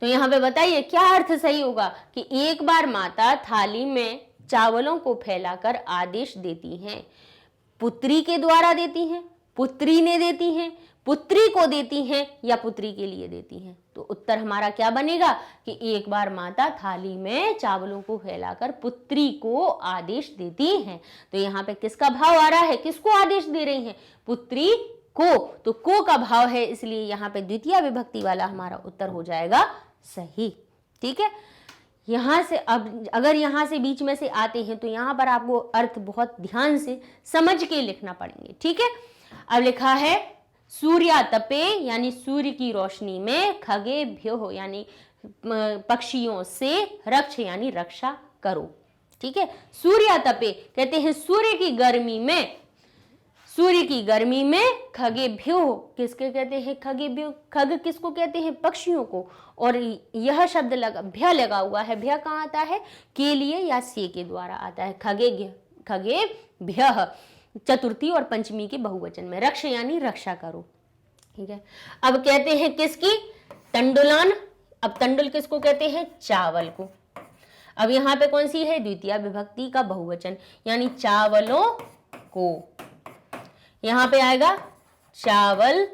तो यहां पे बताइए क्या अर्थ सही होगा कि एक बार माता थाली में चावलों को फैलाकर आदेश देती हैं। पुत्री के द्वारा देती हैं, पुत्री ने देती हैं, पुत्री को देती हैं या पुत्री के लिए देती हैं। तो उत्तर हमारा क्या बनेगा कि एक बार माता थाली में चावलों को फैलाकर पुत्री को आदेश देती हैं। तो यहाँ पे किसका भाव आ रहा है, किसको आदेश दे रही हैं, पुत्री को। तो को का भाव है, इसलिए यहाँ पे द्वितीय विभक्ति वाला हमारा उत्तर हो जाएगा सही। ठीक है, यहां से अब अगर यहां से बीच में से आते हैं तो यहां पर आपको अर्थ बहुत ध्यान से समझ के लिखना पड़ेंगे। ठीक है, अब लिखा है सूर्या तपे यानी सूर्य की रोशनी में, खगे भ्यो यानी पक्षियों से, रक्ष यानी रक्षा करो। ठीक है, सूर्या तपे कहते हैं सूर्य की गर्मी में, सूर्य की गर्मी में, खगे भ्यो किसके कहते हैं, खगे भ्यो, खग किसको कहते हैं, पक्षियों को। और यह शब्द भ्य लगा हुआ है, भ्य कहाँ आता है, के लिए या से के द्वारा आता है। खगे भ्य चतुर्थी और पंचमी के बहुवचन में, रक्ष यानी रक्षा करो। ठीक है, अब कहते हैं किसकी, तंडुलान। अब तंडुल किसको कहते हैं, चावल को। अब यहाँ पे कौन सी है, द्वितीय विभक्ति का बहुवचन यानी चावलों को। यहाँ पे आएगा चावल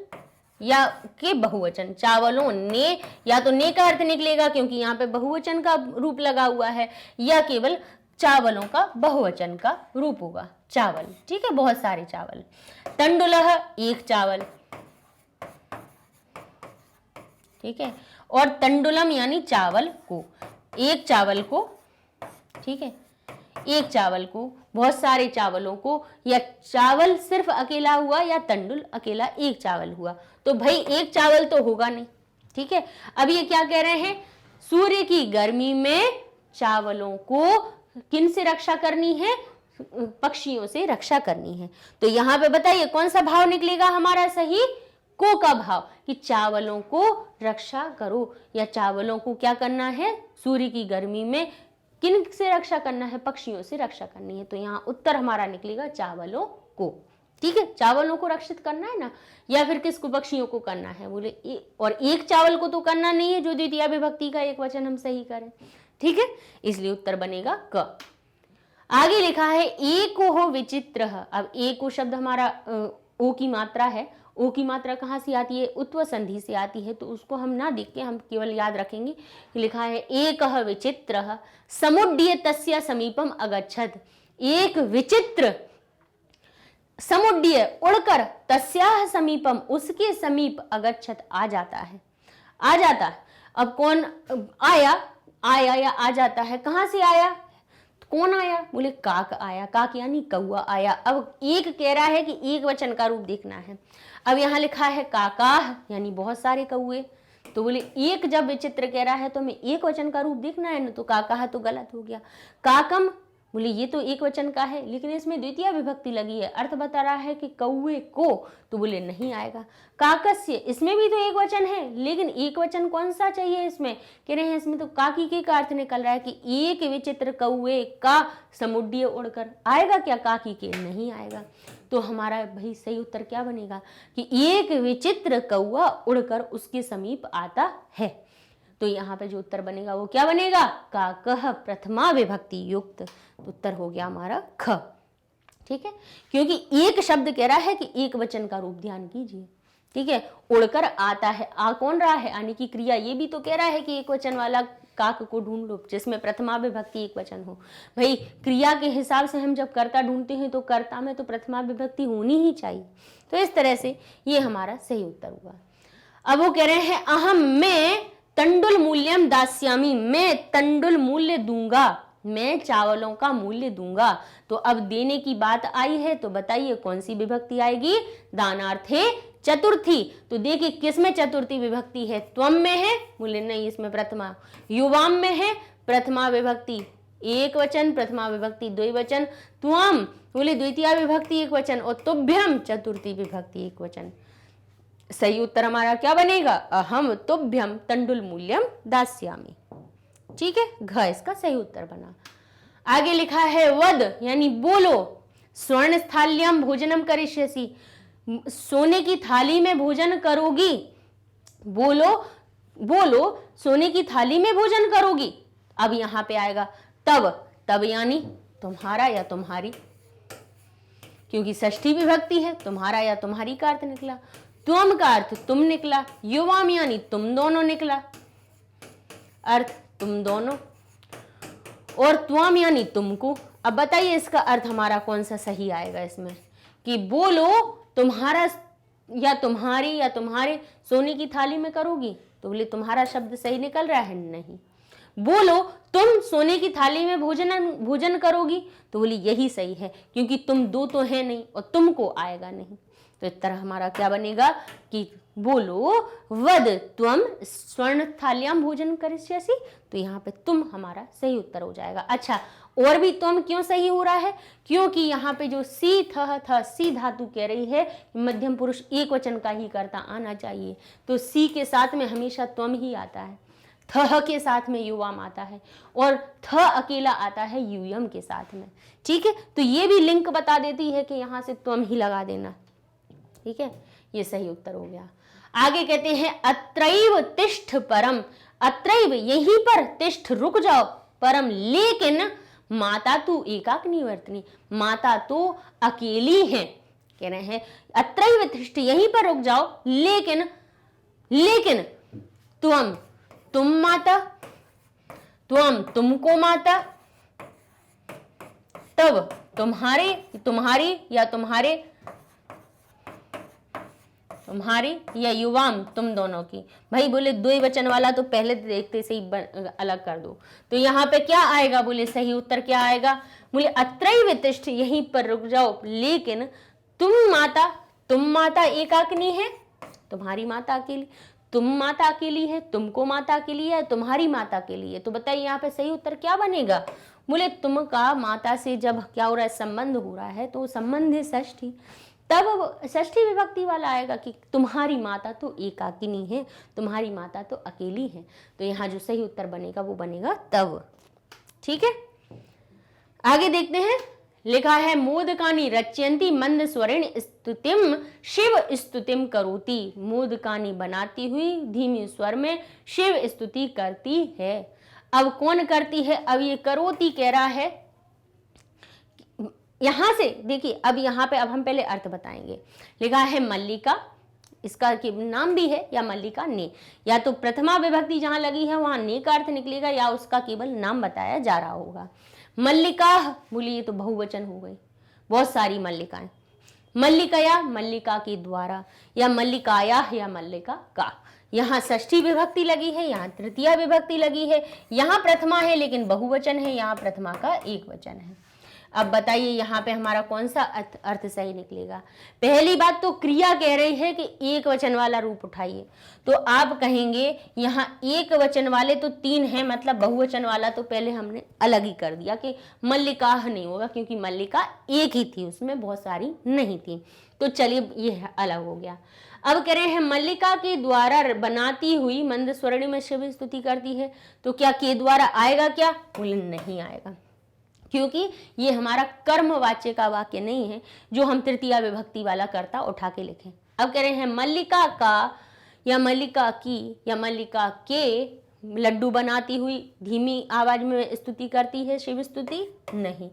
या के बहुवचन, चावलों ने, या तो ने का अर्थ निकलेगा क्योंकि यहाँ पे बहुवचन का रूप लगा हुआ है, या केवल चावलों का बहुवचन का रूप होगा, चावल। ठीक है, बहुत सारे चावल। तंडुलह एक चावल। ठीक है, और तंडुलम यानी चावल को, एक चावल को। ठीक है, एक चावल को, बहुत सारे चावलों को, या चावल सिर्फ अकेला हुआ या तंडुल अकेला एक चावल हुआ। तो भाई एक चावल तो होगा नहीं। ठीक है, अब ये क्या कह रहे हैं, सूर्य की गर्मी में चावलों को किन से रक्षा करनी है, पक्षियों से रक्षा करनी है। तो यहाँ पे बताइए कौन सा भाव निकलेगा हमारा सही, को का भाव, कि चावलों को रक्षा करो, या चावलों को क्या करना है, सूर्य की गर्मी में किन से रक्षा करना है, पक्षियों से रक्षा करनी है। तो यहाँ उत्तर हमारा निकलेगा चावलों को। ठीक है, चावलों को रक्षित करना है ना, या फिर किसको, पक्षियों को करना है, बोले और एक चावल को तो करना नहीं है जो द्वितीय विभक्ति का एक वचन हम सही करें। ठीक है, इसलिए उत्तर बनेगा क। आगे लिखा है एको हो विचित्र। अब एको शब्द हमारा ओ की मात्रा है, ओ की मात्रा कहाँ से आती है, उत्व संधि से आती है। तो उसको हम ना देख के हम केवल याद रखेंगे कि लिखा है एकः विचित्रः समुड्ड्य तस्य समीपम अगच्छत्। एक विचित्र समुड्ड्य उड़कर तस्याह समीपम उसके समीप अगच्छत् आ जाता है, आ जाता है। अब कौन आया, आया या आ जाता है, कहाँ से आया, कौन आया, बोले काक आया, काक यानी कौआ आया। अब एक कह रहा है कि एक वचन का रूप देखना है। अब यहाँ लिखा है काकाह यानी बहुत सारे कौए। तो बोले एक जब विचित्र कह रहा है तो हमें एक वचन का रूप देखना है ना, तो काकाह तो गलत हो गया। काकम, बोले ये तो एक वचन का है लेकिन इसमें द्वितीय विभक्ति लगी है, अर्थ बता रहा है कि कौए को, तो बोले नहीं आएगा। काकस्य, इसमें भी तो एक वचन है लेकिन एक वचन कौन सा चाहिए, इसमें कह रहे हैं इसमें तो काकी के का अर्थ निकल रहा है कि एक विचित्र कौए का समुड्ड्य उड़कर, आएगा क्या काकी के, नहीं आएगा। तो हमारा भाई सही उत्तर क्या बनेगा कि एक विचित्र कौआ उड़कर उसके समीप आता है। तो यहाँ पे जो उत्तर बनेगा वो क्या बनेगा, काकः प्रथमा विभक्ति युक्त। तो उत्तर हो गया हमारा ख। ठीक है, क्योंकि एक शब्द कह रहा है कि एक वचन का रूप, ध्यान कीजिए। ठीक है, उड़कर आता है, आ कौन रहा है, आने की क्रिया, ये भी तो कह रहा है कि एक वचन वाला काक को ढूंढ लो जिसमें प्रथमा विभक्ति एक वचन हो। भाई क्रिया के हिसाब से हम जब कर्ता ढूंढते हैं तो कर्ता में तो प्रथमा विभक्ति होनी ही चाहिए। तो इस तरह से ये हमारा सही उत्तर हुआ। अब वो कह रहे हैं अहम में तंडुल मूल्यम दास्यामी, मैं तंडुल मूल्य दूंगा, मैं चावलों का मूल्य दूंगा। तो अब देने की बात आई है तो बताइए कौन सी विभक्ति आएगी, दानार्थे चतुर्थी। तो देखिए किसमें चतुर्थी विभक्ति है, त्वम में है, बोले नहीं इसमें प्रथमा। युवाम में है प्रथमा विभक्ति एक वचन, प्रथमा विभक्ति द्विवचन। त्वम बोले द्वितीय विभक्ति एक वचन, और तुभ्यम चतुर्थी विभक्ति एक वचन। सही उत्तर हमारा क्या बनेगा? अहम तुभ्यम तंडुल मूल्यम दास्यामि। ठीक है, घ इसका सही उत्तर बना। आगे लिखा है वद यानी बोलो, स्वर्ण स्थाल्याम भोजनम करिष्यसि, सोने की थाली में भोजन करोगी। बोलो बोलो सोने की थाली में भोजन करोगी। अब यहां पे आएगा तब, तब यानी तुम्हारा या तुम्हारी, क्योंकि षष्ठी विभक्ति है, तुम्हारा या तुम्हारी का अर्थ निकला। त्वम का अर्थ तुम निकला, युवाम यानी तुम दोनों निकला, अर्थ तुम दोनों, और त्वम यानी तुमको। अब बताइए इसका अर्थ हमारा कौन सा सही आएगा इसमें, कि बोलो तुम्हारा या तुम्हारी या तुम्हारे सोने की थाली में करोगी, तो बोले तुम्हारा शब्द सही निकल रहा है, नहीं। बोलो तुम सोने की थाली में भोजन करोगी, तो बोली यही सही है, क्योंकि तुम दो तो है नहीं और तुमको आएगा नहीं। तो इस तरह हमारा क्या बनेगा कि बोलो वद त्वम स्वर्ण थाल्याम भोजन करिष्यसि, तो यहाँ पे तुम हमारा सही उत्तर हो जाएगा। अच्छा, और भी तुम क्यों सही हो रहा है? क्योंकि यहाँ पे जो सी था सी धातु कह रही है मध्यम पुरुष एक वचन का ही कर्ता आना चाहिए, तो सी के साथ में हमेशा तुम ही आता है, थ के साथ में युवाम आता है, और थ अकेला आता है यूयम के साथ में। ठीक है, तो ये भी लिंक बता देती है कि यहाँ से तुम ही लगा देना। ठीक है, ये सही उत्तर हो गया। आगे कहते हैं अत्रैव तिष्ठ परम, अत्रैव यहीं पर, तिष्ठ रुक जाओ, परम लेकिन माता तू एकाकिनी वर्तनी, माता तो अकेली है। कह रहे हैं अत्रैव तिष्ठ यहीं पर रुक जाओ, लेकिन लेकिन तुम माता, तुमको माता, तब तुम्हारी या तुम्हारी या युवाम तुम दोनों की। भाई बोले द्विवचन वाला तो पहले देखते से ही अलग कर दो, तो यहाँ पे क्या आएगा? बोले सही उत्तर क्या आएगा? बोले अत्रैव तिष्ठ यहीं पर रुक जाओ, लेकिन तुम माता एकाकिनी है, तुम्हारी माता अकेली, तुम माता अकेली है, तुमको माता अकेली है, तुम्हारी माता अकेली है। तो बताइए यहाँ पे सही उत्तर क्या बनेगा? बोले तुम का माता से जब क्या हो रहा है, संबंध हो रहा है, तो संबंध है षष्ठी, तब षष्ठी विभक्ति वाला आएगा कि तुम्हारी माता तो एकाकिनी है, तुम्हारी माता तो अकेली है। तो यहाँ जो सही उत्तर बनेगा वो बनेगा तब। ठीक है, आगे देखते हैं। लिखा है मोदकानी रच्यंती मंद स्वरेण स्तुतिम शिव स्तुतिम करोति, मोदकानी बनाती हुई धीमी स्वर में शिव स्तुति करती है। अब कौन करती है? अब ये करोति कह रहा है। यहां से देखिए, अब यहाँ पे अब हम पहले अर्थ बताएंगे। लिखा है मल्लिका, इसका नाम भी है, या मल्लिका ने, या तो प्रथमा विभक्ति जहां लगी है वहां ने का अर्थ निकलेगा, या उसका केवल नाम बताया जा रहा होगा। मल्लिका बोलिए तो बहुवचन हो गई, बहुत सारी मल्लिकाएं। मल्लिकया मल्लिका के द्वारा, या मल्लिकाया या मल्लिका का। यहाँ षष्ठी विभक्ति लगी है, यहाँ तृतीया विभक्ति लगी है, यहाँ प्रथमा है लेकिन बहुवचन है, यहाँ प्रथमा का एक वचन है। अब बताइए यहाँ पे हमारा कौन सा अर्थ सही निकलेगा? पहली बात तो क्रिया कह रही है कि एक वचन वाला रूप उठाइए, तो आप कहेंगे यहाँ एक वचन वाले तो तीन हैं, मतलब बहुवचन वाला तो पहले हमने अलग ही कर दिया कि मल्लिका नहीं होगा, क्योंकि मल्लिका एक ही थी, उसमें बहुत सारी नहीं थी। तो चलिए ये अलग हो गया। अब कह रहे हैं मल्लिका के द्वारा बनाती हुई मंद स्वर्ण में शिव स्तुति करती है, तो क्या के द्वारा आएगा? क्या बोले नहीं आएगा, क्योंकि ये हमारा कर्मवाच्य का वाक्य नहीं है जो हम तृतीया विभक्ति वाला कर्ता उठा के लिखें। अब कह रहे हैं मल्लिका का या मल्लिका की या मल्लिका के लड्डू बनाती हुई धीमी आवाज में स्तुति करती है शिव स्तुति, नहीं।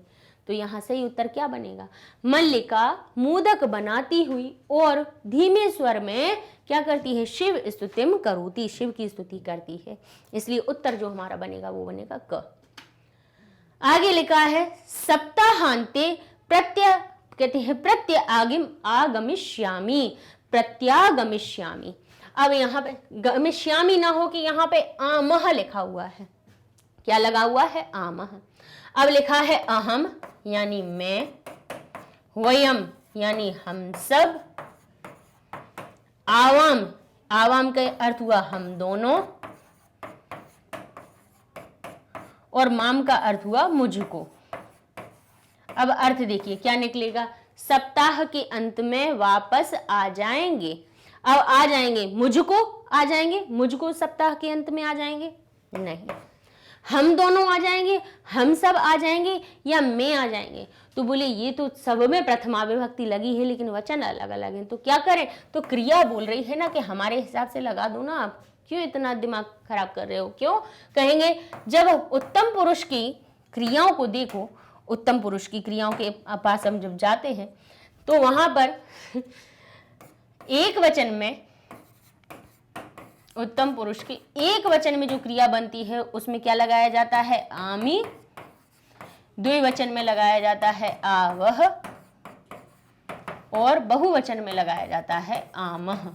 तो यहाँ सही उत्तर क्या बनेगा? मल्लिका मोदक बनाती हुई और धीमे स्वर में क्या करती है? शिव स्तुतिम करोति, शिव की स्तुति करती है। इसलिए उत्तर जो हमारा बनेगा वो बनेगा क। आगे लिखा है सप्ताहांते कहते हैं आगमिष्यामि, प्रत्यागमिष्यामि। अब यहाँ पे गमिष्यामि ना हो कि यहाँ पे आमह लिखा हुआ है, क्या लगा हुआ है? आमह। अब लिखा है अहम यानी मैं, वयम यानी हम सब, आवाम, आवाम का अर्थ हुआ हम दोनों, और माम का अर्थ हुआ मुझको। अब अर्थ देखिए क्या निकलेगा? सप्ताह के अंत में वापस आ जाएंगे। अब आ जाएंगे मुझको, आ जाएंगे मुझको सप्ताह के अंत में आ जाएंगे, नहीं। हम दोनों आ जाएंगे, हम सब आ जाएंगे, या मैं आ जाएंगे। तो बोले ये तो सब में प्रथमा विभक्ति लगी है लेकिन वचन अलग अलग है, तो क्या करें? तो क्रिया बोल रही है ना कि हमारे हिसाब से लगा दो ना, आप क्यों इतना दिमाग खराब कर रहे हो? क्यों कहेंगे? जब उत्तम पुरुष की क्रियाओं को देखो, उत्तम पुरुष की क्रियाओं के पास हम जब जाते हैं तो वहां पर एक वचन में, उत्तम पुरुष की एक वचन में जो क्रिया बनती है उसमें क्या लगाया जाता है? आमी। द्विवचन में लगाया जाता है आवह, और बहुवचन में लगाया जाता है आमह।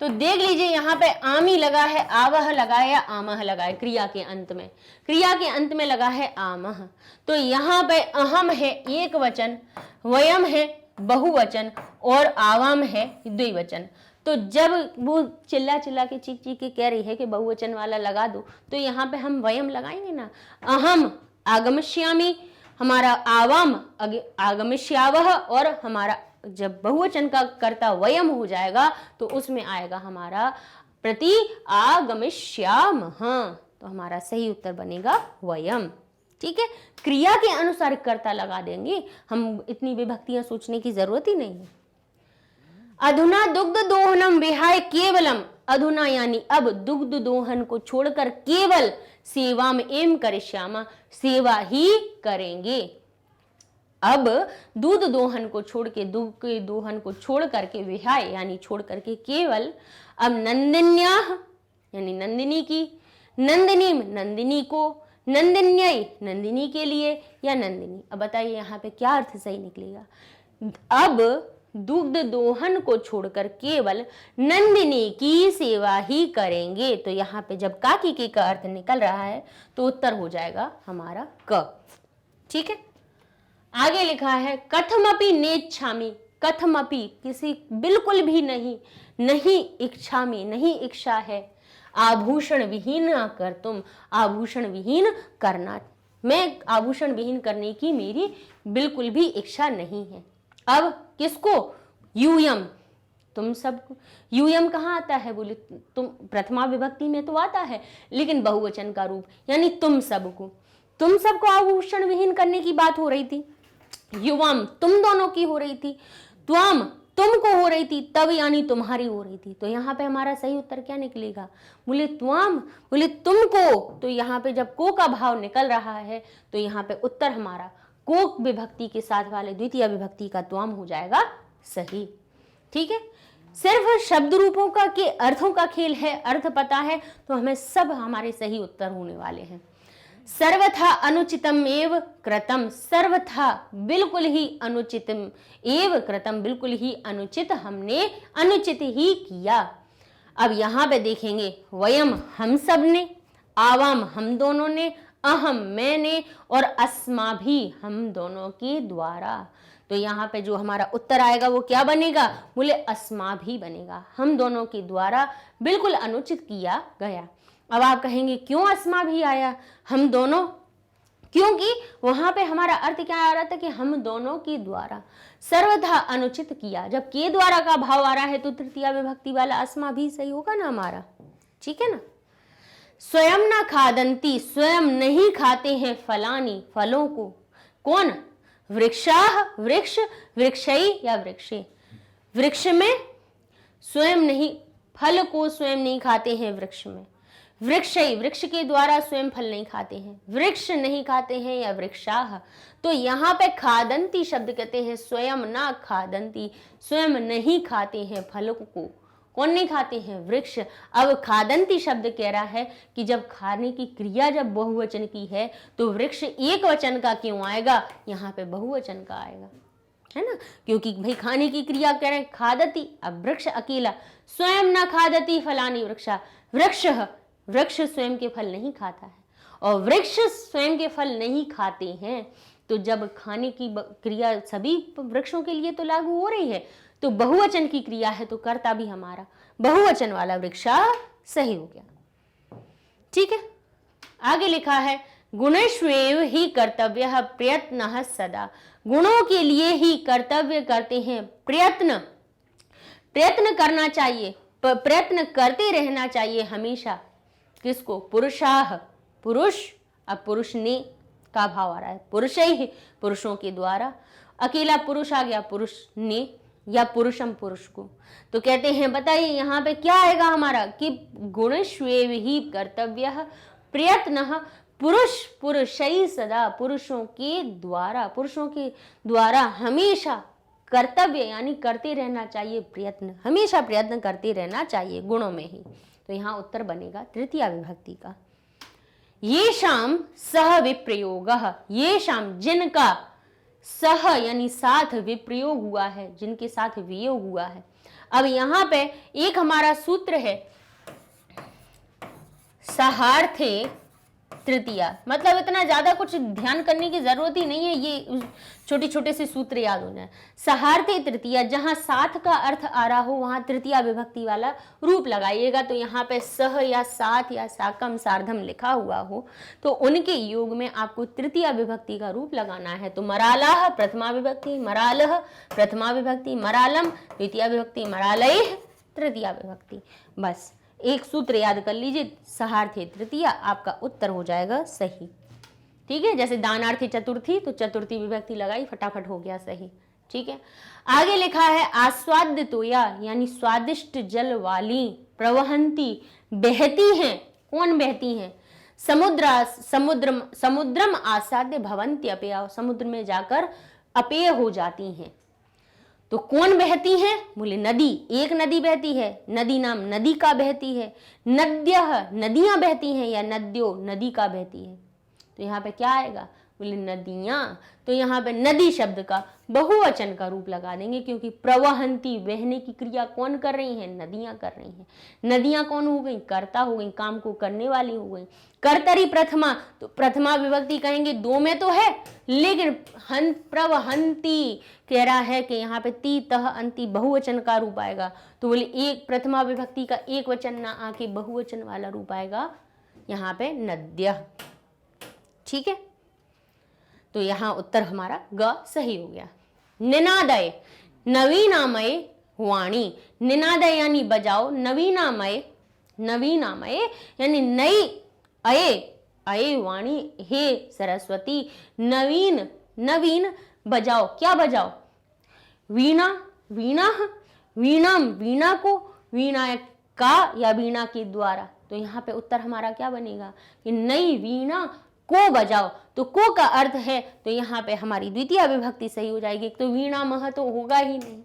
तो देख लीजिए यहाँ पे आमी लगा है, आवह लगा है, या आमह लगा है। क्रिया के अंत में, क्रिया के अंत में लगा है आमह। तो यहाँ पे अहम है एक वचन, वयम है बहुवचन, और आवाम है द्विवचन। तो जब वो चिल्ला चिल्ला के चीख चीख के कह रही है कि बहुवचन वाला लगा दो, तो यहाँ पे हम वयम लगाएंगे ना। अहम आगमिष्यामि, हमारा आवाम आगमिष्यावह, और हमारा जब बहुवचन का कर्ता वयम हो जाएगा तो उसमें आएगा हमारा प्रति आगमिष्यामः। तो हमारा सही उत्तर बनेगा वयम। ठीक है, क्रिया के अनुसार कर्ता लगा देंगे, हम इतनी विभक्तियां सोचने की जरूरत ही नहीं है। अधुना दुग्ध दोहनम विहाय केवलम, अधुना यानी अब, दुग्ध दोहन को छोड़कर केवल सेवाम एवं करिष्यामा, सेवा ही करेंगे। अब दूध दोहन को छोड़ के, दूध के दोहन को छोड़ करके, विहाय यानी छोड़ करके, केवल अब नंदिन्याः यानी नंदिनी की, नंदिनीम नंदिनी को, नंदिन्यै नंदिनी के लिए, या नंदिनी। अब बताइए यहाँ पे क्या अर्थ सही निकलेगा? अब दुग्ध दोहन को छोड़कर केवल नंदिनी की सेवा ही करेंगे। तो यहाँ पे जब काकी के का अर्थ निकल रहा है तो उत्तर हो जाएगा हमारा क। ठीक है, आगे लिखा है कथमपि नेच्छामि, कथमपि किसी बिल्कुल भी नहीं, नहीं इच्छामि नहीं इच्छा है, आभूषण विहीन कर तुम, आभूषण विहीन करना, मैं आभूषण विहीन करने की मेरी बिल्कुल भी इच्छा नहीं है। अब किसको? यूयम, तुम सब। यूयम कहाँ आता है? बोले तुम, प्रथमा विभक्ति में तो आता है लेकिन बहुवचन का रूप, यानी तुम सबको, तुम सबको आभूषण विहीन करने की बात हो रही थी। युवम तुम दोनों की हो रही थी, त्वम तुमको हो रही थी, तब यानी तुम्हारी हो रही थी। तो यहाँ पे हमारा सही उत्तर क्या निकलेगा? बोले त्वम, बोले तुमको। तो यहाँ पे जब को का भाव निकल रहा है तो यहाँ पे उत्तर हमारा को विभक्ति के साथ वाले द्वितीय विभक्ति का त्वम हो जाएगा सही। ठीक है, सिर्फ शब्द रूपों का के अर्थों का खेल है, अर्थ पता है तो हमें सब हमारे सही उत्तर होने वाले हैं। सर्वथा अनुचितम एव कृतम, सर्वथा बिल्कुल ही अनुचितम एव कृतम, बिल्कुल ही अनुचित हमने अनुचित ही किया। अब यहाँ पे देखेंगे वयम हम सब ने, आवाम हम दोनों ने, अहम मैंने, और अस्मा भी हम दोनों के द्वारा। तो यहाँ पे जो हमारा उत्तर आएगा वो क्या बनेगा? बोले अस्मा भी बनेगा, हम दोनों के द्वारा बिल्कुल अनुचित किया गया। अब आप कहेंगे क्यों अस्मा भी आया, हम दोनों? क्योंकि वहां पे हमारा अर्थ क्या आ रहा था कि हम दोनों के द्वारा सर्वथा अनुचित किया। जब के द्वारा का भाव आ रहा है तो तृतीया विभक्ति वाला अस्मा भी सही होगा ना हमारा। ठीक है ना। स्वयं न खादंती, स्वयं नहीं खाते हैं फलानी, फलों को। कौन? वृक्षाः, वृक्ष, वृक्षई या वृक्षे। वृक्ष में स्वयं नहीं, फल को स्वयं नहीं खाते हैं वृक्ष में। वृक्षई वृक्ष के द्वारा स्वयं फल नहीं खाते हैं, वृक्ष नहीं खाते हैं, या वृक्षाः। तो यहाँ पे खादंती शब्द कहते हैं स्वयं ना खादंती, स्वयं नहीं खाते हैं फल को। कौन नहीं खाते हैं? वृक्ष। अब खादंती शब्द कह रहा है कि जब खाने की क्रिया जब बहुवचन की है तो वृक्ष एक वचन का क्यों आएगा? यहाँ पे बहुवचन का आएगा, है ना, क्योंकि भाई खाने की क्रिया कह रहे हैं खादती, अब वृक्ष अकेला, स्वयं न खादती फलानी वृक्षा, वृक्ष, वृक्ष स्वयं के फल नहीं खाता है और वृक्ष स्वयं के फल नहीं खाते हैं। तो जब खाने की क्रिया सभी वृक्षों के लिए तो लागू हो रही है तो बहुवचन की क्रिया है तो कर्ता भी हमारा बहुवचन वाला वृक्षा सही हो गया। ठीक है, आगे लिखा है गुणेष्वेव ही कर्तव्य प्रयत्न सदा, गुणों के लिए ही कर्तव्य करते हैं प्रयत्न, प्रयत्न करना चाहिए, प्रयत्न करते रहना चाहिए हमेशा। किसको? पुरुषाह, पुरुष। अब पुरुष ने का भाव आ रहा है, पुरुष ही, पुरुषों के द्वारा। अकेला पुरुष आ गया, पुरुष ने या पुरुषम, पुरुष को। तो कहते हैं बताइए यहाँ पे क्या आएगा हमारा कि गुणस्वेव ही कर्तव्य प्रयत्न पुरुष पुरुषै सदा, पुरुषों के द्वारा हमेशा कर्तव्य यानी करते रहना चाहिए प्रयत्न, हमेशा प्रयत्न करते रहना चाहिए गुणों में ही। तो यहाँ उत्तर बनेगा तृतीया विभक्ति का। ये शाम सह विप्रयोग, ये शाम जिनका सह यानी साथ विप्रयोग हुआ है, जिनके साथ वियोग हुआ है। अब यहां पे एक हमारा सूत्र है सहार्थे तृतीया, मतलब इतना ज्यादा कुछ ध्यान करने की जरूरत ही नहीं है, ये छोटे छोटे से सूत्र याद हो जाए। सहार्थे तृतीया, जहां साथ का अर्थ आ रहा हो वहां तृतीया विभक्ति वाला रूप लगाइएगा। तो यहाँ पे सह या साथ या साकम सार्धम लिखा हुआ हो तो उनके योग में आपको तृतीया विभक्ति का रूप लगाना है। तो मरालाह प्रथमा विभक्ति, मरालह प्रथमा विभक्ति, मरालम द्वितीया विभक्ति, मरालय तृतीया विभक्ति। बस एक सूत्र याद कर लीजिए, सहार्थे तृतीया, आपका उत्तर हो जाएगा सही। ठीक है, जैसे दानार्थी चतुर्थी, तो चतुर्थी विभक्ति लगाई, फटाफट हो गया सही। ठीक है, आगे लिखा है आस्वाद्य तोया यानी स्वादिष्ट जल वाली, प्रवहंती बहती हैं। कौन बहती हैं? समुद्रम आसाद्य भवंती अपेय, समुद्र में जाकर अपेय हो जाती हैं। तो कौन बहती है? बोले नदी, एक नदी बहती है, नदी नाम नदी का बहती है, नद्यः नदियां बहती हैं, या नद्यो नदी का बहती है। तो यहाँ पे क्या आएगा? बोले नदियां। तो यहाँ पे नदी शब्द का बहुवचन का रूप लगा देंगे, क्योंकि प्रवहंती बहने की क्रिया कौन कर रही है? नदियां कर रही हैं। नदियां कौन हो गई? कर्ता हो गई, काम को करने वाली हो गई। कर्तरी प्रथमा, तो प्रथमा विभक्ति कहेंगे दो में तो है, लेकिन प्रवहंती कह रहा है कि यहाँ पे ती तह अंति बहुवचन का रूप आएगा। तो बोले एक प्रथमा विभक्ति का एक वचन ना आके बहुवचन वाला रूप आएगा यहाँ पे नद्य। ठीक है, तो यहाँ उत्तर हमारा ग सही हो गया। निनादय, नवीनामय वाणी, निनादय यानी बजाओ, नवीनामय, नवीनामय यानी नई, अये अये वाणी, हे सरस्वती, नवीन नवीन बजाओ। क्या बजाओ? वीणा, वीणा, वीणाम वीणा को, वीणा का या वीणा के द्वारा। तो यहाँ पे उत्तर हमारा क्या बनेगा कि नई वीणा को बजाओ। तो को का अर्थ है, तो यहाँ पे हमारी द्वितीय विभक्ति सही हो जाएगी। तो वीणा मह तो होगा ही नहीं।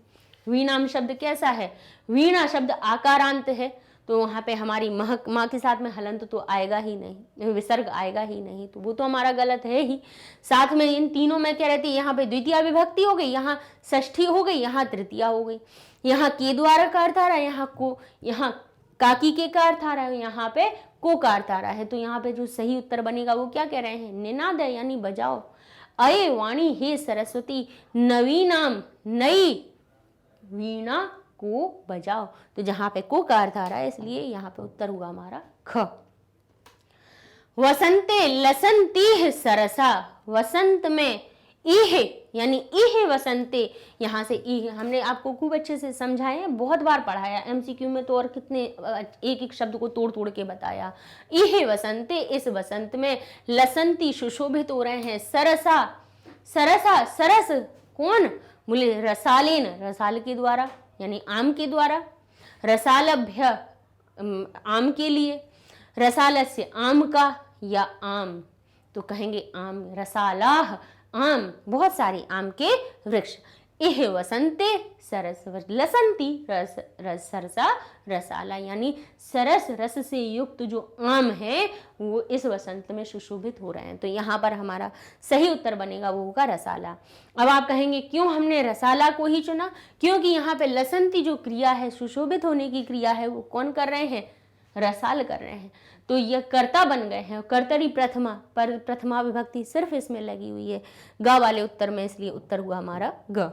वीणाम शब्द कैसा है? वीणा शब्द आकारांत है, तो वहाँ पे हमारी मह माँ के साथ में हलंत तो आएगा ही नहीं, विसर्ग आएगा ही नहीं, तो वो तो हमारा गलत है ही। साथ में इन तीनों में क्या रहती है? यहाँ पे द्वितीय विभक्ति हो गई, यहाँ षष्ठी हो गई, यहाँ तृतीया हो गई। यहाँ के द्वारा का अर्थ आ रहा है, यहाँ को, यहाँ काकी के का अर्थ आ रहा है, यहाँ पे को का अर्थ आ रहा है। तो यहाँ पे जो सही उत्तर बनेगा वो क्या कह रहे हैं? निनाद यानी बजाओ। अये वाणी, हे सरस्वती, नवीनाम नई वीणा को बजाओ। तो जहां पे को का अर्थ आ रहा है, इसलिए यहाँ पे उत्तर हुआ हमारा ख। वसंते लसंती सरसा, वसंत में इह यानी इह वसंते, यहाँ से इह हमने आपको खूब अच्छे से समझाया, बहुत बार पढ़ाया एमसीक्यू में तो, और कितने एक एक शब्द को तोड़ तोड़ के बताया। इह वसंते, इस वसंत में, लसंती सुशोभित हो रहे हैं, सरसा, सरसा सरस कौन? बोले रसालेन, रसाल के द्वारा यानी आम के द्वारा, रसालभ्य आम के लिए, रसालस्य आम का या आम, तो कहेंगे आम, रसालाह आम, बहुत सारे आम के वृक्ष। इह वसंते सरस लसंती रस, रस सरसा रसाला, यानी सरस रस से युक्त जो आम है वो इस वसंत में सुशोभित हो रहे हैं। तो यहाँ पर हमारा सही उत्तर बनेगा वो होगा रसाला। अब आप कहेंगे क्यों हमने रसाला को ही चुना? क्योंकि यहाँ पे लसंती जो क्रिया है, सुशोभित होने की क्रिया है, वो कौन कर रहे हैं? रसाल कर रहे हैं। तो यह कर्ता बन गए हैं, कर्तरी प्रथमा, पर प्रथमा विभक्ति सिर्फ इसमें लगी हुई है ग वाले उत्तर में, इसलिए उत्तर हुआ हमारा ग।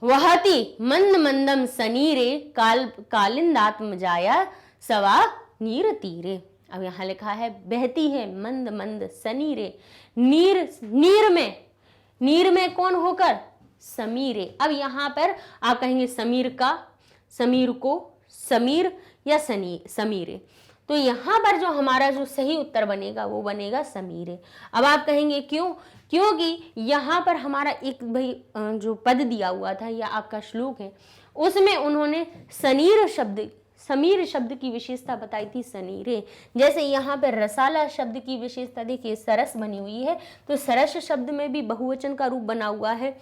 वहती मंद मंदम सनीरे, कालिंदात्म जाया सवा नीर तीरे। अब यहाँ लिखा है बहती है मंद मंद सनीरे, नीर, नीर में कौन होकर? समीरे। अब यहाँ पर आप कहेंगे समीर का, समीर को, समीर या समीरे। तो यहाँ पर जो हमारा जो सही उत्तर बनेगा वो बनेगा समीरे। अब आप कहेंगे क्यों? क्योंकि यहाँ पर हमारा एक भाई जो पद दिया हुआ था या आपका श्लोक है उसमें उन्होंने समीर शब्द की विशेषता बताई थी सनीरे। जैसे यहाँ पर रसाला शब्द की विशेषता देखिए सरस बनी हुई है, तो सरस शब्द में भी बहुवचन का रूप बना हुआ है,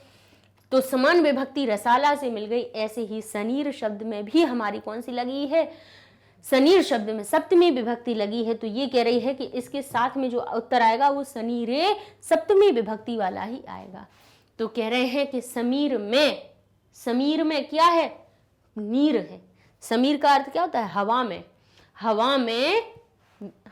तो समान विभक्ति रसाला से मिल गई। ऐसे ही सनीर शब्द में भी हमारी कौन सी लगी है? सनीर शब्द में सप्तमी विभक्ति लगी है। तो ये कह रही है कि इसके साथ में जो उत्तर आएगा वो सनीरे सप्तमी विभक्ति वाला ही आएगा। तो कह रहे हैं कि समीर में क्या है? नीर है। समीर का अर्थ क्या होता है? हवा में।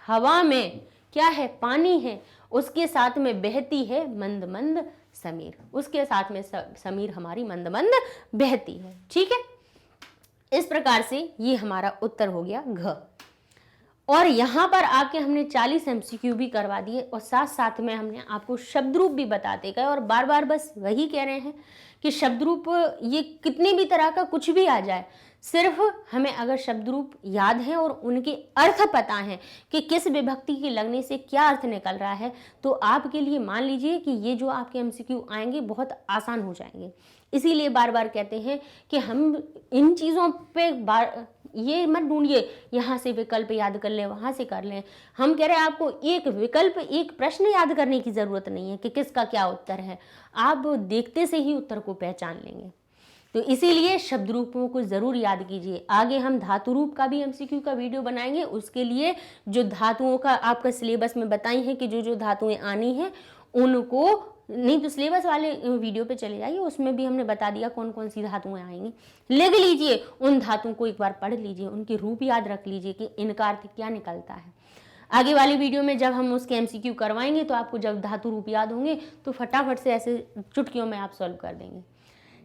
हवा में क्या है? पानी है। उसके साथ में बहती है मंद मंद समीर। उसके साथ में समीर हमारी मंद मंद बहती है। ठीक है, इस प्रकार से ये हमारा उत्तर हो गया घ। और यहाँ पर आके हमने 40 MCQ भी करवा दिए और साथ साथ में हमने आपको शब्द रूप भी बताते गए और बार बार बस वही कह रहे हैं कि शब्द रूप ये कितनी भी तरह का कुछ भी आ जाए, सिर्फ हमें अगर शब्द रूप याद है और उनके अर्थ पता है कि किस विभक्ति के लगने से क्या अर्थ निकल रहा है, तो आपके लिए मान लीजिए कि ये जो आपके MCQ आएंगे बहुत आसान हो जाएंगे। इसीलिए बार बार कहते हैं कि हम इन चीज़ों पे ये मत ढूंढिए यहाँ से विकल्प याद कर लें, वहाँ से कर लें। हम कह रहे हैं आपको एक विकल्प, एक प्रश्न याद करने की ज़रूरत नहीं है कि किसका क्या उत्तर है, आप देखते से ही उत्तर को पहचान लेंगे। तो इसीलिए शब्द रूपों को ज़रूर याद कीजिए। आगे हम धातु रूप का भी MCQ का वीडियो बनाएंगे। उसके लिए जो धातुओं का आपका सिलेबस में बताई है कि जो जो धातुएं आनी हैं उनको, नहीं तो सिलेबस वाले वीडियो पे चले जाइए, उसमें भी हमने बता दिया कौन कौन सी धातुएं आएंगी। लिख लीजिए, उन धातुओं को एक बार पढ़ लीजिए, उनके रूप याद रख लीजिए कि इनका अर्थ क्या निकलता है। आगे वाली वीडियो में जब हम उसके MCQ करवाएंगे तो आपको जब धातु रूप याद होंगे तो फटाफट से ऐसे चुटकियों में आप सॉल्व कर देंगे।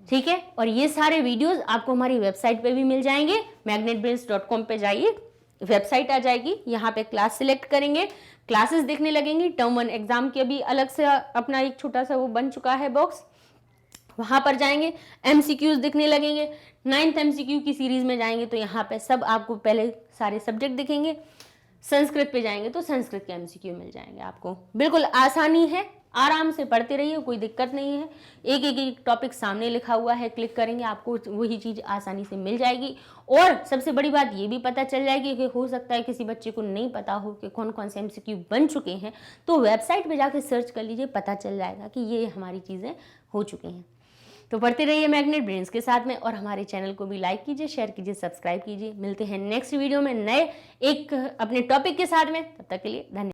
ठीक है, और ये सारे वीडियोस आपको हमारी वेबसाइट पे भी मिल जाएंगे। magnetbrains.com पे जाइए, वेबसाइट आ जाएगी, यहाँ पे क्लास सिलेक्ट करेंगे, क्लासेस देखने लगेंगी। टर्म 1 एग्जाम के भी अलग से अपना एक छोटा सा वो बन चुका है बॉक्स, वहाँ पर जाएंगे, MCQs दिखने लगेंगे। 9th MCQ की सीरीज में जाएंगे तो यहाँ पे सब आपको पहले सारे सब्जेक्ट दिखेंगे। संस्कृत पे जाएंगे तो संस्कृत के MCQ मिल जाएंगे आपको। बिल्कुल आसानी है, आराम से पढ़ते रहिए, कोई दिक्कत नहीं है। एक एक टॉपिक सामने लिखा हुआ है, क्लिक करेंगे आपको वही चीज़ आसानी से मिल जाएगी। और सबसे बड़ी बात ये भी पता चल जाएगी कि हो सकता है किसी बच्चे को नहीं पता हो कि कौन कौन से MCQ बन चुके हैं, तो वेबसाइट पे जाके सर्च कर लीजिए, पता चल जाएगा कि ये हमारी चीज़ें हो चुकी हैं। तो पढ़ते रहिए मैग्नेट ब्रेन्स के साथ में, और हमारे चैनल को भी लाइक कीजिए, शेयर कीजिए, सब्सक्राइब कीजिए। मिलते हैं नेक्स्ट वीडियो में नए एक अपने टॉपिक के साथ में, तब तक के लिए धन्यवाद।